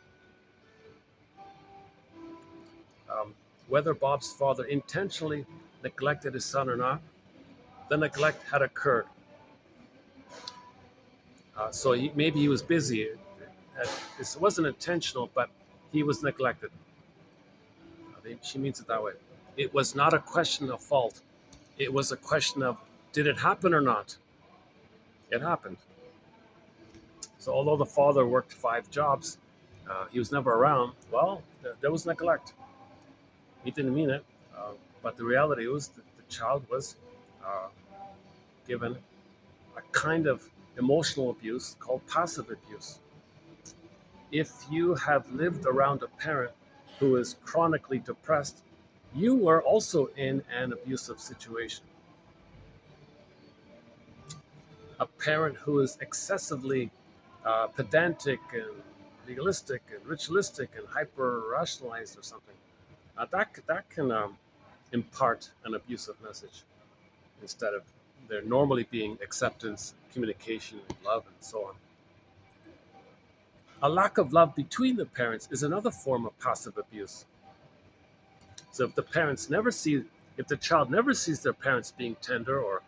Um, Whether Bob's father intentionally neglected his son or not, the neglect had occurred. So maybe he was busy. It wasn't intentional, but he was neglected. She means it that way. It was not a question of fault. It was a question of, did it happen or not? It happened. So although the father worked 5 jobs, he was never around. Well, there was neglect. He didn't mean it, but the reality was that the child was uh, given a kind of emotional abuse called passive abuse. If you have lived around a parent who is chronically depressed, you were also in an abusive situation. A parent who is excessively pedantic and legalistic and ritualistic and hyper rationalized or something, that can impart an abusive message instead of there normally being acceptance, communication, love, and so on. A lack of love between the parents is another form of passive abuse. So if the child never sees their parents being tender or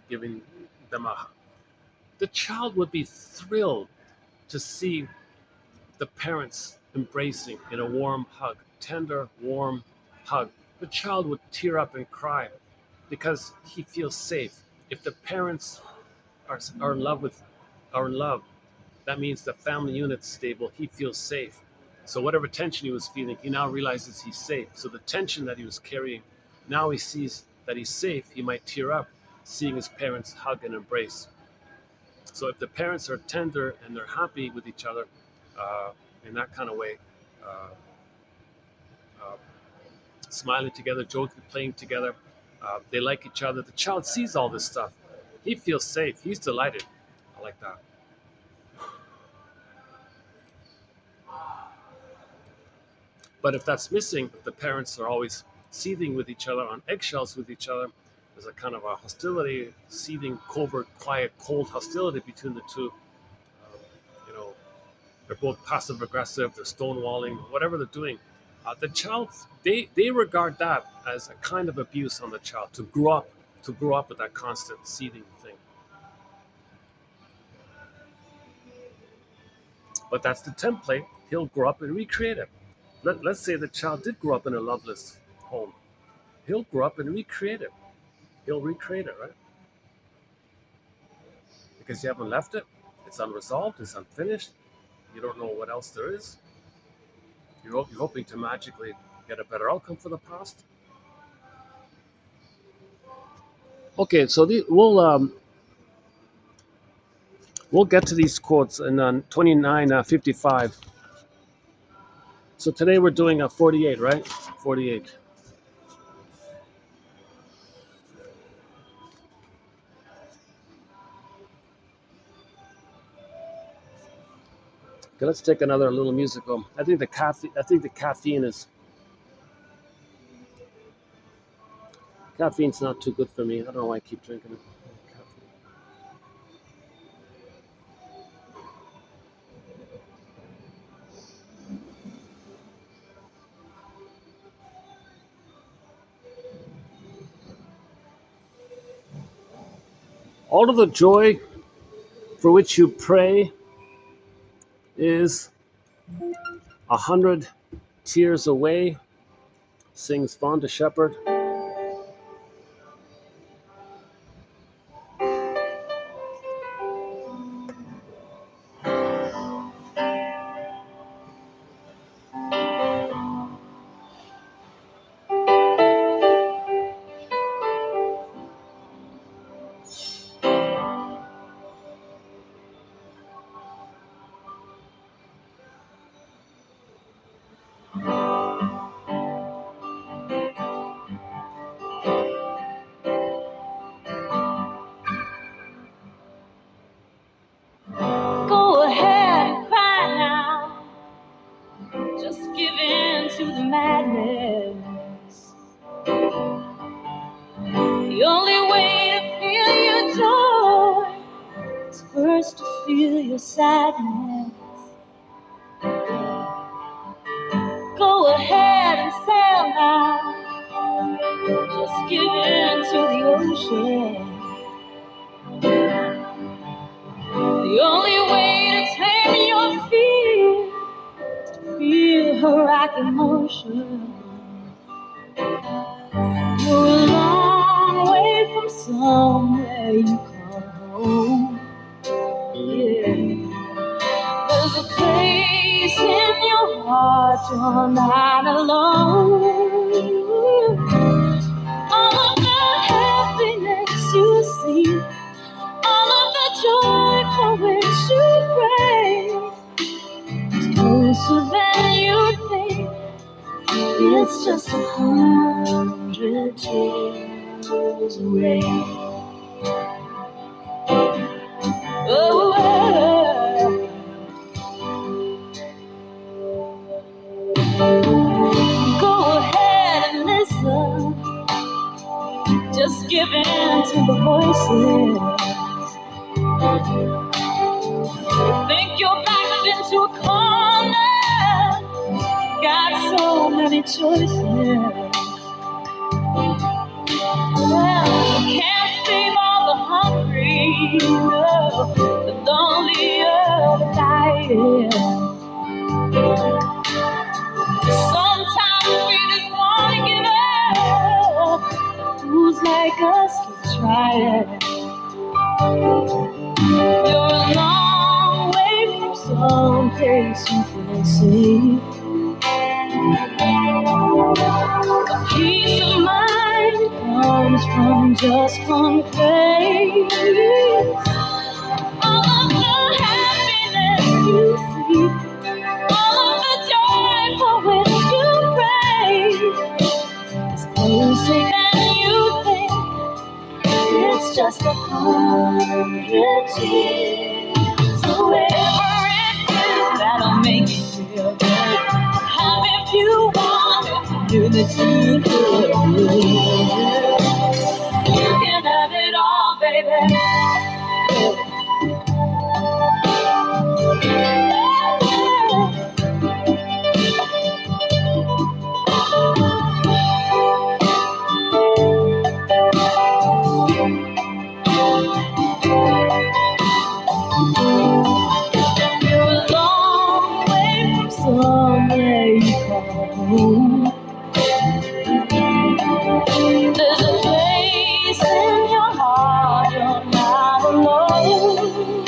giving them the child would be thrilled to see the parents embracing in a warm hug, tender, warm hug. The child would tear up and cry because he feels safe. If the parents are in love are in love, that means the family unit's stable. He feels safe. So whatever tension he was feeling, he now realizes he's safe. So the tension that he was carrying, now he sees that he's safe. He might tear up, seeing his parents hug and embrace. So if the parents are tender and they're happy with each other uh, in that kind of way, uh, smiling together, joking, playing together. They like each other. The child sees all this stuff. He feels safe. He's delighted. I like that. But if that's missing, if the parents are always seething with each other, on eggshells with each other, there's a kind of a hostility, seething, covert, quiet, cold hostility between the two. You know, they're both passive aggressive, they're stonewalling, whatever they're doing. The child, they regard that as a kind of abuse on the child to grow up with that constant seething thing. But that's the template. He'll grow up and recreate it. Let's say the child did grow up in a loveless home. He'll grow up and recreate it. He'll recreate it, right? Because you haven't left it. It's unresolved. It's unfinished. You don't know what else there is. You're hoping to magically get a better outcome for the past. Okay, so we'll get to these quotes in 29:55. So today we're doing a 48, right? 48. Okay, let's take another little musical. I think the caffeine's not too good for me. I don't know why I keep drinking it. All of the joy for which you pray is 100 tears away, sings Fonda Shepherd. Go ahead and cry now. Just give in to the madness. The only way to feel your joy is first to feel your sadness. Go ahead and sail now. Just give in to the ocean. The only way to tame your fear is to feel her rocking motion. You're a long way from somewhere you call home. Yeah. There's a place in your heart you're not alone. All of the happiness you see, all of the joy for which you pray, is closer than you think. It's just 100 tears away. Oh, go ahead and listen. Just give in to the voices. Think you're backed into a corner. Got so many choices. Well, you can't save all the hungry, no, the lonely or the dying. Sometimes we just want to give up. Fools like us keep trying. You're a long way from some place you feel safe. Peace of mind comes from just one place. All of the happiness you see, all of the joy for which you pray, closer than you think. It's just 100 tears. So whatever it is that'll make you feel good, have if you wanted to do that you could. You can have it all, baby. You're a long way from somewhere you call home. There's a place in your heart, you're not alone.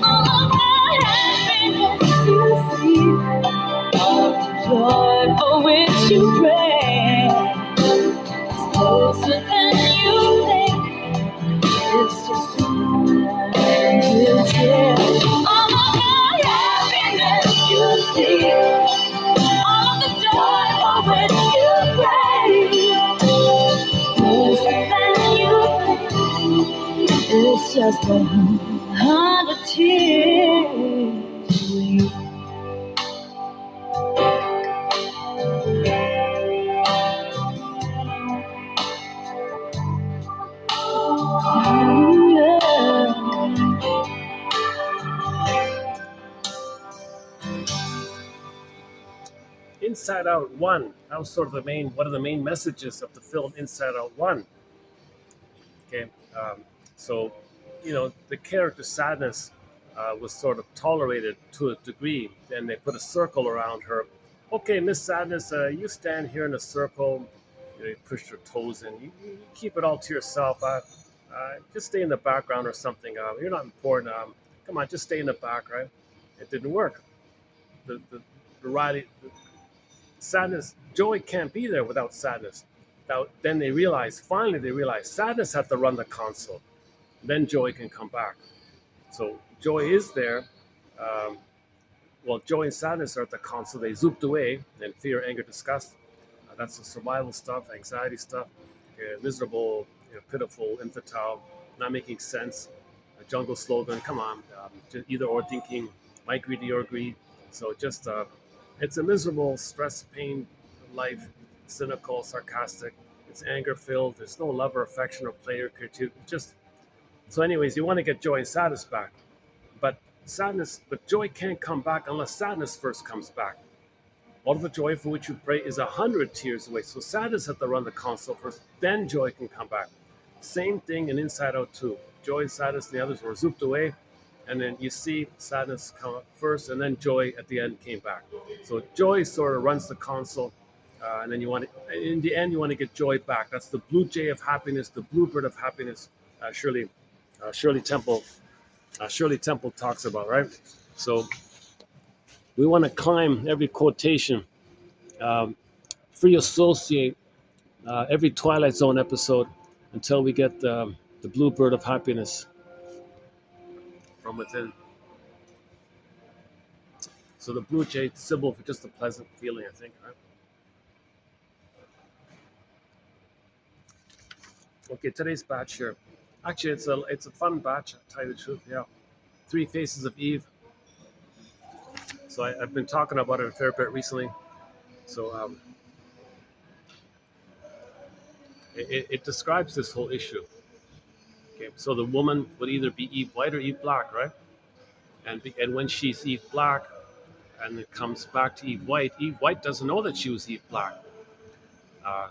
All of the happiness you see, all the joy for which you pray, it's closer than you think. It's just a good tale. All of the happiness you see, all of the joy for which you pray, closer than you think. It's just 100 tears away. Ooh, yeah. Inside Out 1. That was sort of one of the main messages of the film Inside Out 1. Okay, so the character Sadness was sort of tolerated to a degree, and they put a circle around her. Okay, Miss Sadness, you stand here in a circle. You push your toes in. You keep it all to yourself. Just stay in the background or something. You're not important. Come on, just stay in the back, right? It didn't work. The Riley Sadness, Joey can't be there without Sadness. Now, then finally they realized Sadness had to run the console. Then Joey can come back. So Joey is there. Um, Joey and Sadness are at the console. They zooped away, and fear, anger, disgust. That's the survival stuff, anxiety stuff, miserable, pitiful, infantile, not making sense. A jungle slogan, come on, just either or thinking, my greed, your greed. So just, it's a miserable, stress, pain life, cynical, sarcastic. It's anger filled. There's no love or affection or play or creativity. Just so, anyways, you want to get joy and sadness back, but joy can't come back unless sadness first comes back. All of the joy for which you pray is 100 tears away. So sadness has to run the console first, then joy can come back. Same thing in Inside Out 2. Joy and sadness and the others were zooped away, and then you see sadness come up first, and then joy at the end came back. So joy sort of runs the console, and then in the end, you want to get joy back. That's the blue jay of happiness, the bluebird of happiness. Shirley Temple talks about, right? So we want to climb every quotation, um, free associate every Twilight Zone episode until we get the bluebird of happiness from within. So the blue jay symbol for just a pleasant feeling, I think, right? Okay, today's batch here. Actually, it's a fun batch. To tell you the truth, yeah. 3 Faces of Eve. So I've been talking about it a fair bit recently. So it describes this whole issue. Okay, so the woman would either be Eve White or Eve Black, right? And when she's Eve Black, and it comes back to Eve White doesn't know that she was Eve Black.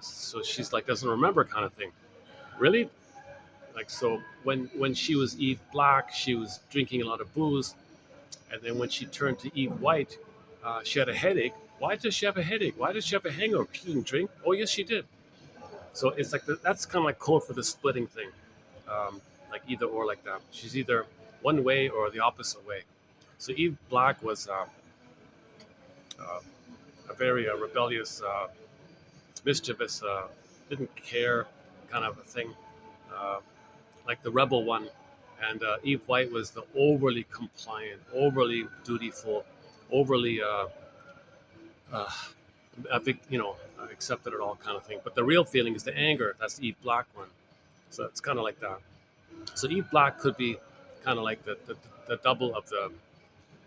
So she's like doesn't remember, kind of thing. Really? Like, so when she was Eve Black, she was drinking a lot of booze, and then when she turned to Eve White, she had a headache. Why does she have a headache? Why does she have a hangover? She didn't drink. Oh yes, she did. So it's like that's kind of like code for the splitting thing, like either or, like that. She's either one way or the opposite way. So Eve Black was a very rebellious, mischievous, didn't care kind of a thing, uh, like the rebel one. And Eve White was the overly compliant, overly dutiful, overly uh, accepted it all kind of thing. But the real feeling is the anger. That's the Eve Black one. So it's kind of like that. So Eve Black could be kind of like the double of the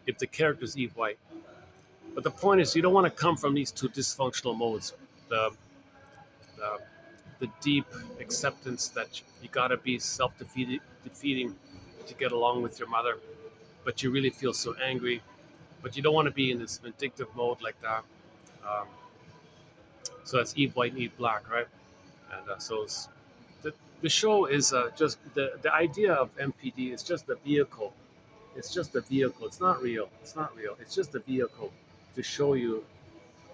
if the character is Eve White. But the point is, you don't want to come from these two dysfunctional modes. The the, the deep acceptance that you gotta be self-defeating to get along with your mother, but you really feel so angry. But you don't want to be in this vindictive mode like that. Um, so that's Eve White and Eve Black, right? And the, the show is just the idea of MPD is just a vehicle. It's just a vehicle. It's not real. It's not real. It's just a vehicle to show you,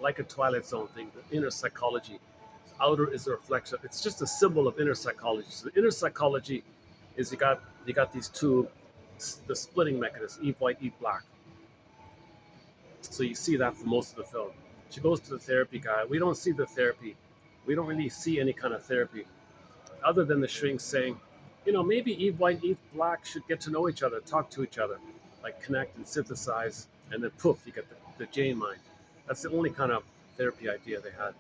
like a Twilight Zone thing, the inner psychology. Outer is a reflection. It's just a symbol of inner psychology. So the inner psychology is you got these two, the splitting mechanism, Eve White, Eve Black. So you see that for most of the film. She goes to the therapy guy. We don't see the therapy. We don't really see any kind of therapy other than the shrink saying, maybe Eve White and Eve Black should get to know each other, talk to each other, like connect and synthesize, and then poof, you get the Jane mind. That's the only kind of therapy idea they had.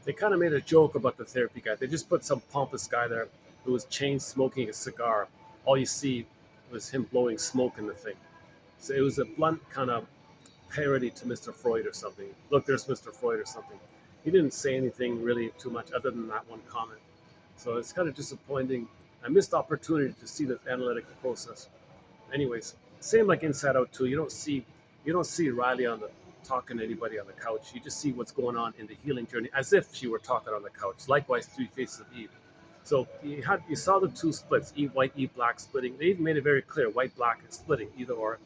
They kind of made a joke about the therapy guy. They just put some pompous guy there who was chain smoking a cigar. All you see was him blowing smoke in the thing. So it was a blunt kind of parody to Mr. Freud or something. Look, there's Mr. Freud or something. He didn't say anything really too much other than that one comment. So it's kind of disappointing. I missed the opportunity to see the analytical process. Anyways, same like Inside Out 2. You don't see Riley talking to anybody on the couch. You just see what's going on in the healing journey as if she were talking on the couch. Likewise, Three Faces of Eve. So you saw the two splits, Eve White, Eve Black splitting. They even made it very clear, white, black, and splitting, either or.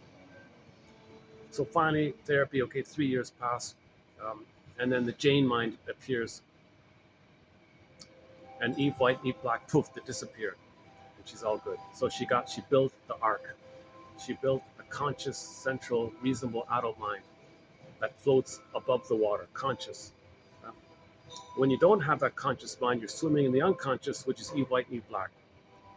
So finally, therapy, okay, 3 years pass. And then the Jane mind appears. And Eve White, Eve Black, poof, they disappeared. And she's all good. So she built the arc. She built a conscious, central, reasonable adult mind that floats above the water, conscious. When you don't have that conscious mind, you're swimming in the unconscious, which is Eve White, Eve Black.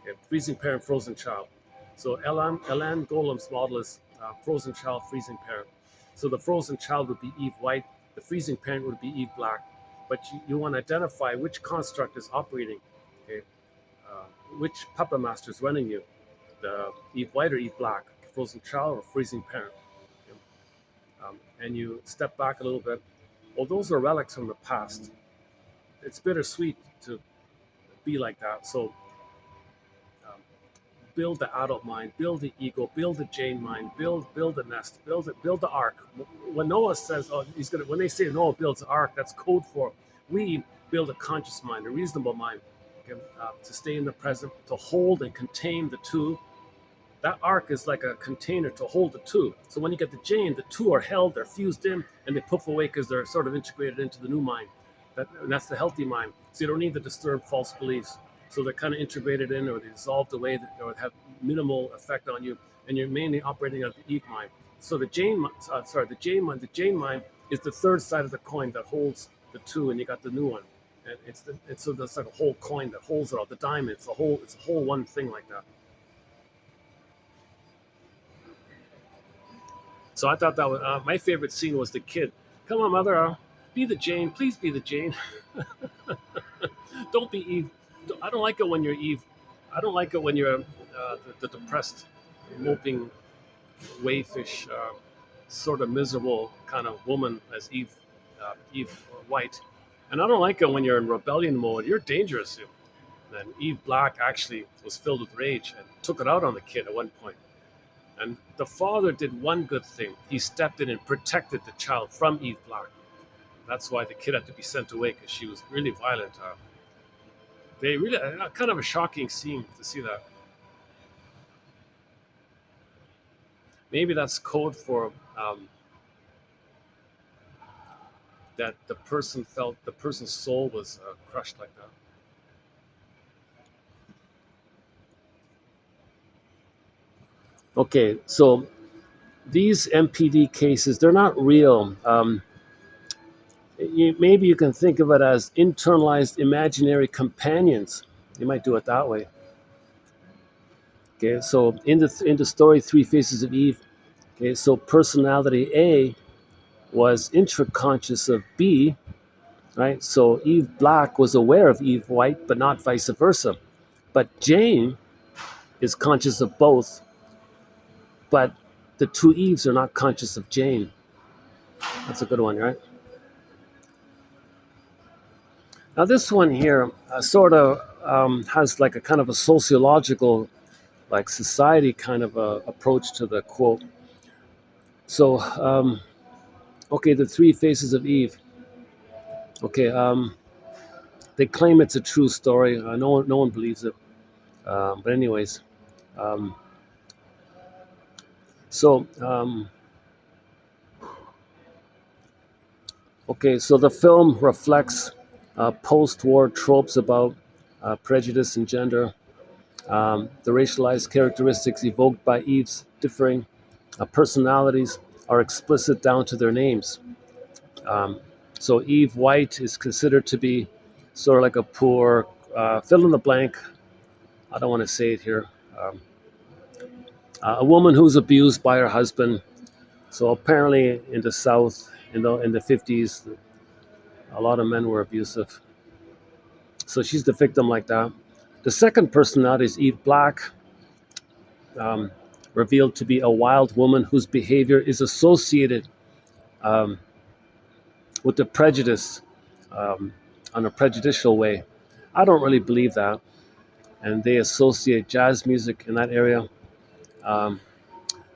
Okay? Freezing parent, frozen child. So Elan Golem's model is frozen child, freezing parent. So the frozen child would be Eve White, the freezing parent would be Eve Black. But you want to identify which construct is operating, okay? Which puppet master is running you, the Eve White or Eve Black, frozen child or freezing parent. Okay? And you step back a little bit. Well, those are relics from the past. It's bittersweet to be like that. So build the adult mind, build the ego, build the Jane mind, build the nest, build the ark. When Noah says, when they say Noah builds the ark, that's code for we build a conscious mind, a reasonable mind, okay, to stay in the present, to hold and contain the two. That ark is like a container to hold the two. So when you get the Jane, the two are held, they're fused in, and they poof away because they're sort of integrated into the new mind. That's the healthy mind. So you don't need the disturbed false beliefs. So they're kind of integrated in, or they dissolved away, or have minimal effect on you, and you're mainly operating on the Eve mind. So the Jane mind is the third side of the coin that holds the two, and you got the new one, and so that's like a whole coin that holds it all. The diamond, it's a whole one thing like that. So I thought that was my favorite scene was the kid. Come on, mother, be the Jane, please be the Jane. Don't be Eve. I don't like it when you're Eve. I don't like it when you're the depressed, moping, wayfish, sort of miserable kind of woman as Eve White. And I don't like it when you're in rebellion mode. You're dangerous. And Eve Black actually was filled with rage and took it out on the kid at one point. And the father did one good thing. He stepped in and protected the child from Eve Black. That's why the kid had to be sent away, because she was really violent. They really kind of a shocking scene to see that. Maybe that's code for that the person felt the person's soul was crushed like that. Okay, so these MPD cases, they're not real. Maybe you can think of it as internalized imaginary companions. You might do it that way. Okay, so in the story Three Faces of Eve, okay, so personality A was intraconscious of B, right? So Eve Black was aware of Eve White, but not vice versa. But Jane is conscious of both, but the two Eves are not conscious of Jane. That's a good one, right? Now this one here sort of has like a kind of a sociological, like society kind of a approach to the quote. So, okay, the three faces of Eve. Okay, they claim it's a true story. No one believes it. But anyways, um, so okay, so the film reflects post-war tropes about prejudice and gender, the racialized characteristics evoked by Eve's differing personalities are explicit down to their names. Um, so Eve White is considered to be sort of like a poor, fill in the blank. I don't want to say it here. Um, a woman who's abused by her husband. So apparently in the South, in the 50s, a lot of men were abusive. So she's the victim like that. The second personality is Eve Black, um, revealed to be a wild woman whose behavior is associated um, with the prejudice on a prejudicial way. I don't really believe that. And they associate jazz music in that area. Um,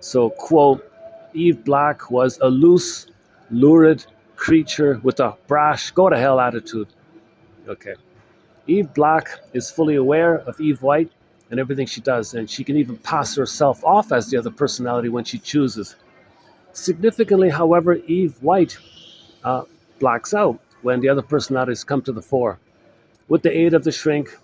so, quote, Eve Black was a loose, lurid creature with a brash, go to hell attitude. Okay. Eve Black is fully aware of Eve White and everything she does, and she can even pass herself off as the other personality when she chooses. Significantly, however, Eve White uh, blacks out when the other personalities come to the fore. With the aid of the shrink,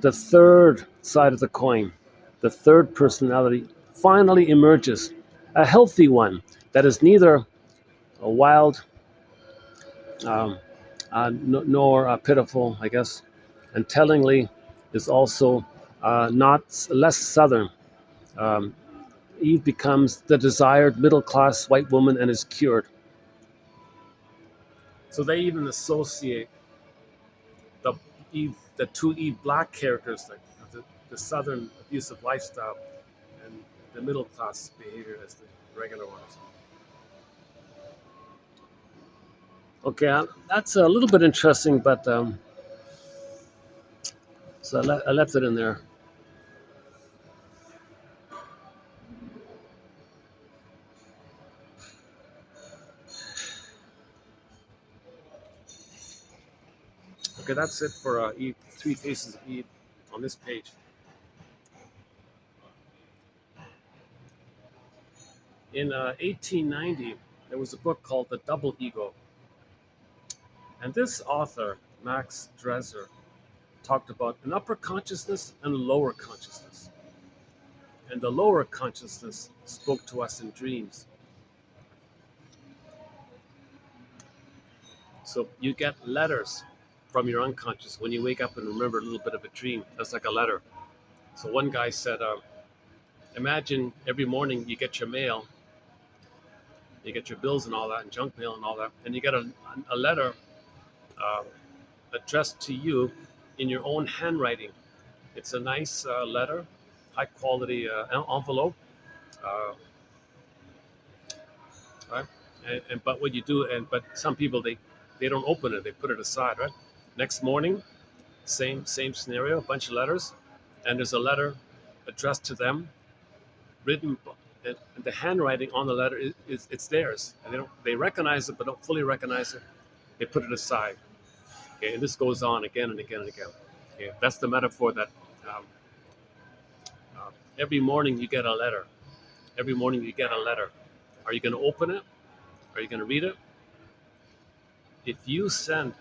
the third side of the coin, the third personality finally emerges, a healthy one that is neither a wild nor pitiful, I guess, and tellingly is also not less southern. Um, Eve becomes the desired middle class white woman and is cured. So they even associate the the two Eve Black characters, like the southern abusive lifestyle, and the middle class behavior as the regular ones. Okay, that's a little bit interesting, but so I left it in there. Okay, that's it for Eve, Three Faces of Eve on this page. In 1890, there was a book called The Double Ego. And this author, Max Dreser, talked about an upper consciousness and a lower consciousness. And the lower consciousness spoke to us in dreams. So you get letters from your unconscious when you wake up and remember a little bit of a dream. That's like a letter. So one guy said, imagine every morning you get your mail, you get your bills and all that, and junk mail and all that, and you get a letter uh, addressed to you in your own handwriting. It's a nice letter, high quality envelope, uh, right? And but what you do, but some people they don't open it, they put it aside, right? Next morning, same scenario, a bunch of letters, and there's a letter addressed to them, written, and the handwriting on the letter is it's theirs, and they recognize it, but don't fully recognize it. They put it aside. Okay, and this goes on again and again and again. Okay, that's the metaphor that um, every morning you get a letter. Every morning you get a letter. Are you going to open it? Are you going to read it? If you send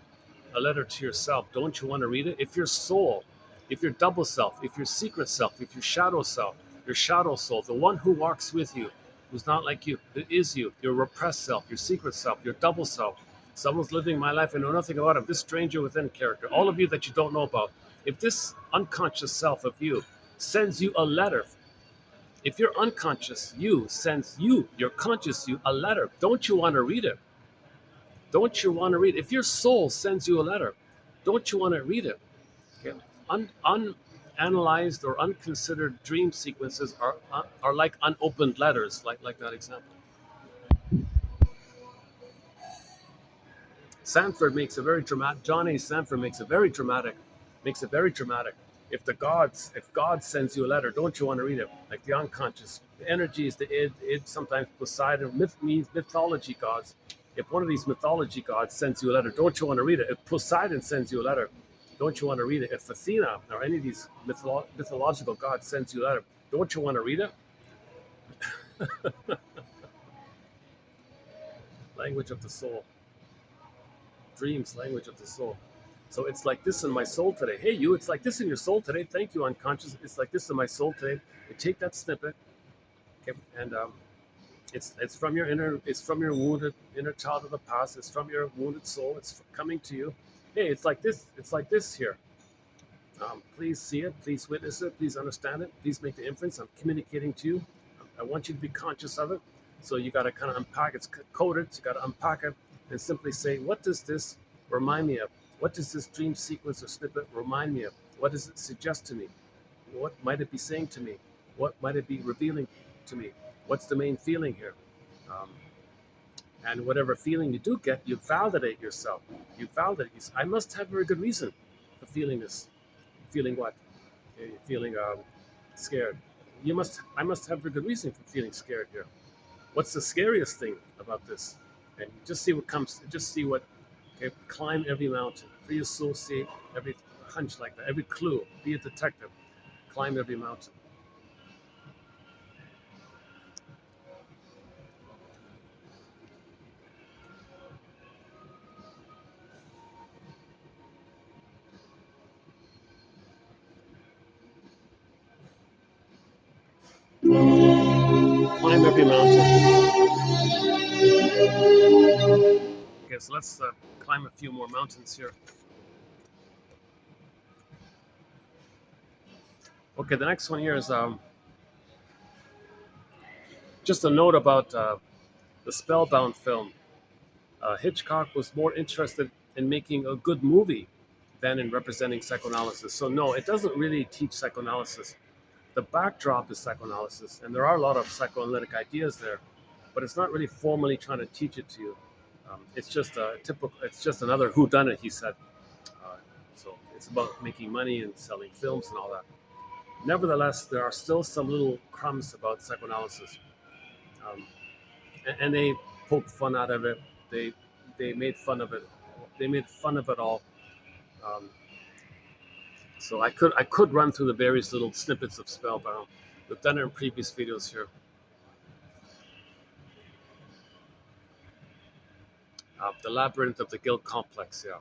a letter to yourself, don't you want to read it? If your soul, if your double self, if your secret self, if your shadow self, your shadow soul, the one who walks with you, who's not like you, who is you, your repressed self, your secret self, your double self, someone's living my life, I know nothing about him, this stranger within character, all of you that you don't know about, if this unconscious self of you sends you a letter, if your unconscious you sends you, your conscious you, a letter, don't you want to read it? Don't you want to read it? If your soul sends you a letter, don't you want to read it? Okay. Unanalyzed or unconsidered dream sequences are like unopened letters, like that example. Sanford makes a very dramatic. John A. Sanford makes it very dramatic. If God sends you a letter, don't you want to read it? Like the unconscious, the energy is the id, sometimes Poseidon. Myth means mythology gods. If one of these mythology gods sends you a letter, don't you want to read it? If Poseidon sends you a letter, don't you want to read it? If Athena or any of these mythological gods sends you a letter, don't you want to read it? Language of the soul. Dreams, language of the soul. So it's like this in my soul today. Hey, you, it's like this in your soul today. Thank you, unconscious. It's like this in my soul today. You take that snippet, okay, and it's from your wounded inner child of the past. It's from your wounded soul. It's coming to you. Hey, it's like this. It's like this here. Please see it. Please witness it. Please understand it. Please make the inference. I'm communicating to you. I want you to be conscious of it. So you got to kind of unpack. It's coded. So you got to unpack it and simply say, what does this remind me of? What does this dream sequence or snippet remind me of? What does it suggest to me? What might it be saying to me? What might it be revealing to me? What's the main feeling here? Um, and whatever feeling you do get, you validate yourself. You validate. I must have a very good reason for feeling this. Feeling what? Okay, feeling scared. I must have a good reason for feeling scared here. What's the scariest thing about this? And just see what comes. Just see what. Okay, climb every mountain. Free associate every hunch like that. Every clue. Be a detective. Climb every mountain. Climb every mountain. Okay, so let's climb a few more mountains here. Okay, the next one here is just a note about the Spellbound film. Hitchcock was more interested in making a good movie than in representing psychoanalysis. So no, it doesn't really teach psychoanalysis. The backdrop is psychoanalysis, and there are a lot of psychoanalytic ideas there, but it's not really formally trying to teach it to you. It's just a typical. It's just another whodunit, he said. Uh, so it's about making money and selling films and all that. Nevertheless, there are still some little crumbs about psychoanalysis, um, and they poked fun out of it. They they made fun of it. They made fun of it all. Um, so I could run through the various little snippets of Spellbound. We've done it in previous videos here. The labyrinth of the guilt complex. Yeah.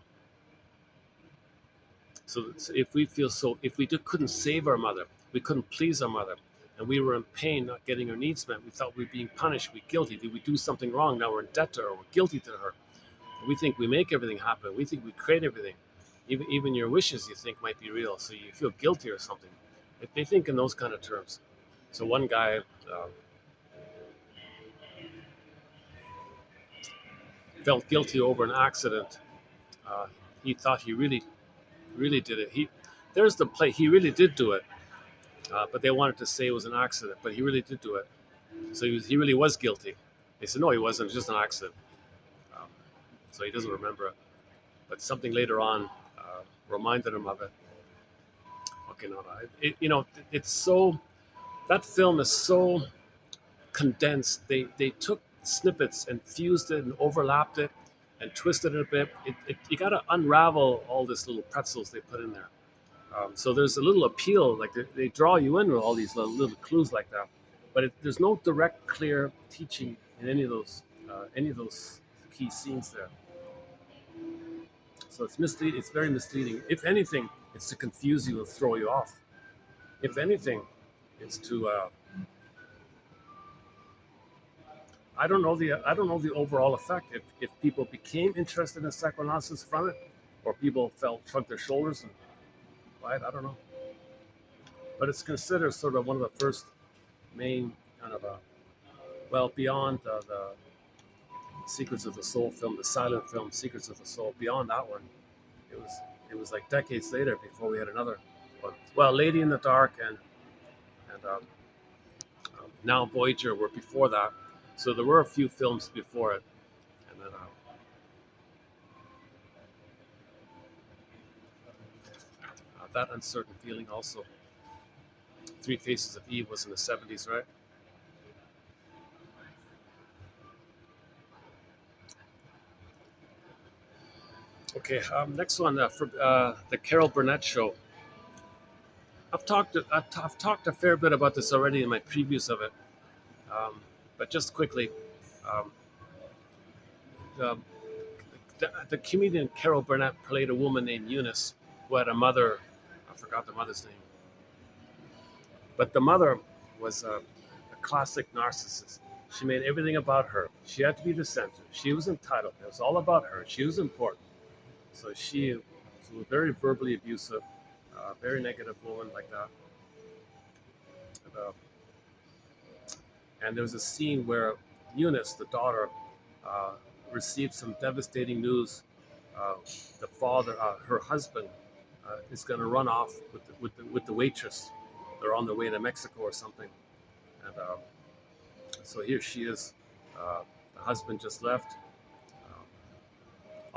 So if we couldn't save our mother, we couldn't please our mother, and we were in pain, not getting our needs met, we thought we were being punished, we guilty. Did we do something wrong? Now we're in debt to her, we're guilty to her. We think we make everything happen. We think we create everything. Even your wishes you think might be real, so you feel guilty or something. They think in those kind of terms. So one guy felt guilty over an accident. Uh, he thought he really did it. There's the play. He really did do it, but they wanted to say it was an accident, but he really did do it. So he really was guilty. They said no, he wasn't. It was just an accident. Um, so he doesn't remember it. But something later on reminded him of it. Okay, no. It's so, that film is so condensed. They took snippets and fused it and overlapped it and twisted it a bit. You got to unravel all this little pretzels they put in there. So there's a little appeal, like they draw you in with all these little clues like that. But there's no direct, clear teaching in any of those key scenes there. So it's misleading. It's very misleading. If anything, it's to confuse you and throw you off. If anything, it's to I don't know the overall effect. If people became interested in psychoanalysis from it, or people shrugged their shoulders and right, I don't know. But it's considered sort of one of the first main kind of well beyond Secrets of the Soul film, the silent film Secrets of the Soul. Beyond that one, it was like decades later before we had another one. Well, Lady in the Dark and Now Voyager were before that, so there were a few films before it, and then That Uncertain Feeling also. Three Faces of Eve was in the 70s, right? Okay, next one for the Carol Burnett Show. I've talked a fair bit about this already in my previews of it, but just quickly, um, the, the comedian Carol Burnett played a woman named Eunice who had a mother. I forgot the mother's name, but the mother was a classic narcissist. She made everything about her. She had to be the center. She was entitled. It was all about her. She was important. So she was very verbally abusive, very negative woman like that. And there was a scene where Eunice, the daughter, uh, received some devastating news. The father, her husband, is going to run off with the waitress. They're on their way to Mexico or something. And so here she is. The husband just left.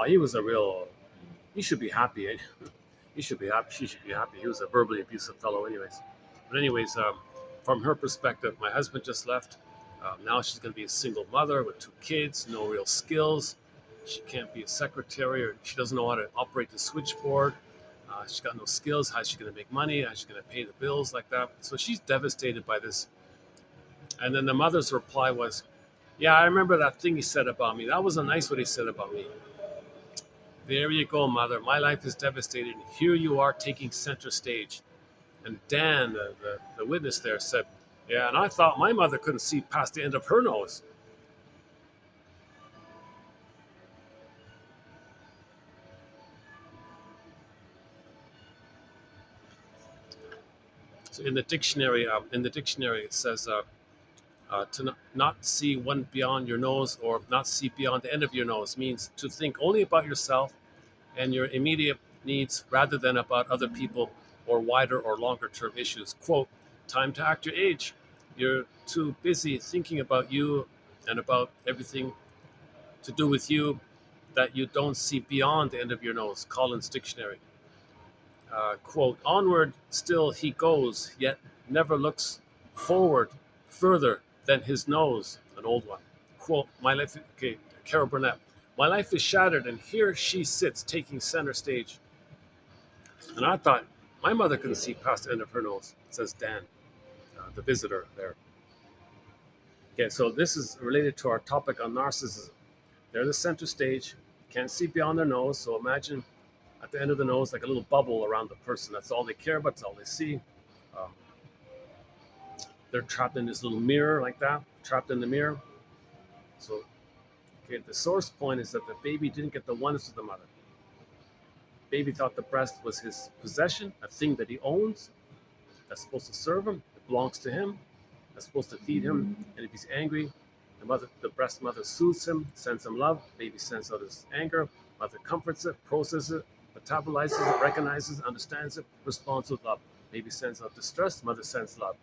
He was a real. He should be happy. Eh? He should be happy. She should be happy. He was a verbally abusive fellow, anyways. But anyways, from her perspective, my husband just left. Now she's going to be a single mother with 2 kids, no real skills. She can't be a secretary, or she doesn't know how to operate the switchboard. She's got no skills. How's she going to make money? How's she going to pay the bills like that? So she's devastated by this. And then the mother's reply was, "Yeah, I remember that thing he said about me. That wasn't nice what he said about me." There you go, mother. My life is devastated. Here you are taking center stage. And Dan, the witness there, said, "Yeah, and I thought my mother couldn't see past the end of her nose." So in the dictionary, it says to not see one beyond your nose or not see beyond the end of your nose means to think only about yourself and your immediate needs rather than about other people or wider or longer term issues. Quote, "Time to act your age. You're too busy thinking about you and about everything to do with you that you don't see beyond the end of your nose." Collins Dictionary. Quote, "Onward still he goes, yet never looks forward further than his nose." An old one. Quote, "My life," okay, Carol Burnett, "My life is shattered, and here she sits taking center stage." And I thought, my mother couldn't see past the end of her nose, says Dan, the visitor there. Okay, so this is related to our topic on narcissism. They're the center stage, can't see beyond their nose, so imagine at the end of the nose like a little bubble around the person. That's all they care about, that's all they see. Um, they're trapped in this little mirror like that, trapped in the mirror. So, okay, the source point is that the baby didn't get the oneness of the mother. Baby thought the breast was his possession, a thing that he owns, that's supposed to serve him, it belongs to him, that's supposed to feed him, and if he's angry, the breast mother soothes him, sends him love, baby sends out his anger, mother comforts it, processes it, metabolizes it, recognizes, understands it, responds with love. Baby sends out distress, mother sends love.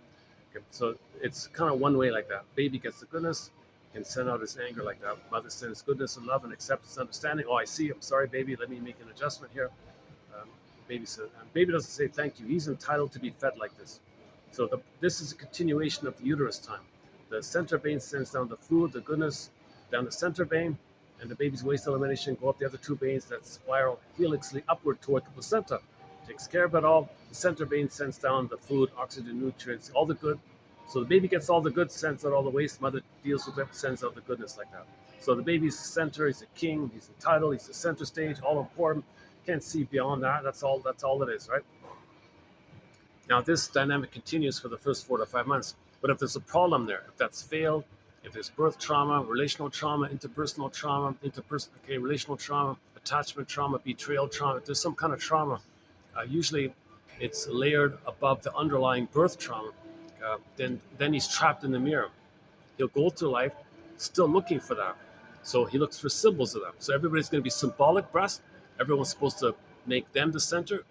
Okay, so it's kind of one way like that. Baby gets the goodness, can send out his anger like that. Mother sends goodness and love and acceptance, understanding. Oh, I see. I'm sorry, baby. Let me make an adjustment here. Baby says, and baby doesn't say thank you. He's entitled to be fed like this. So this is a continuation of the uterus time. The center vein sends down the fluid, the goodness, down the center vein, and the baby's waste elimination go up the other 2 veins that spiral helixly upward toward the placenta. Takes care of it all. The center vein sends down the food, oxygen, nutrients, all the good. So the baby gets all the good, sends out all the waste. Mother deals with it, sends out the goodness like that. So the baby's center, he's a king, he's entitled, he's the center stage, all important. Can't see beyond that. That's all it is, right? Now this dynamic continues for the first 4 to 5 months. But if there's a problem there, if that's failed, if there's birth trauma, relational trauma, interpersonal trauma, relational trauma, attachment trauma, betrayal trauma, if there's some kind of trauma, usually it's layered above the underlying birth trauma, then he's trapped in the mirror. He'll go through life still looking for that. So he looks for symbols of them. So everybody's going to be symbolic breast. Everyone's supposed to make them the center.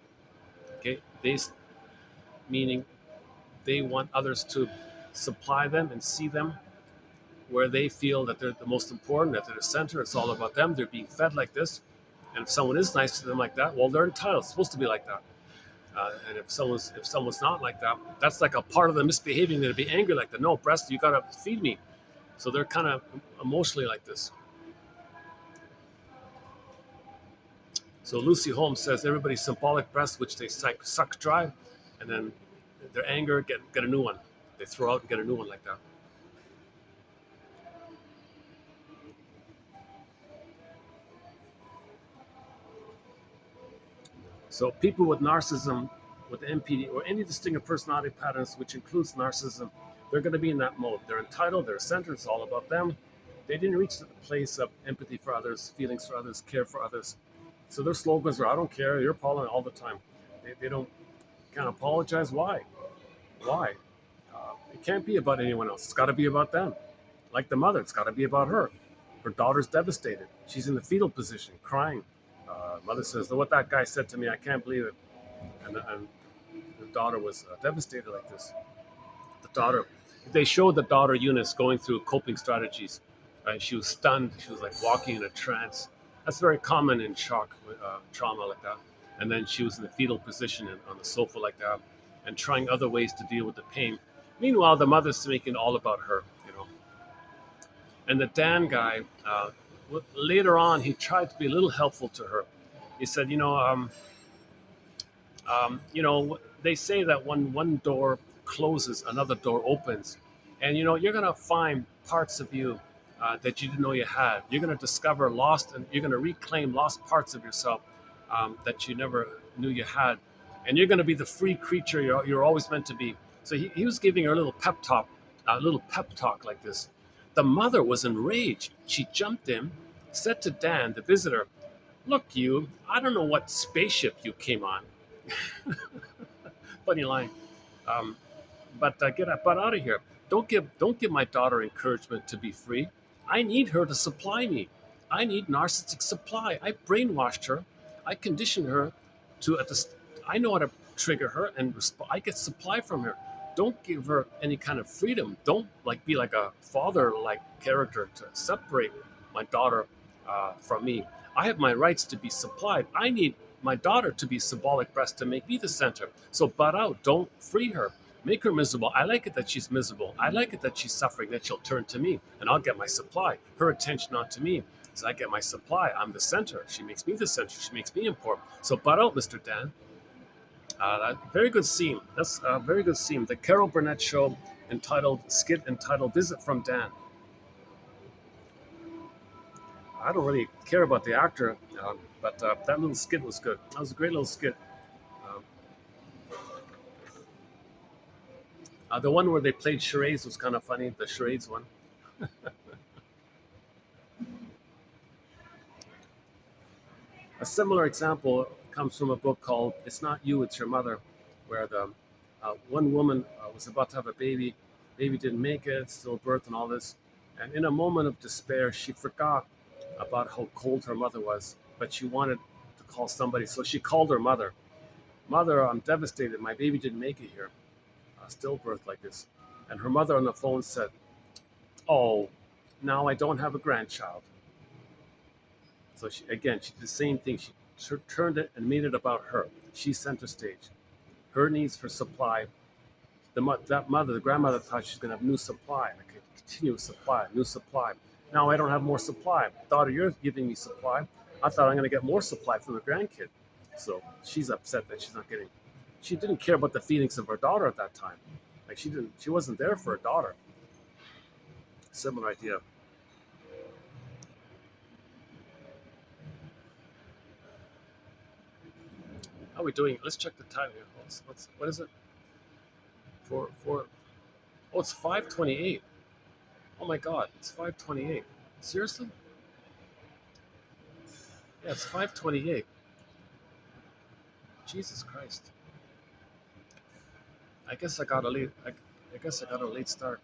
Okay, they meaning they want others to supply them and see them where they feel that they're the most important, that they're the center. It's all about them. They're being fed like this. And if someone is nice to them like that, well, they're entitled. It's supposed to be like that. And if someone's not like that, that's like a part of the misbehaving. They'd be angry like that. No, breast, you gotta feed me. So they're kind of emotionally like this. So Lucy Holmes says everybody's symbolic breast, which they suck dry, and then their anger get a new one. They throw out and get a new one like that. So people with narcissism, with NPD, or any distinctive personality patterns, which includes narcissism, they're going to be in that mode. They're entitled, they're centered, it's all about them. They didn't reach the place of empathy for others, feelings for others, care for others. So their slogans are, I don't care, you're Paula all the time. They don't can't apologize. Why? Why? It can't be about anyone else. It's got to be about them. Like the mother, it's got to be about her. Her daughter's devastated. She's in the fetal position, crying. Mother says, what that guy said to me, I can't believe it. And the daughter was devastated like this. The daughter, they showed the daughter Eunice going through coping strategies. She was stunned. She was like walking in a trance. That's very common in shock trauma like that. And then she was in the fetal position on the sofa like that, and trying other ways to deal with the pain. Meanwhile, the mother's making it all about her, you know. And the Dan guy, later on, he tried to be a little helpful to her. He said, they say that when one door closes, another door opens. And, you're going to find parts of you that you didn't know you had. You're going to discover lost, and you're going to reclaim lost parts of yourself that you never knew you had. And you're going to be the free creature you're always meant to be. So he was giving her a little pep talk like this. The mother was enraged. She jumped in, said to Dan, the visitor, look, I don't know what spaceship you came on. Funny line. But get out of here. Don't give my daughter encouragement to be free. I need her to supply me. I need narcissistic supply. I brainwashed her. I conditioned her to I know how to trigger her, and I get supply from her. Don't give her any kind of freedom. Don't be like a father-like character to separate my daughter from me. I have my rights to be supplied. I need my daughter to be symbolic breast to make me the center. So butt out. Don't free her. Make her miserable. I like it that she's miserable. I like it that she's suffering, that she'll turn to me, and I'll get my supply. Her attention onto me. As I get my supply, I'm the center. She makes me the center. She makes me important. So butt out, Mr. Dan. Very good scene. That's a very good scene. The Carol Burnett show skit entitled Visit from Dan. I don't really care about the actor, but that little skit was good. That was a great little skit. The one where they played charades was kind of funny, the charades one. A similar example comes from a book called It's Not You, It's Your Mother, where the one woman was about to have a baby. Baby didn't make it, stillbirth and all this. And in a moment of despair, she forgot about how cold her mother was, but she wanted to call somebody. So she called her mother. Mother, I'm devastated. My baby didn't make it here. Stillbirth like this. And her mother on the phone said, oh, now I don't have a grandchild. So she did the same thing. She turned it and made it about her. She's center stage. Her needs for supply. The grandmother thought she's going to have new supply, and a continuous supply, new supply. Now I don't have more supply. Daughter, you're giving me supply. I thought I'm going to get more supply from the grandkid. So she's upset that she's not getting. She didn't care about the feelings of her daughter at that time. She wasn't there for her daughter. Similar idea. How are we doing? Let's check the time here. What is it? Oh, it's 5:28. Oh my God, it's 5:28. Seriously? Yeah, it's 5:28. Jesus Christ. I guess I got a late start.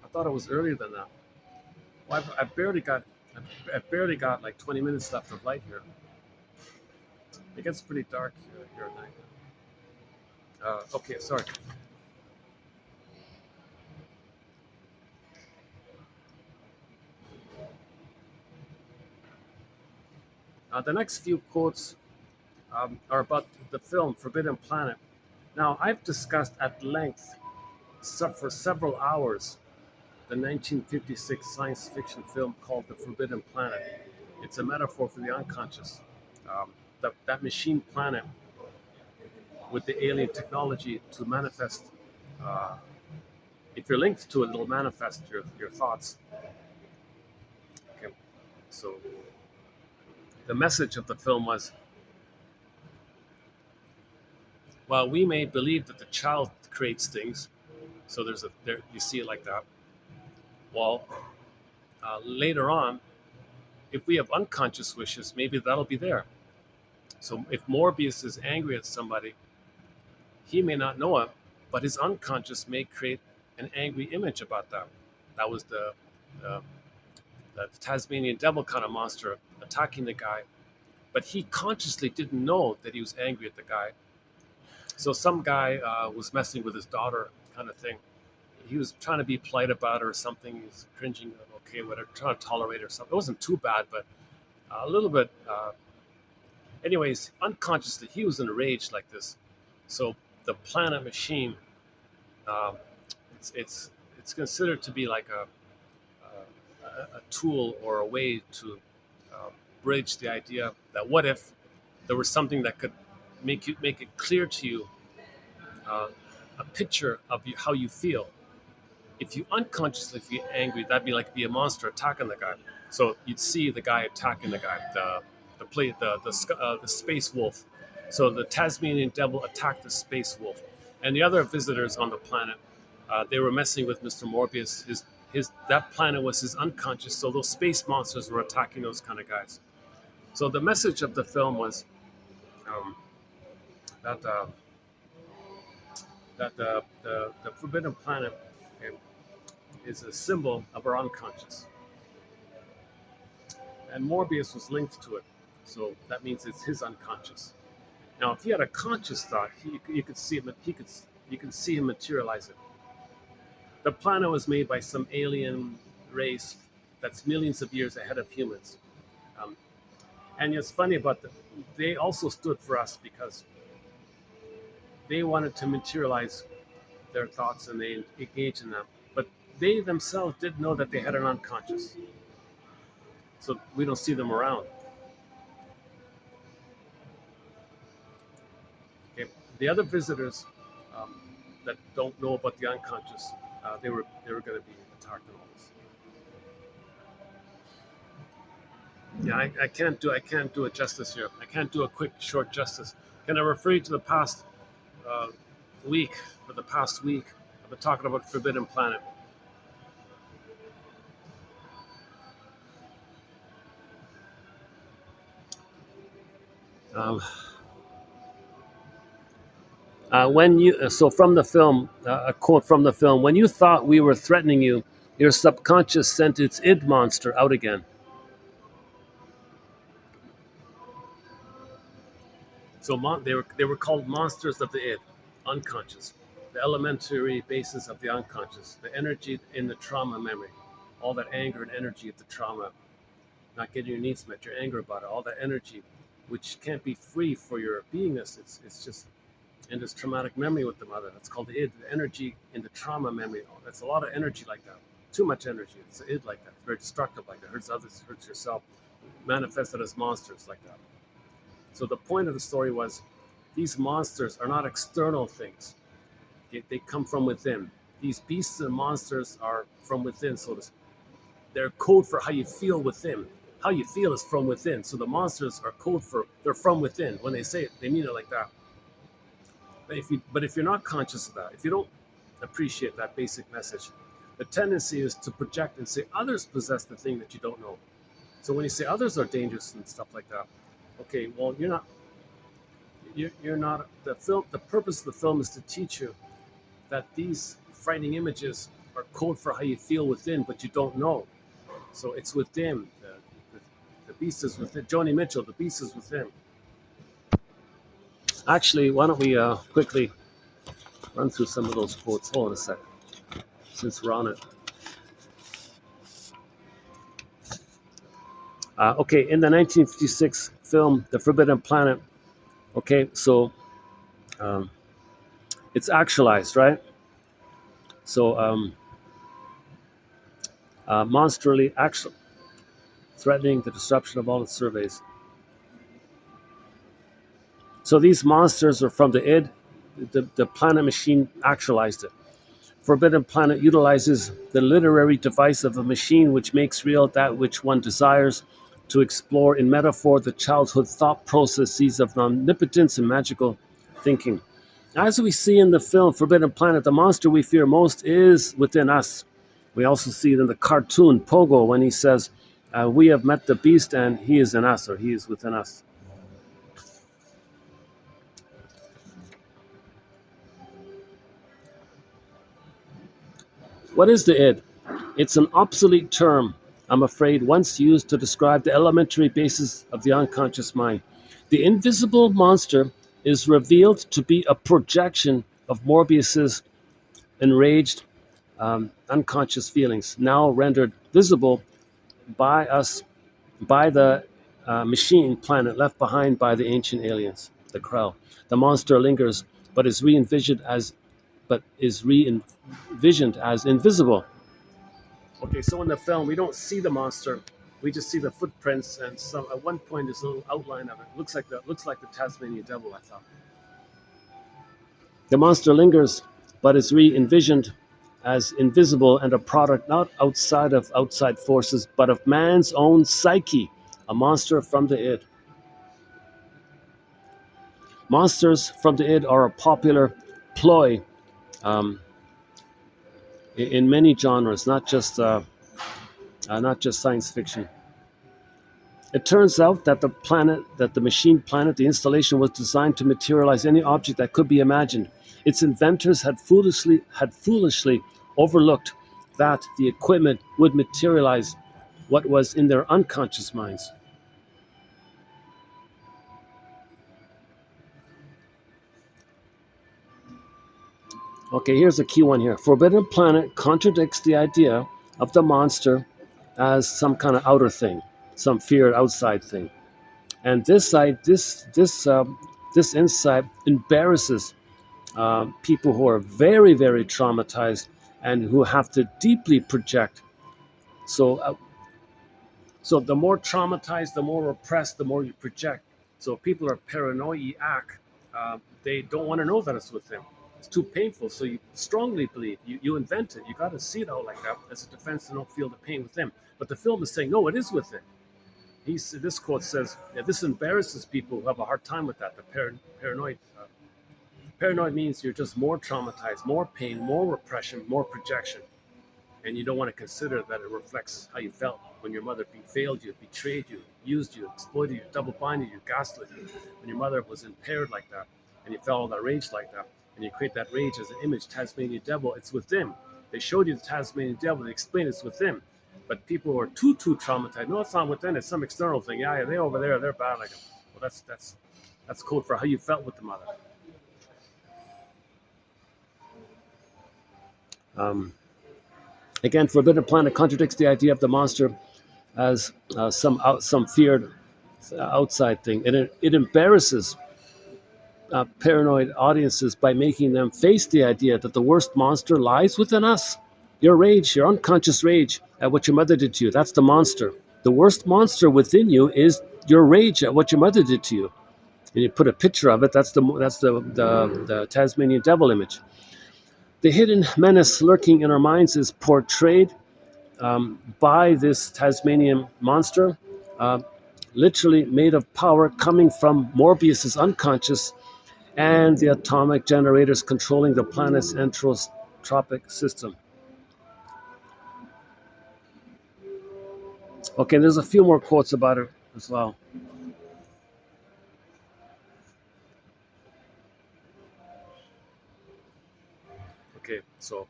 I thought it was earlier than that. Well, I barely got I've barely got like 20 minutes left of light here. It gets pretty dark here at night. Okay, sorry. The next few quotes are about the film Forbidden Planet. Now, I've discussed at length for several hours the 1956 science fiction film called The Forbidden Planet. It's a metaphor for the unconscious. That machine planet with the alien technology to manifest. Uh, if you're linked to it, it'll manifest your thoughts. Okay, so the message of the film was, while we may believe that the child creates things, so there you see it like that. Well, later on, if we have unconscious wishes, maybe that'll be there. So if Morbius is angry at somebody, he may not know it, but his unconscious may create an angry image about that. That was uh, the Tasmanian devil kind of monster attacking the guy, but he consciously didn't know that he was angry at the guy. So some guy was messing with his daughter, kind of thing. He was trying to be polite about her or something. He's cringing, okay, whatever, trying to tolerate her or something. It wasn't too bad, but a little bit. Anyways, unconsciously, he was in a rage like this. So the planet machine, um, it's considered to be like a tool or a way to uh, bridge the idea that what if there was something that could make it clear to you, uh, a picture of how you feel. If you unconsciously feel angry, that'd be like a monster attacking the guy. So you'd see the guy attacking the guy, the space wolf. So the Tasmanian devil attacked the space wolf, and the other visitors on the planet, they were messing with Mr. Morbius. His that planet was his unconscious. So those space monsters were attacking those kind of guys. So the message of the film was um, that the Forbidden Planet is a symbol of our unconscious, and Morbius was linked to it. So that means it's his unconscious. Now, if he had a conscious thought, you could see him. You can see him materialize it. The planet was made by some alien race that's millions of years ahead of humans. Um, and it's funny about them. They also stood for us because they wanted to materialize their thoughts and they engaged in them. But they themselves didn't know that they had an unconscious. So we don't see them around. Okay. The other visitors um, that don't know about the unconscious, they were going to be attacked and all this. Yeah, I can't do it justice here. I can't do a quick short justice. Can I refer you to the past uh, week? For the past week, I've been talking about Forbidden Planet. Um, when you so from the film, a quote from the film: "When you thought we were threatening you, your subconscious sent its id monster out again." So they were called monsters of the id, unconscious, the elementary basis of the unconscious, the energy in the trauma memory, all that anger and energy of the trauma, not getting your needs met, your anger about it, all that energy, which can't be free for your beingness. It's just in this traumatic memory with the mother. That's called the id, the energy in the trauma memory. That's a lot of energy like that. Too much energy. It's the id like that. It's very destructive like that. Hurts others, hurts yourself. Manifested as monsters like that. So the point of the story was these monsters are not external things. They come from within. These beasts and monsters are from within, so to speak. They're code for how you feel within. How you feel is from within. So the monsters are code for they're from within. When they say it, they mean it like that. But if you're not conscious of that, if you don't appreciate that basic message, the tendency is to project and say others possess the thing that you don't know. So when you say others are dangerous and stuff like that, okay, well you're not. You're not the film. The purpose of the film is to teach you that these frightening images are code for how you feel within, but you don't know. So it's within. beast is within. Joni Mitchell, the beast is within. Actually, why don't we quickly run through some of those quotes? Hold on a sec, since we're on it. Okay, in the 1956 film The Forbidden Planet, okay, so it's actualized, right? So monstrally actual, threatening the disruption of all its surveys. So these monsters are from the id. The planet machine actualized it. Forbidden Planet utilizes the literary device of a machine which makes real that which one desires to explore in metaphor the childhood thought processes of omnipotence and magical thinking. As we see in the film Forbidden Planet, the monster we fear most is within us. We also see it in the cartoon Pogo when he says, we have met the beast and he is in us, or he is within us. What is the id? It's an obsolete term, I'm afraid, once used to describe the elementary basis of the unconscious mind. The invisible monster is revealed to be a projection of Morbius's enraged unconscious feelings, now rendered visible by us, by the machine planet left behind by the ancient aliens, the Krell. The monster lingers, but is re-envisioned as invisible. Okay, so in the film, we don't see the monster. We just see the footprints, and some at one point there's a little outline of it. Looks like the Tasmanian devil, I thought. The monster lingers, but is re-envisioned as invisible and a product not of outside forces, but of man's own psyche, a monster from the id. Monsters from the id are a popular ploy um, in many genres, not just science fiction. It turns out that the machine planet, the installation was designed to materialize any object that could be imagined. Its inventors had foolishly overlooked that the equipment would materialize what was in their unconscious minds. Okay, here's a key one here. Forbidden Planet contradicts the idea of the monster as some kind of outer thing, some feared outside thing. And this insight embarrasses people who are very, very traumatized and who have to deeply project. So, so the more traumatized, the more repressed, the more you project. So if people are paranoiac, they don't want to know that it's with them. It's too painful. So you strongly believe, you invent it. You got to see it out like that as a defense to don't feel the pain with them. But the film is saying, no, it is with it. This quote says, yeah, this embarrasses people who have a hard time with that, the paranoid. Paranoid means you're just more traumatized, more pain, more repression, more projection. And you don't want to consider that it reflects how you felt when your mother failed you, betrayed you, used you, exploited you, double-binded you, gaslit you. When your mother was impaired like that, and you felt all that rage like that, and you create that rage as an image, Tasmanian devil, it's with them. They showed you the Tasmanian devil, they explained it's with them. But people who are too traumatized, no, it's not within, it's some external thing. Yeah, they're over there, they're bad like them. Well, that's code for how you felt with the mother. Again, Forbidden Planet contradicts the idea of the monster as some feared outside thing. And it embarrasses paranoid audiences by making them face the idea that the worst monster lies within us. Your rage, your unconscious rage at what your mother did to you, that's the monster. The worst monster within you is your rage at what your mother did to you. And you put a picture of it, that's the Tasmanian devil image. The hidden menace lurking in our minds is portrayed by this Tasmanian monster, uh, literally made of power coming from Morbius's unconscious and the atomic generators controlling the planet's entropic system. Okay, there's a few more quotes about it as well. Okay, so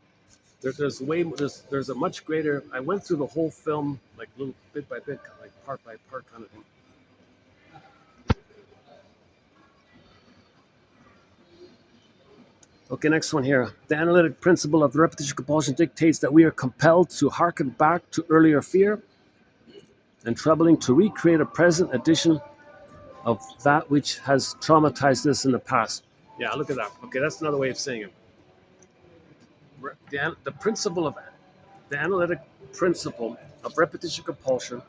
there's a much greater. I went through the whole film like little bit by bit, like part by part kind of thing. Okay, next one here. The analytic principle of the repetition compulsion dictates that we are compelled to harken back to earlier fear and troubling to recreate a present edition of that which has traumatized us in the past. Yeah, look at that. Okay, that's another way of saying it. The principle of the analytic principle of repetition compulsion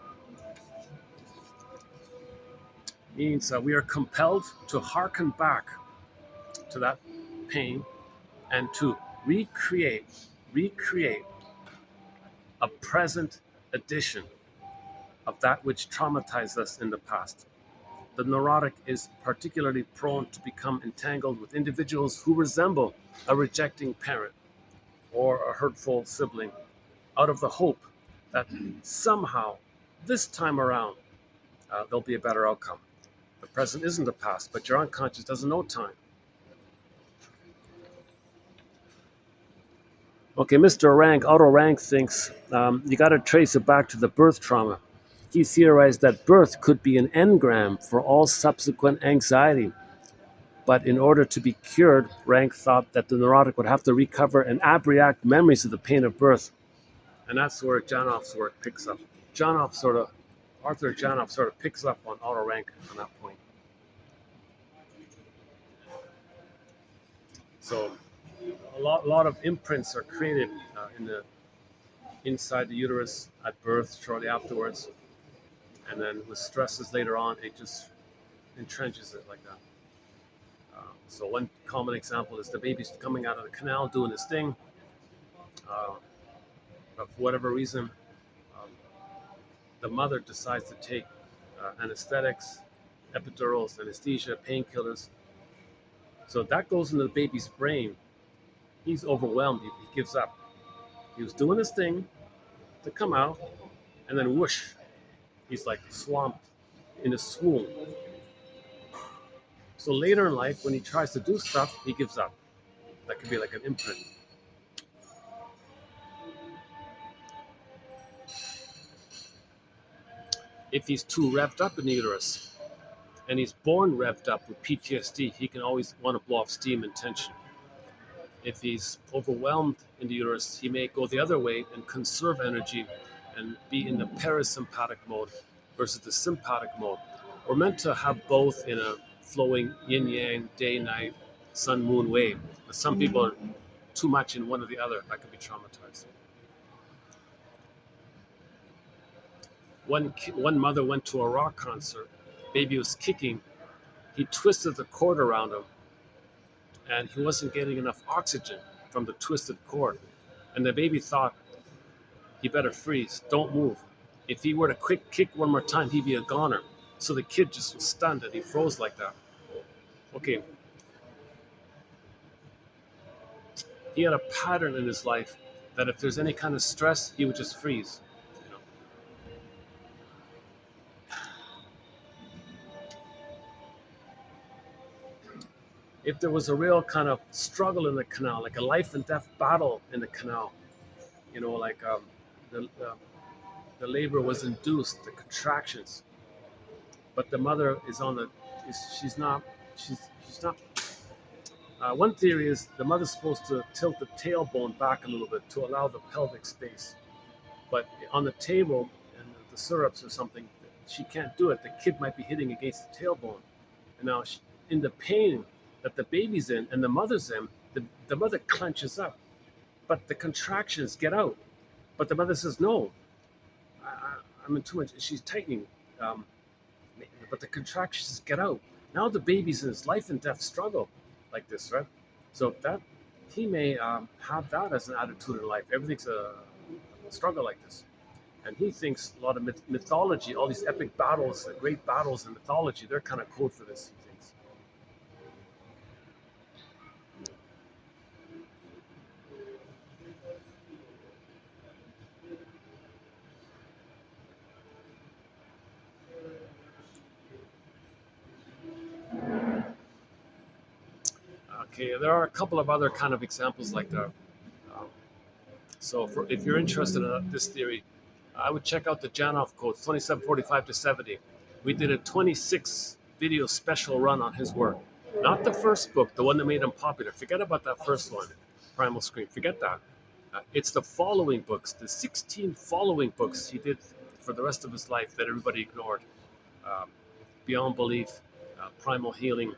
means that we are compelled to harken back to that pain and to recreate a present edition of that which traumatized us in the past. The neurotic is particularly prone to become entangled with individuals who resemble a rejecting parent or a hurtful sibling out of the hope that somehow this time around there'll be a better outcome. The present isn't the past, but your unconscious doesn't know time. Okay, Mr. Otto Rank thinks you got to trace it back to the birth trauma. He theorized that birth could be an engram for all subsequent anxiety. But in order to be cured, Rank thought that the neurotic would have to recover and abreact memories of the pain of birth. And that's where Janoff's work picks up. Arthur Janoff sort of picks up on Otto Rank on that point. So a lot of imprints are created inside the uterus at birth, shortly afterwards, and then with stresses later on, it just entrenches it like that. So one common example is the baby's coming out of the canal doing this thing. But for whatever reason, um, the mother decides to take anesthetics, epidurals, anesthesia, painkillers. So that goes into the baby's brain. He's overwhelmed. He gives up. He was doing his thing to come out, and then whoosh, he's like swamped in a swoon. So later in life, when he tries to do stuff, he gives up. That could be like an imprint. If he's too revved up in the uterus, and he's born revved up with PTSD, he can always want to blow off steam and tension. If he's overwhelmed in the uterus, he may go the other way and conserve energy and be in the parasympathetic mode versus the sympathetic mode. We're meant to have both in a flowing yin yang, day night, sun moon way. But some people are too much in one or the other. That could be traumatized. One mother went to a rock concert. Baby was kicking. He twisted the cord around him, and he wasn't getting enough oxygen from the twisted cord. And the baby thought, he better freeze, don't move. If he were to quick kick one more time, he'd be a goner. So the kid just was stunned and he froze like that. Okay. He had a pattern in his life that if there's any kind of stress, he would just freeze. You know? If there was a real kind of struggle in the canal, like a life and death battle in the canal, like the, the labor was induced, the contractions, but the mother is on the, she's not, she's not. One theory is the mother's supposed to tilt the tailbone back a little bit to allow the pelvic space, but on the table and the syrups or something, she can't do it. The kid might be hitting against the tailbone, and now in the pain that the baby's in and the mother's in, the mother clenches up, but the contractions get out. But the mother says, no, I'm in too much. She's tightening, but the contractions get out. Now the baby's in his life and death struggle like this, right? So that he may have that as an attitude in life. Everything's a struggle like this. And he thinks a lot of mythology, all these epic battles, the great battles in mythology, they're kind of code for this, he thinks. Okay, there are a couple of other kind of examples like that. Um, So if you're interested in this theory, I would check out the Janov codes, 2745 to 70. We did a 26 video special run on his work. Not the first book, the one that made him popular. Forget about that first one, Primal Scream. Forget that. It's the following books, the 16 following books he did for the rest of his life that everybody ignored. Um, Beyond Belief, Primal Healing,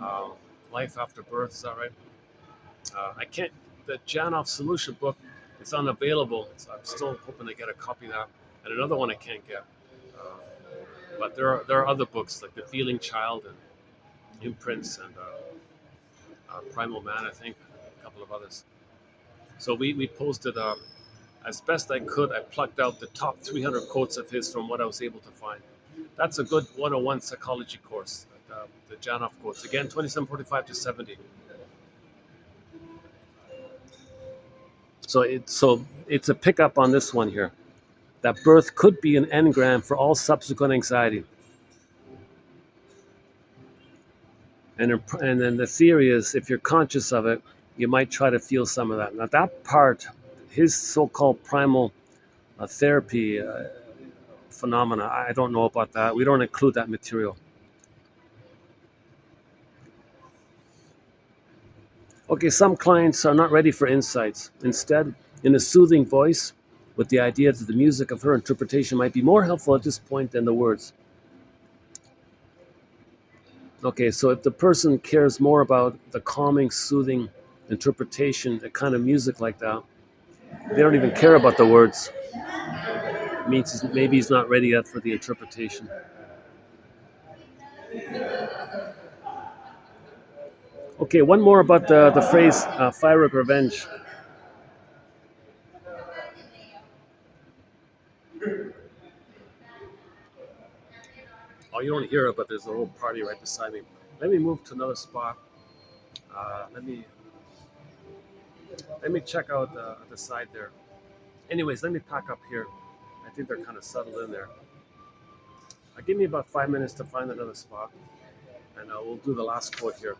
uh, Life After Birth, is that right? I can't, the Janov Solution book, it's unavailable. So I'm still hoping to get a copy of that. And another one I can't get. Uh, but there are other books like The Feeling Child and Imprints and Primal Man, I think, a couple of others. So we posted, as best I could, I plucked out the top 300 quotes of his from what I was able to find. That's a good 101 psychology course, the Janov quotes. Again, 2745 to 70. So it's a pickup on this one here, that birth could be an engram for all subsequent anxiety. And then the theory is, if you're conscious of it, you might try to feel some of that. Now that part, his so-called primal therapy phenomena, I don't know about that. We don't include that material. Okay, some clients are not ready for insights. Instead, in a soothing voice, with the idea that the music of her interpretation might be more helpful at this point than the words. Okay, so if the person cares more about the calming, soothing interpretation, the kind of music like that, they don't even care about the words. It means maybe he's not ready yet for the interpretation. Okay, one more about the phrase Pyrrhic revenge. Oh, you don't hear it, but there's a whole party right beside me. Let me move to another spot. Let me check out the side there. Anyways, let me pack up here. I think they're kind of settled in there. Give me about 5 minutes to find another spot, and we'll do the last quote here.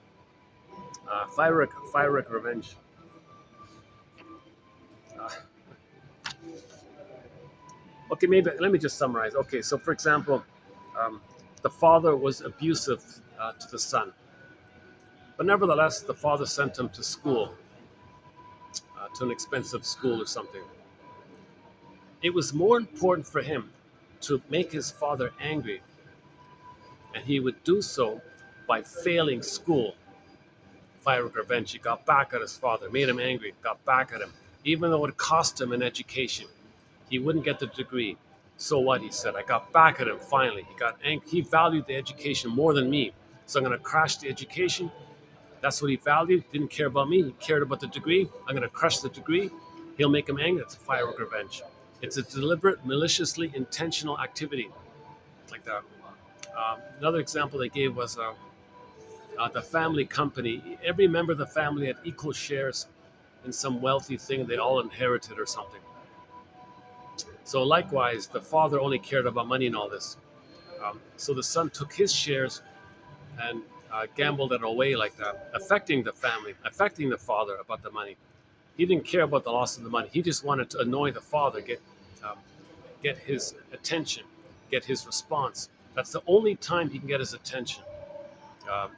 Pyrrhic revenge. Uh, okay, maybe let me just summarize. Okay, so for example, the father was abusive to the son, but nevertheless, the father sent him to school, to an expensive school or something. It was more important for him to make his father angry, and he would do so by failing school. Pyrrhic revenge. He got back at his father, made him angry, got back at him, even though it cost him an education. He wouldn't get the degree. So what? He said, I got back at him finally. He got angry. He valued the education more than me. So I'm going to crash the education. That's what he valued. Didn't care about me. He cared about the degree. I'm going to crush the degree. He'll make him angry. That's a Pyrrhic revenge. It's a deliberate, maliciously intentional activity. Like that. Another example they gave was the family company. Every member of the family had equal shares in some wealthy thing they all inherited or something. So likewise, the father only cared about money and all this. So the son took his shares and gambled it away like that, affecting the family, affecting the father about the money. He didn't care about the loss of the money. He just wanted to annoy the father, get his attention, get his response. That's the only time he can get his attention, um,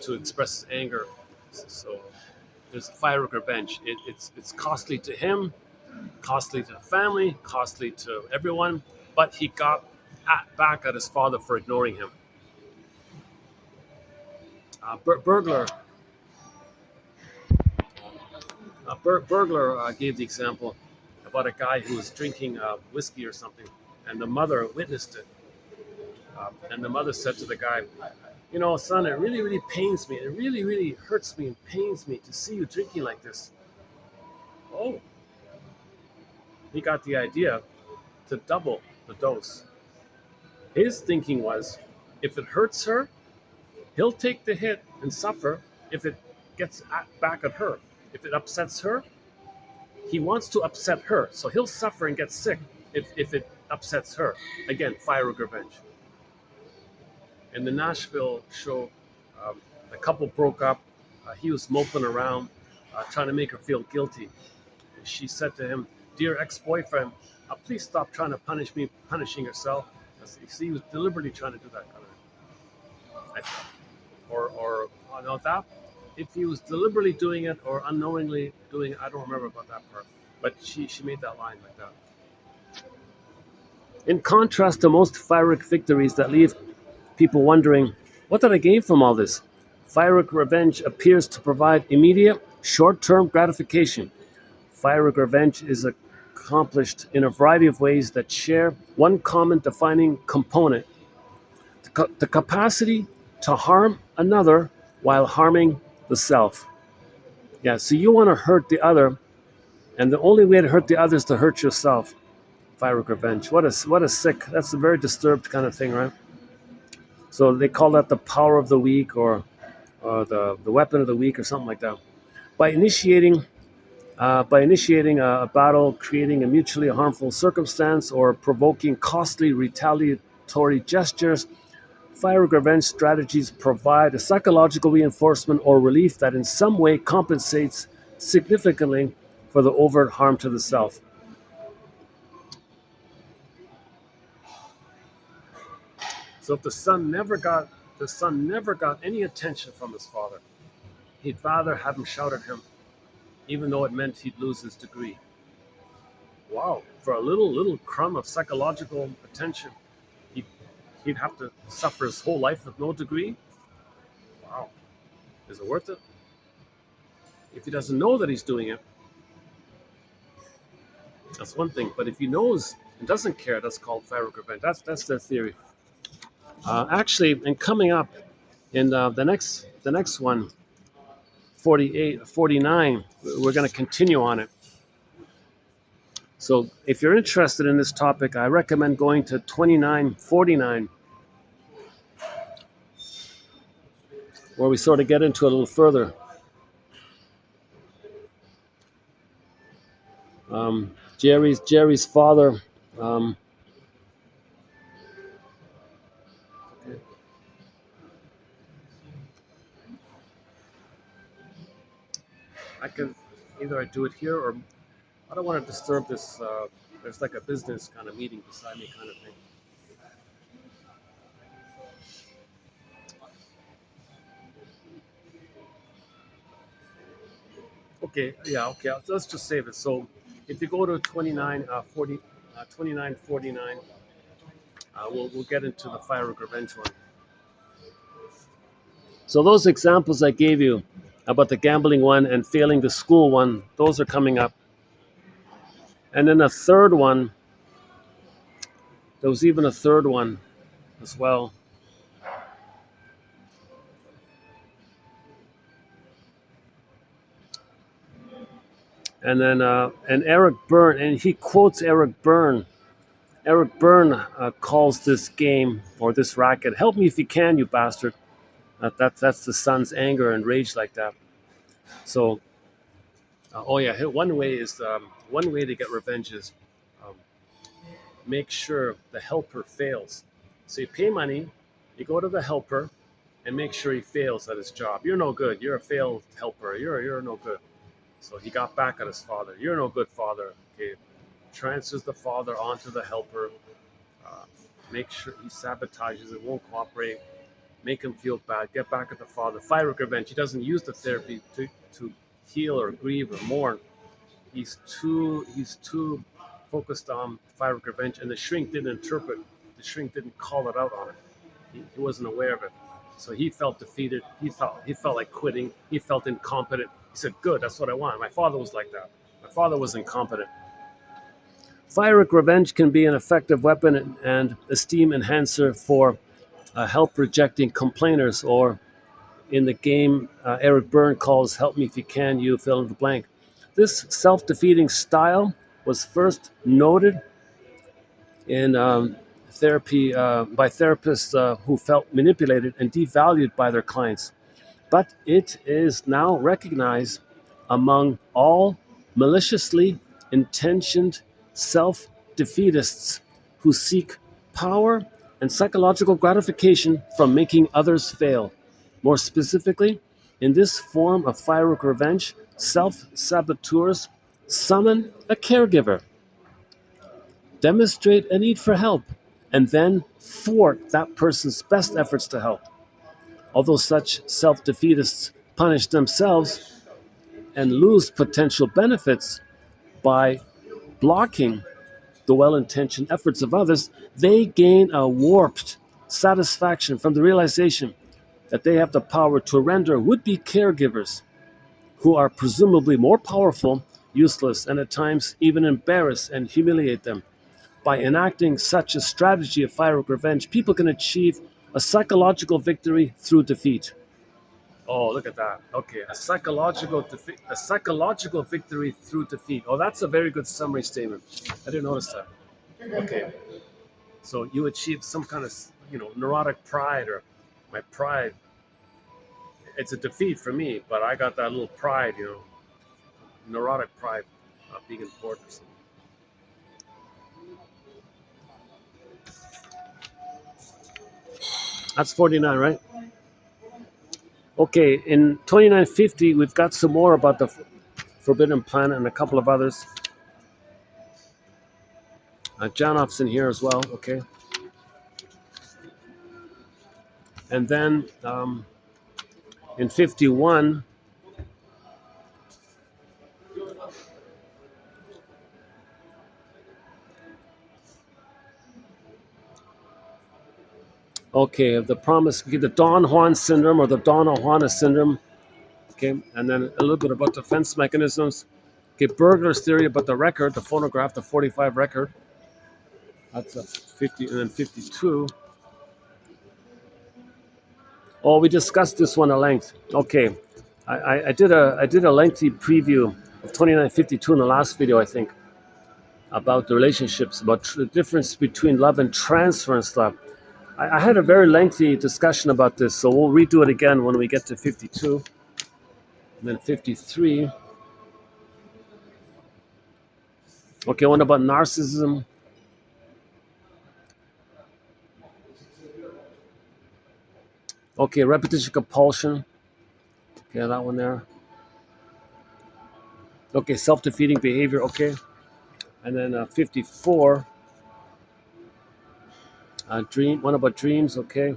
to express his anger. So there's a Pyrrhic revenge. It's costly to him, costly to the family, costly to everyone, but he got back at his father for ignoring him. Burglar Burglar gave the example about a guy who was drinking whiskey or something, and the mother witnessed it. And the mother said to the guy, you know, son, it really, really pains me. It really, really hurts me and pains me to see you drinking like this. Oh, he got the idea to double the dose. His thinking was, if it hurts her, he'll take the hit and suffer if it gets back at her. If it upsets her, he wants to upset her. So he'll suffer and get sick if it upsets her. Again, Pyrrhic revenge. In the Nashville show, the couple broke up. He was moping around, trying to make her feel guilty. she said to him, "Dear ex-boyfriend, please stop trying to punish me, punishing yourself." You see, he was deliberately trying to do that kind of, I thought. Or no, that if he was deliberately doing it or unknowingly doing it, I don't remember about that part. But she made that line like that. In contrast to most Pyrrhic victories that leave people wondering, what did I gain from all this? Pyrrhic revenge appears to provide immediate, short-term gratification. Pyrrhic revenge is accomplished in a variety of ways that share one common defining component: the capacity to harm another while harming the self. Yeah, so you want to hurt the other, and the only way to hurt the other is to hurt yourself. Pyrrhic revenge. What a sick. That's a very disturbed kind of thing, right? So they call that the power of the weak, or the weapon of the weak, or something like that. By initiating a battle, creating a mutually harmful circumstance, or provoking costly retaliatory gestures, Pyrrhic revenge strategies provide a psychological reinforcement or relief that in some way compensates significantly for the overt harm to the self. So if the son never got any attention from his father, he'd rather have him shout at him, even though it meant he'd lose his degree. Wow, for a little crumb of psychological attention, he'd have to suffer his whole life with no degree? Wow. Is it worth it? If he doesn't know that he's doing it, that's one thing. But if he knows and doesn't care, that's called Pyrrhic revenge. That's their theory. Actually, and coming up in the next one, 49, we're going to continue on it. So if you're interested in this topic, I recommend going to 2949, where we sort of get into it a little further. Jerry's father. I can either do it here, or I don't want to disturb this. There's like a business kind of meeting beside me, kind of thing. Okay, yeah, okay. Let's just save it. So if you go to 2949, we'll get into the Pyrrhic revenge one. So those examples I gave you about the gambling one and failing the school one, those are coming up. And then a third one, there was even a third one as well. And then and Eric Byrne, and he quotes Eric Byrne. Eric Byrne calls this game, or this racket, "Help me if you can, you bastard." That's the son's anger and rage like that. So, one way to get revenge is make sure the helper fails. So you pay money, you go to the helper, and make sure he fails at his job. You're no good. You're a failed helper. You're no good. So he got back at his father. You're no good father. Okay, transfers the father onto the helper. Make sure he sabotages it, won't cooperate. Make him feel bad. Get back at the father. Pyrrhic revenge. He doesn't use the therapy to heal or grieve or mourn. He's too focused on Pyrrhic revenge, and the shrink didn't interpret. The shrink didn't call it out on him. He wasn't aware of it. So he felt defeated. He felt like quitting. He felt incompetent. He said, "Good, that's what I want." My father was like that. My father was incompetent. Pyrrhic revenge can be an effective weapon and esteem enhancer for help-rejecting complainers, or in the game Eric Byrne calls "Help me if you can, you fill in the blank." This self-defeating style was first noted in therapy by therapists who felt manipulated and devalued by their clients. But it is now recognized among all maliciously intentioned self-defeatists who seek power and psychological gratification from making others fail. More specifically, in this form of Pyrrhic revenge, self-saboteurs summon a caregiver, demonstrate a need for help, and then thwart that person's best efforts to help. Although such self-defeatists punish themselves and lose potential benefits by blocking the well-intentioned efforts of others, they gain a warped satisfaction from the realization that they have the power to render would-be caregivers, who are presumably more powerful, useless, and at times even embarrass and humiliate them. By enacting such a strategy of fire revenge, people can achieve a psychological victory through defeat. Oh, look at that. Okay, a psychological victory through defeat. Oh, that's a very good summary statement. I didn't notice that. Okay, so you achieve some kind of, neurotic pride, or my pride. It's a defeat for me, but I got that little pride, neurotic pride of being important or something. That's 49, right? Okay, in 2950, we've got some more about the Forbidden Planet and a couple of others. Janoff's in here as well, okay? And then in 51, okay, the promise, the Don Juan syndrome or the Donna Juana syndrome, okay? And then a little bit about defense mechanisms. Okay, Burglar's theory about the record, the phonograph, the 45 record. That's a 50, and then 52. Oh, we discussed this one at length. Okay, I did a lengthy preview of 2952 in the last video, I think, about the relationships, about the difference between love and transfer and stuff. I had a very lengthy discussion about this, so we'll redo it again when we get to 52, and then 53. Okay, one about narcissism. Okay, repetition compulsion. Okay, that one there. Okay, self-defeating behavior. Okay, and then 54. Dream. One about dreams. Okay.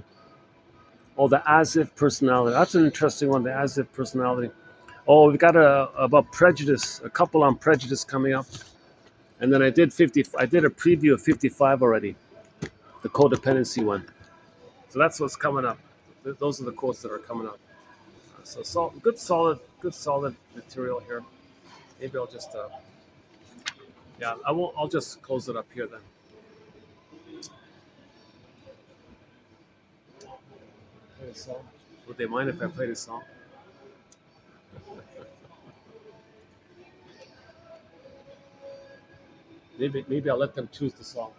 Oh, the as-if personality. That's an interesting one. The as-if personality. Oh, we've got about prejudice. A couple on prejudice coming up, and then I did 50. I did a preview of 55 already. The codependency one. So that's what's coming up. Those are the quotes that are coming up. So good, solid material here. Maybe I'll just, yeah, I won't. I'll just close it up here then. Play a song. Would they mind if I played a song? Maybe I'll let them choose the song.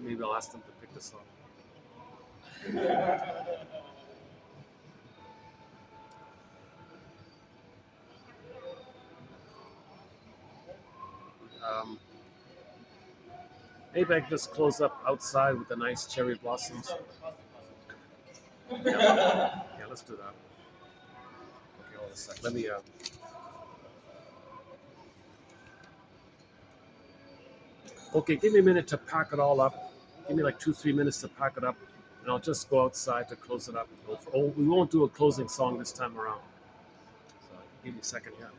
Maybe I'll ask them to pick the song. Um, Maybe I can just close up outside with the nice cherry blossoms. Yeah, let's do that. Okay, hold a sec. Let me. Okay, give me a minute to pack it all up. Give me like 2-3 minutes to pack it up, and I'll just go outside to close it up. Oh, we won't do a closing song this time around. So give me a second here.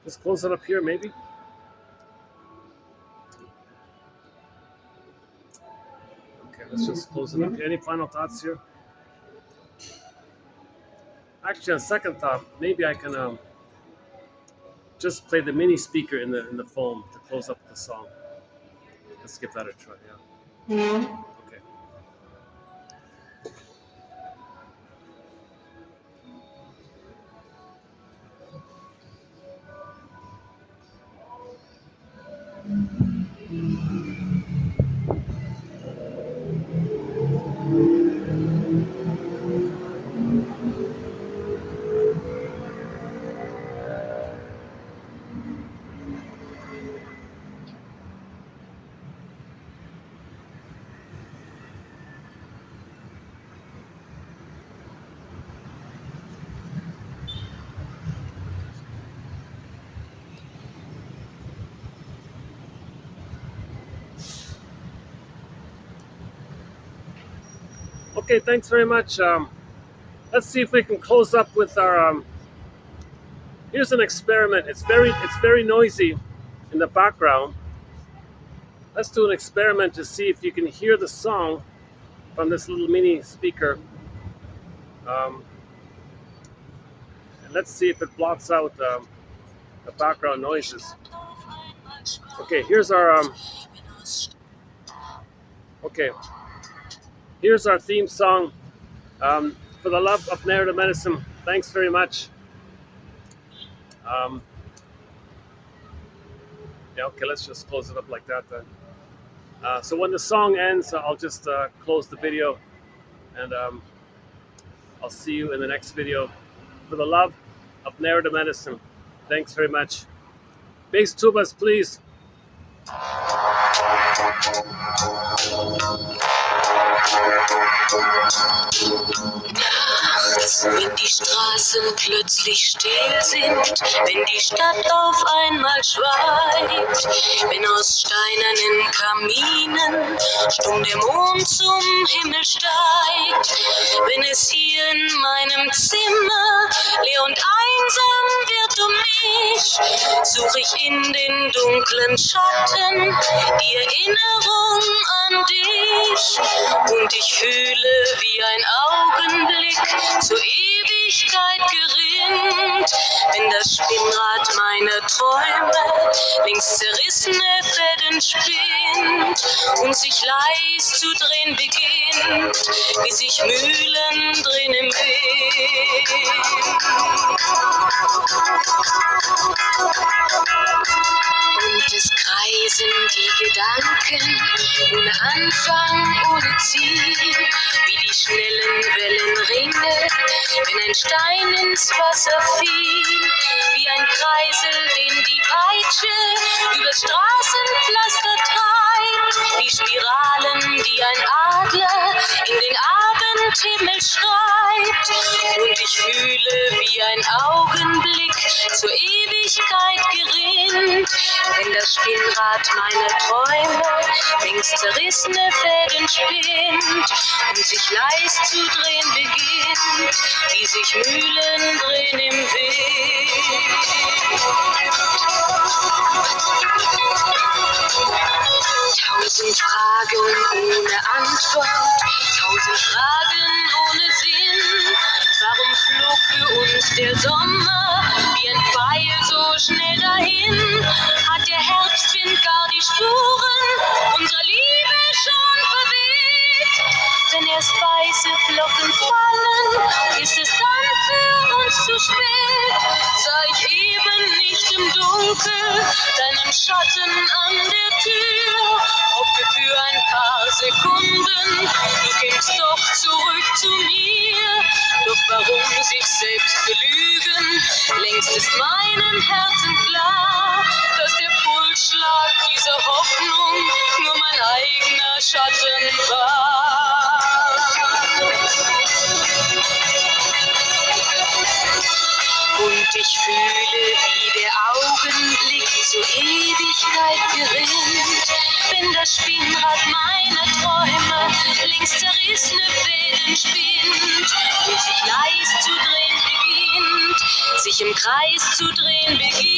Just close it up here, maybe. Okay, let's just close it up. Any final thoughts here? Actually, on second thought, maybe I can just play the mini speaker in the phone to close up the song. Let's give that a try. Yeah. Okay. Okay, thanks very much. Let's see if we can close up with our. Here's an experiment. It's very noisy in the background. Let's do an experiment to see if you can hear the song from this little mini speaker. And let's see if it blocks out the background noises. Okay, here's our. Okay, here's our theme song. For the love of narrative medicine. Thanks very much. Yeah, okay, let's just close it up like that then. So when the song ends, I'll just close the video, and I'll see you in the next video. For the love of narrative medicine. Thanks very much. Bass tubas, please. Nachts, wenn die Straßen plötzlich still sind, wenn die Stadt auf einmal schweigt, wenn aus steinernen Kaminen stumm der Mond zum Himmel steigt, wenn es hier in meinem Zimmer leer und einsam wird um mich, such ich in den dunklen Schatten die Erinnerung an dich, und ich fühle, wie ein Augenblick zur Ewigkeit gerinnt, wenn das Spinnrad meiner Träume links zerrissene Fäden spinnt und sich leis zu drehen beginnt, wie sich Mühlen drin im Wind. Und es kreisen die Gedanken, ohne Anfang, ohne Ziel, wie die schnellen Wellenringe, wenn ein Stein ins Wasser fiel, wie ein Kreisel, den die Peitsche übers Straßenpflaster treibt, wie Spiralen, die ein Adler in den Abendhimmel schreibt, und ich fühle, wie ein Augenblick zur Ewigkeit gerinnt, wenn das Spinnrad meiner Träume längst zerrissene Fäden spinnt und sich leis zu drehen beginnt, wie sich Mühlen drehen im Wind. 1000 Fragen ohne Antwort, 1000 Fragen ohne Sinn. Warum flog für uns der Sommer wie ein Pfeil so schnell dahin? Hat der Herbstwind gar die Spuren unserer Liebe schon verweht? Wenn erst weiße Flocken fallen, ist es dann für uns zu spät. Sah ich eben nicht im Dunkel deinen Schatten an der Tür, hoffte für ein paar Sekunden, du kämst doch zurück zu mir. Doch warum sich selbst belügen, längst ist meinem Herzen klar, dass der Pulsschlag dieser Hoffnung nur mein eigener Schatten war. Und ich fühle, wie der Augenblick zur Ewigkeit gerinnt, wenn das Spinnrad meiner Träume längst zerrissene Fäden spinnt und sich leis zu drehen beginnt, sich im Kreis zu drehen beginnt.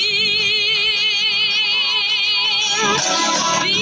Wie